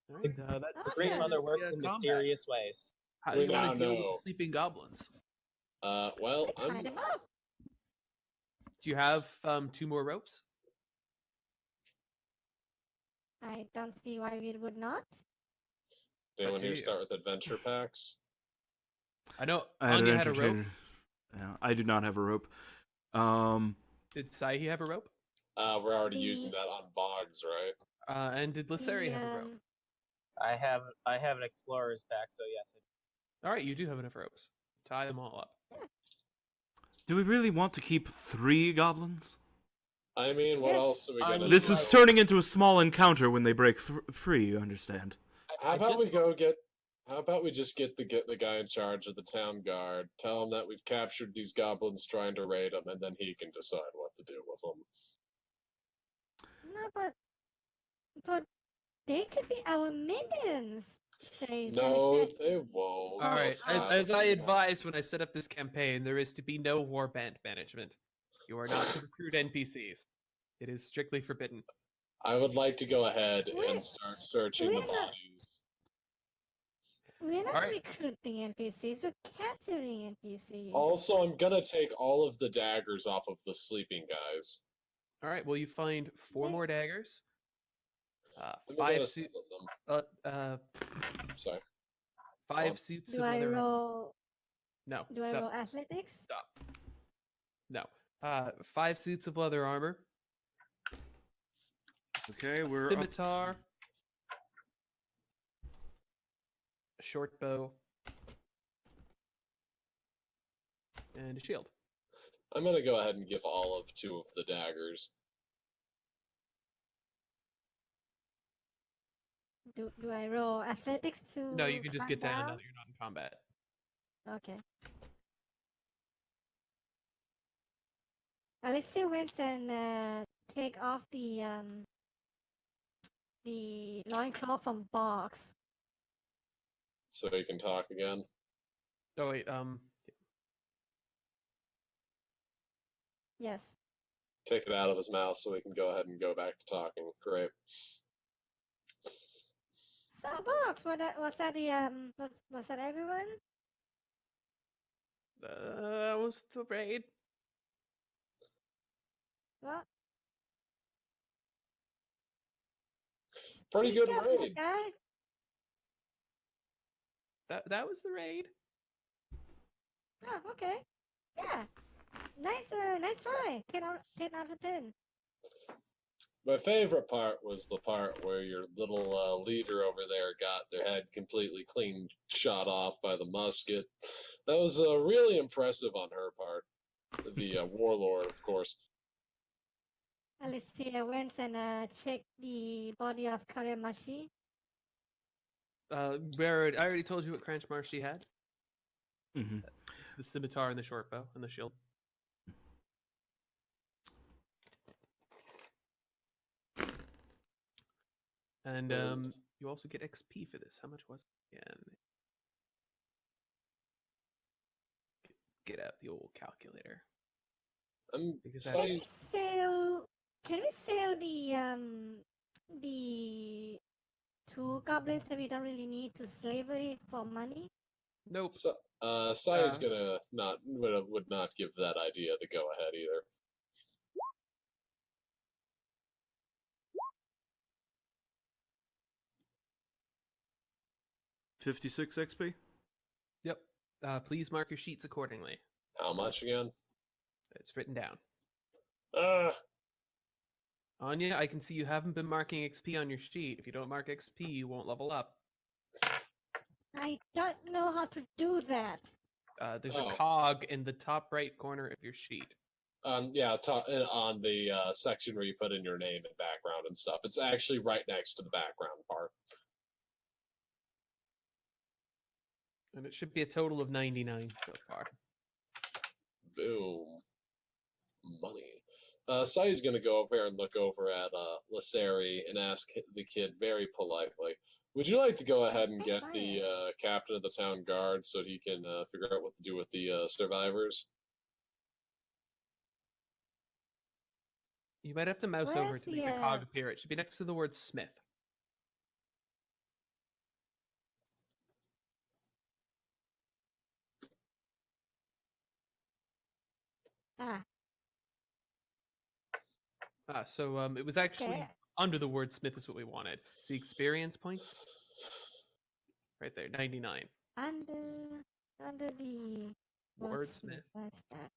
All right, The that's Great Awesome. Mother works the in combat. mysterious ways. How do We you want now to deal with know. the sleeping goblins? Well, I tied him up. Do you have 2 more ropes? I don't see why we would not. anyone do here you. start with adventure packs? I know I had an Anya had a rope. entertainer. Yeah, I do not have a rope. Did Sahi have a rope? We're already The- using that on Boggs, right? And did Lisseri The, have a rope? I have an explorer's pack, so yes. All right, you do have enough ropes. Tie them all up. Do we really want to keep 3 goblins? I mean, what Yes. else are we I gonna was This do? is turning into a small encounter when they break free. You understand? How about we go get? How about we just get the guy in charge of the town guard? Tell him that we've captured these goblins trying to raid him, and then he can decide what to do with them. No, but they could be our minions. Says No, Alice. they won't. All right, They'll as I sass. advised when I set up this campaign, there is to be no warband management. You are not to recruit NPCs. It is strictly forbidden. I would like to go ahead We're- and start searching the we're not- bodies. We're not Alright. recruiting NPCs, we're capturing NPCs. Also, I'm gonna take all of the daggers off of the sleeping guys. All right, well, you find 4 Yeah. more daggers, Let me 5 get suits, them. Sorry. 5 suits do of I leather. roll? No, Do I stop. roll athletics? Stop. No. 5 suits of leather armor, Okay, a we're up. scimitar, a short bow, and a shield. I'm gonna go ahead and give Olive 2 of the daggers. Do I roll athletics to? No, you can just climb get down now that you're not in combat. Okay. Alicia went and take off the loincloth from Box. So he can talk again. Oh wait, Yes. Take it out of his mouth so we can go ahead and go back to talking. Great. So Box, was that everyone? that was the raid. Well, Pretty be good careful, raid. guy. That was the raid. Oh, okay. Yeah. Nice try. 10 out of 10. My favorite part was the part where your little leader over there got their head completely clean shot off by the musket. That was really impressive on her part. The warlord, of course. Alicia went and checked the body of Karemashi. Where I already told you what Cranchmarsh she had. Mm-hmm. It's the scimitar and the short bow and the shield. And you also get XP for this. How much was it again? Get out the old calculator. Because So Can we sell the 2 goblins that we don't really need to slavery for money? Nope. Sai's gonna would not give that idea the go ahead either. $56 XP. Yep. Please mark your sheets accordingly. How much again? It's written down. Uh, Anya, I can see you haven't been marking XP on your sheet. If you don't mark XP, you won't level up. I don't know how to do that. There's Oh. a cog in the top right corner of your sheet. on the section where you put in your name and background and stuff. It's actually right next to the background part. And it should be a total of 99 so far. Boom. Money. Sai's gonna go over there and look over at Laseri and ask the kid very politely, would you like to go ahead and get the captain of the town guard so he can figure out what to do with the survivors? You might have to mouse over Where's to make the cog appear. It should be next to the word Smith. Ah, So it was actually okay. under the word Smith is what we wanted. It's the experience points. Right there, 99. Under the Wordsmith. What's that?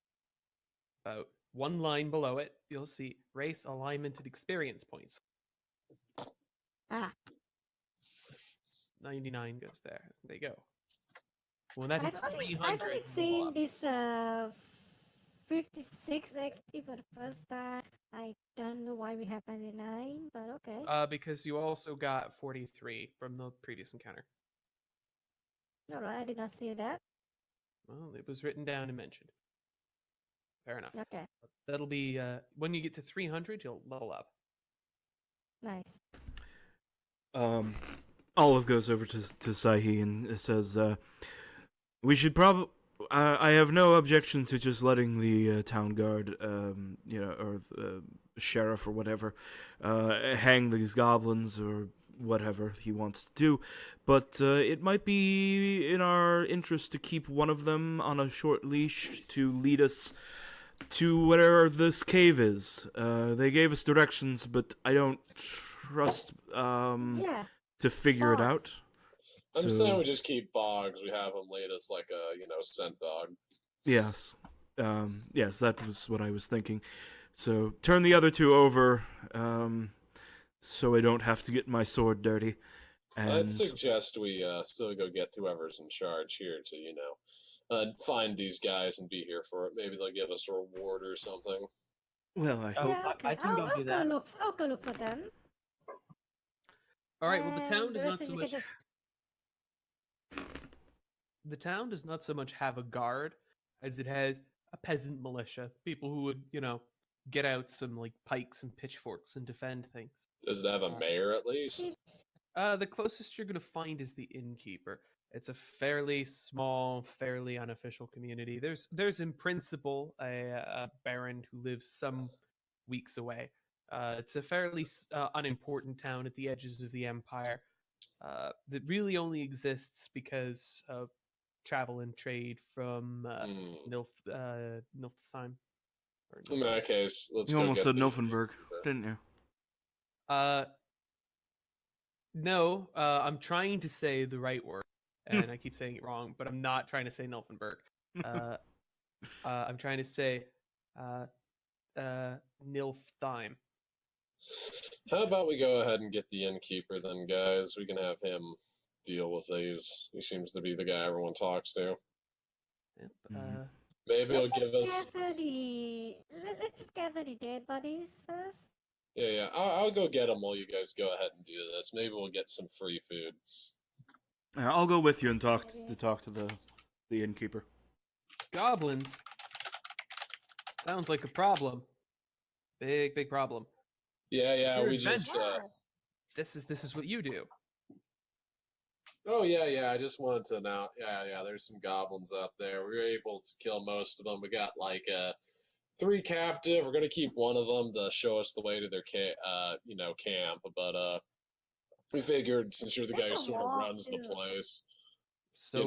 About one line below it, you'll see race, alignment, and experience points. Ah, 99 goes there. There you go. When that hits I've 300, only you seen level up. this 56 XP for the first time. I don't know why we have 99, but okay. Because you also got 43 from the previous encounter. Alright, I did not see that. Well, it was written down and mentioned. Fair enough. Okay, That'll be when you get to 300, you'll level up. nice. Olive goes over to Sahi and says, "We should probably. I have no objection to just letting the town guard, or the sheriff or whatever, hang these goblins or whatever he wants to do. But it might be in our interest to keep one of them on a short leash to lead us to where this cave is. They gave us directions, but I don't trust Yeah, to figure it out. I'm So- saying we just keep Boggs. We have him lead us like a scent dog. Yes. Yes, that was what I was thinking. So turn the other two over, so I don't have to get my sword dirty. I'd And suggest we still go get whoever's in charge here to, find these guys and be here for it. Maybe they'll give us a reward or something. well, I Oh, hope. Yeah, okay. I can go do that. I'll go look for them. All right. Well, the town And does the not rest so of you much. can just The town does not so much have a guard as it has a peasant militia, people who would, get out some like pikes and pitchforks and defend things. Does it have a mayor at least? keep The closest you're going to find is the innkeeper. It's a fairly small, fairly unofficial community. There's in principle a baron who lives some weeks away. It's a fairly unimportant town at the edges of the empire that really only exists because of travel and trade from Nilfheim. In that case, let's You go almost get said the Nilfenberg, innkeeper. didn't you? No, I'm trying to say the right word, and I keep saying it wrong, but I'm not trying to say Nilfenberg. I'm trying to say Nilfheim. How about we go ahead and get the innkeeper then, guys? We can have him deal with these. He seems to be the guy everyone talks to. Yep, Mhm. Maybe he'll let's give us. let's just gather the dead bodies first. Yeah. I'll go get him while you guys go ahead and do this. Maybe we'll get some free food. Yeah, I'll go with you and talk to the innkeeper. Goblins. Sounds like a problem. Big problem. Yeah. Your We just. This is what you do. Oh yeah. I just wanted to know. Yeah. There's some goblins out there. We were able to kill most of them. We got like 3 captive. We're gonna keep one of them to show us the way to their camp. But we figured since you're the guy who That's a sort of lot, runs the too. place, So, you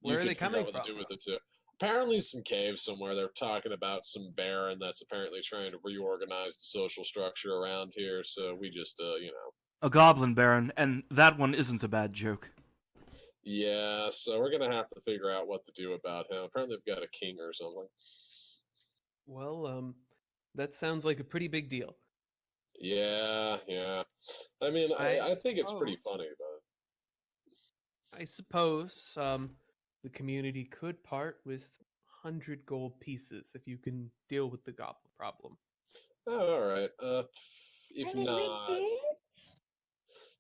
where are could they figure out coming what from? to do with it too. Apparently, some cave somewhere. They're talking about some baron that's apparently trying to reorganize the social structure around here. So we just, A goblin baron, and that one isn't a bad joke. yeah. So we're gonna have to figure out what to do about him. Apparently, they've got a king or something. Well, that sounds like a pretty big deal. Yeah. I mean, I think it's pretty funny, but I suppose the community could part with 100 gold pieces if you can deal with the goblin problem. oh, all right. If I mean, not, we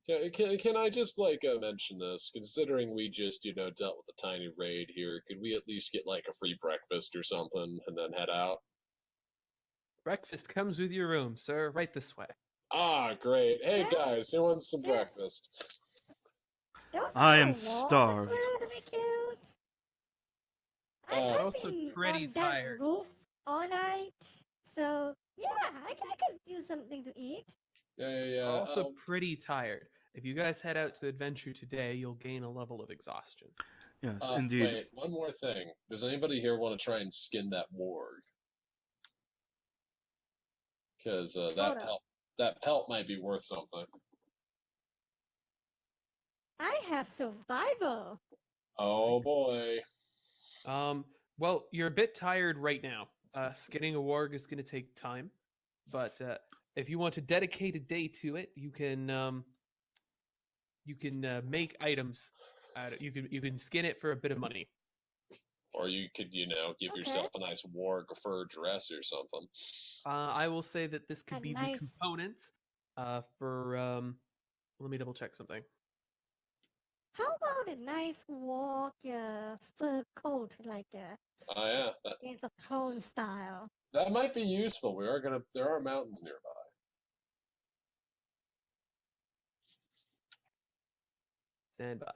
did. can I just mention this? Considering we just dealt with a tiny raid here, could we at least get like a free breakfast or something and then head out? Breakfast comes with your room, sir. Right this way. Ah, great. Hey Yeah. guys, who wants some Yeah. breakfast? There was I also am a wall starved. as well to be killed. I'm also been pretty on that tired. roof all night, so yeah, I could do something to eat. Yeah. Also pretty tired. If you guys head out to adventure today, you'll gain a level of exhaustion. Yes, indeed. Wait, one more thing. Does anybody here want to try and skin that warg? Because Hold up. that pelt might be worth something. I have survival. Oh boy. Well, you're a bit tired right now. Skinning a warg is going to take time, but if you want to dedicate a day to it, you can make items out of it. You can skin it for a bit of money. Or you could, give yourself a nice warg fur dress or something. I will say that this could A be the nice- component for. Let me double check something. How about a nice walk, fur coat, like Oh yeah, Games of Thrones style? that might be useful. There are mountains nearby. Stand by.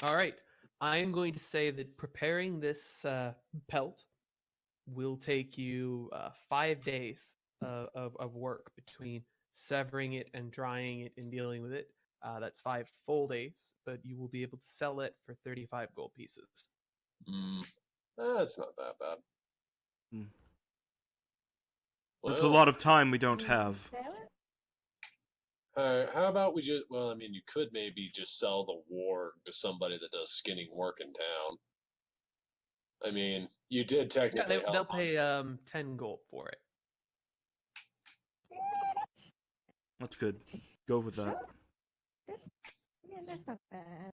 All right. I am going to say that preparing this pelt will take you 5 days of work between severing it and drying it and dealing with it. That's 5 full days, but you will be able to sell it for 35 gold pieces. That's not that bad. Hmm. Well, That's a lot of time we don't have. Sell it? how about we just? Well, I mean, you could maybe just sell the warg to somebody that does skinning work in town. I mean, you did Yeah, technically they'll help. pay 10 gold for it. That's good. Go with that. Sure. That's not bad.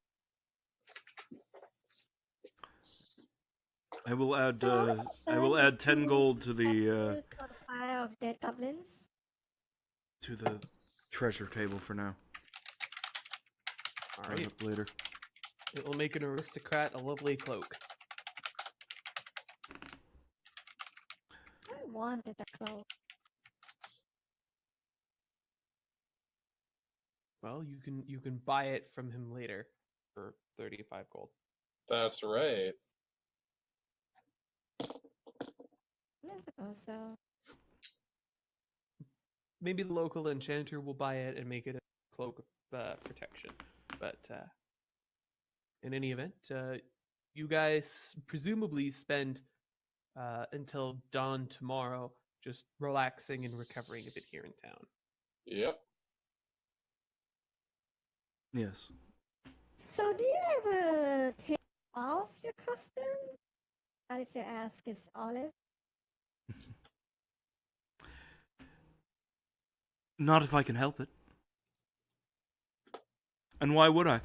I will add. So, I will add 10 gold to the sort of pile of dead goblins. treasure table for now. All Round right. up later. It will make an aristocrat a lovely cloak. I wanted a cloak. Well, you can buy it from him later for 35 gold. That's right. I suppose so. Maybe the local enchanter will buy it and make it a cloak of protection. But in any event, you guys presumably spend until dawn tomorrow just relaxing and recovering a bit here in town. Yep. Yes. So, do you ever take off your costume? Alicia asks Olive. Not if I can help it. And why would I?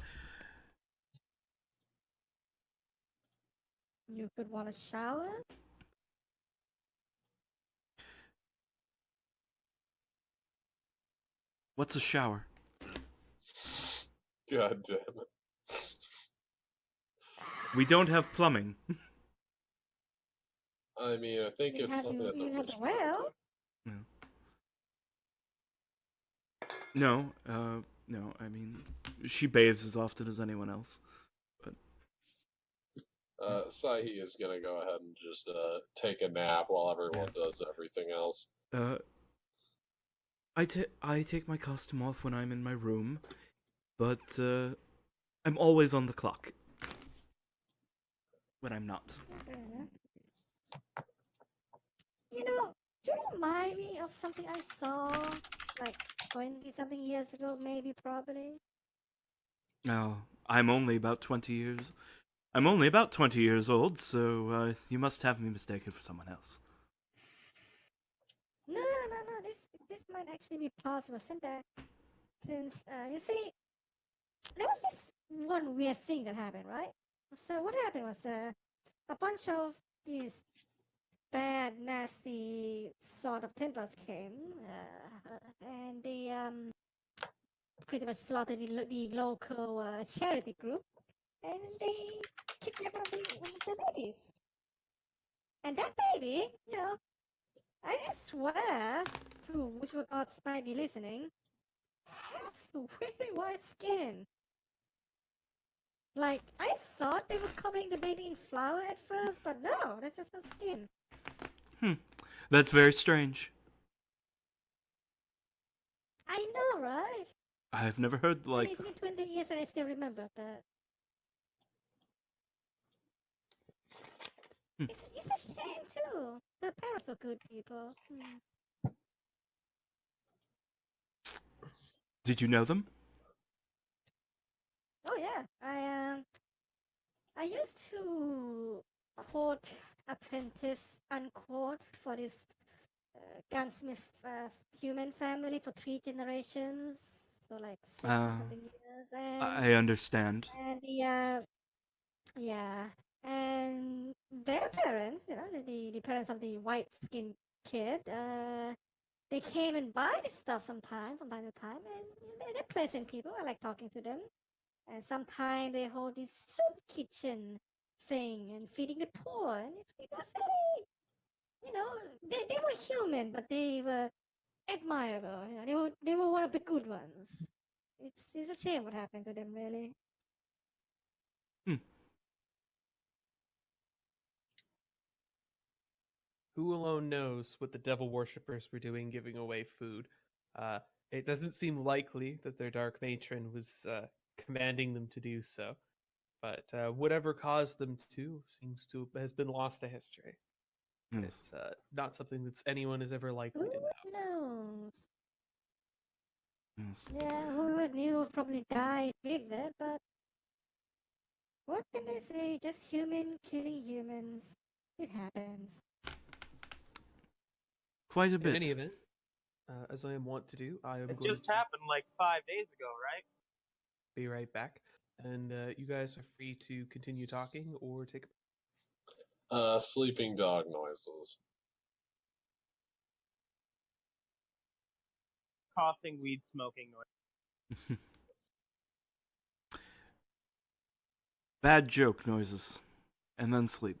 You could want a shower? What's a shower? God damn it. We don't have plumbing. I mean, I think You it's have something to- that the you have rich to people well. do. No, I mean, she bathes as often as anyone else. Sahi is gonna go ahead and just take a nap while everyone does everything else. I take my costume off when I'm in my room, but I'm always on the clock when I'm not. You know, do you remind me of something I saw like 20-something years ago, maybe, probably? Oh, I'm only about 20 years. I'm only about 20 years old, so you must have me mistaken for someone else. No. This might actually be possible. Since you see, there was this one weird thing that happened, right? So what happened was a bunch of these bad, nasty sort of Templars came, and they pretty much slaughtered the local charity group, and they kidnapped one of the babies. And that baby, you know, I swear to whichever gods might be listening, has really white skin. Like, I thought they were covering the baby in flour at first, but no, that's just her skin. That's very strange. I know, right? I've never heard, And like... it's been 20 years and I still remember that. It's a shame, too. Her parents were good people. Did you know them? Oh, yeah. I used to court apprentice uncourt for this gunsmith human family for 3 generations. So, like, 6 or something years. I understand. And yeah, and their parents, you know, the parents of the white-skinned kid, they came and buy this stuff from time to time, and they're pleasant people. I like talking to them. And sometimes they hold this soup kitchen thing and feeding the poor, and it was very, you know, they were human, but they were admirable. You know, they were one of the good ones. It's a shame what happened to them, really. Who alone knows what the devil worshippers were doing giving away food? It doesn't seem likely that their dark matron was commanding them to do so, but whatever caused them to seems to has been lost to history. Yes. It's not something that anyone is ever likely to know. Who knows? Yes. Yeah, whoever knew would probably died with it, but what can they say? Just human killing humans. It happens. Quite a In any bit. event, as I am wont to do, I am It going just to happened like 5 days ago, right? be right back, and you guys are free to continue talking or take. Sleeping dog noises. Coughing, weed smoking noise. Bad joke noises. And then sleep.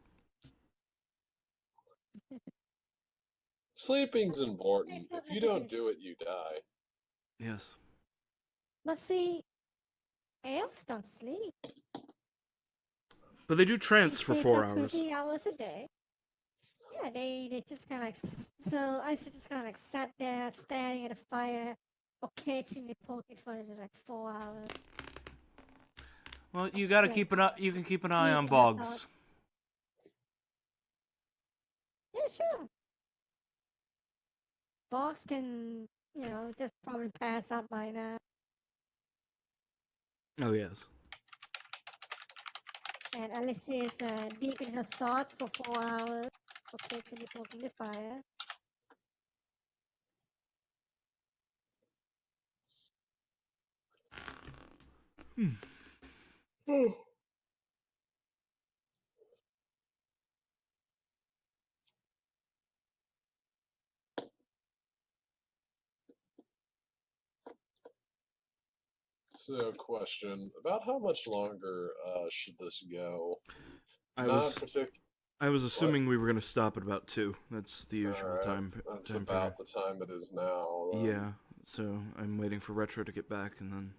Sleeping's important. If you don't do it, you die. Yes. But see, elves don't sleep. But they do trance She for stays 4 up hours. 20 hours a day. Yeah, they just kind of like, so I just kind of like sat there staring at a fire, occasionally poking fun at it like 4 hours. Well, you gotta Yeah. keep an eye. You can keep an eye Yeah, on I Boggs. Yeah, sure. Box can, just probably pass out by now. Oh yes. And Alicia is deep in her thoughts for 4 hours, occasionally poking the fire. So, question about how much longer should this go? I Not was partic- I was assuming we were gonna stop at about 2. That's the usual Alright, time. That's time about period. the time it is now. then. Yeah. So I'm waiting for Retro to get back, and then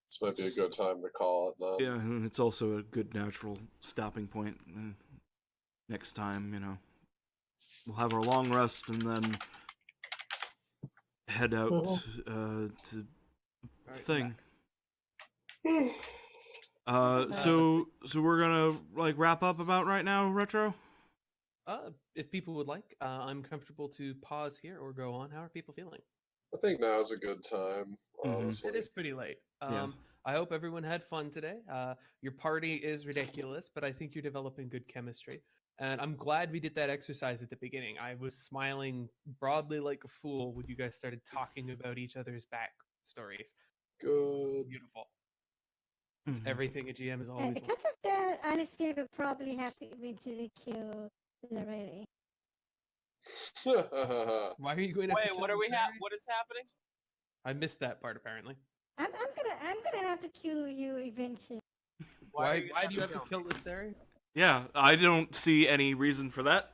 This might be a good time to call it then. yeah, and it's also a good natural stopping point. And next time, we'll have our long rest and then head out to Alright, thing. back. So we're gonna wrap up about right now, Retro. If people would like, I'm comfortable to pause here or go on. How are people feeling? I think now's a good time, honestly. It is pretty late. Yes. I hope everyone had fun today. Your party is ridiculous, but I think you're developing good chemistry. And I'm glad we did that exercise at the beginning. I was smiling broadly like a fool when you guys started talking about each other's back stories. Good. Beautiful. It's Mhm. everything a GM is And always. because of that, Alicia will probably have to eventually kill Lorelei. Why are you going to have to Wait, kill what are we Larry? What is happening? I missed that part apparently. I'm gonna have to kill you eventually. Why do you have to kill this Larry? Yeah, I don't see any reason for that.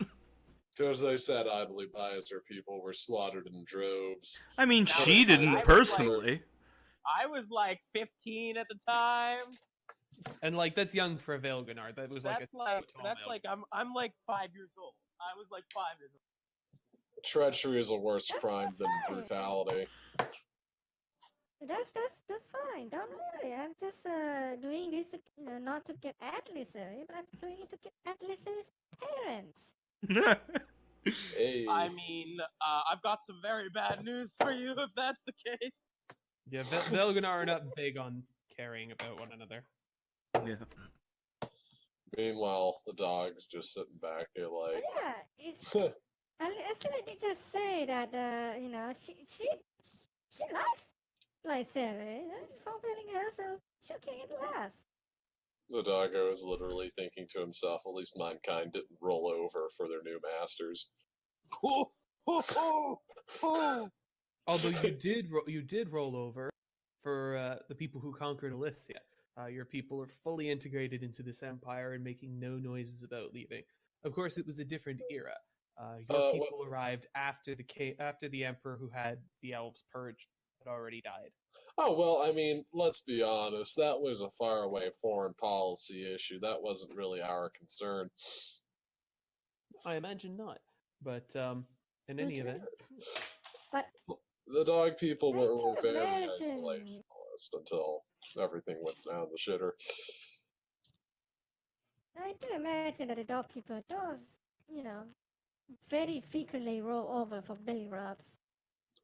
Because they said idly biased her people were slaughtered in droves. I mean, Now, she I didn't was like- personally. I was like 15 at the time. And that's young for a Velganar. That was That's tall male. I'm like 5 years old. I was like 5 years old. Treachery is a worse That's crime than fine. brutality. That's fine. Don't worry. I'm just doing this to, not to get at Lizard, but I'm doing it to get at Lizard's parents. Hey. I mean, I've got some very bad news for you if that's the case. Yeah, Velganar are not big on caring about one another. Yeah. Meanwhile, the dog's just sitting back there But like, yeah, it's. I did just say that she likes Lysera, fulfilling her, so she'll kick it last. the doggo is literally thinking to himself, at least mankind didn't roll over for their new masters. Although you did roll over for the people who conquered Elysia. Your people are fully integrated into this empire and making no noises about leaving. Of course, it was a different era. Your people arrived after the emperor who had the elves purged had already died. Oh, well, I mean, let's be honest. That was a faraway foreign policy issue. That wasn't really our concern. I imagine not, but in any event, But The dog people I were can very imagine. isolationist until everything went down the shitter. I do imagine that the dog people does, very frequently roll over for belly rubs.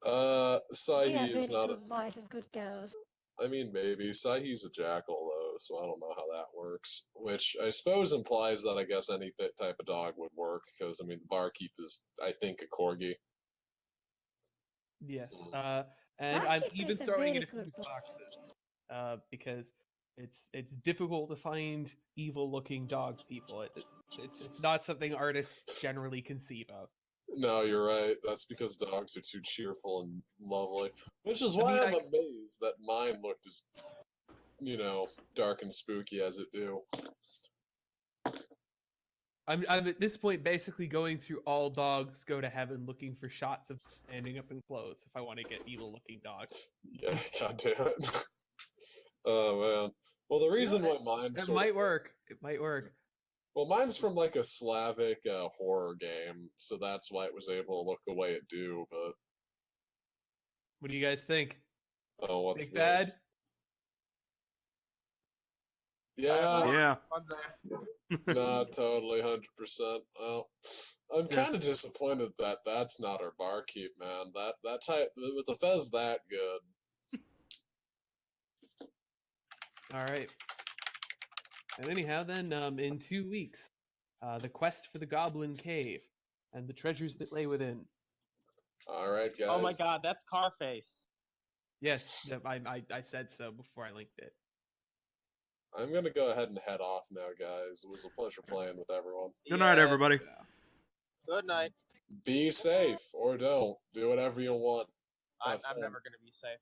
They are Sahi is really not a. good boys and good girls. I mean, maybe. Sahi's a jackal, though, so I don't know how that works. Which I suppose implies that I guess any type of dog would work, because, I mean, the barkeep is, I think, a corgi. Yes. Hmm. And I'm Barkeep even is a throwing in very a few good boy. boxes because it's difficult to find evil-looking dog people. It's not something artists generally conceive of. No, you're right. That's because dogs are too cheerful and lovely. Which is I why mean, I'm amazed that mine looked as, dark and spooky as it do. I'm at this point basically going through all dogs go to heaven looking for shots of standing up in clothes if I want to get evil-looking dogs. Yeah, goddamn it. Oh, man. Well, the reason why mine's It sort might of. work. It might work. Well, mine's from like a Slavic horror game, so that's why it was able to look the way it do. But What do you guys think? oh, what's Big bad? this? Yeah, Yeah. not totally 100%. Well, I'm Yes. kind of disappointed that that's not our barkeep, man. That type with the fez that good. All right. And anyhow, then, in 2 weeks, the quest for the Goblin Cave and the treasures that lay within. All right, guys. Oh my god, that's Carface. Yes, I said so before I linked it. I'm gonna go ahead and head off now, guys. It was a pleasure playing with everyone. Good night, everybody. Yeah. Good night. Be safe or don't. Do whatever you want. I'm Have fun. never gonna be safe.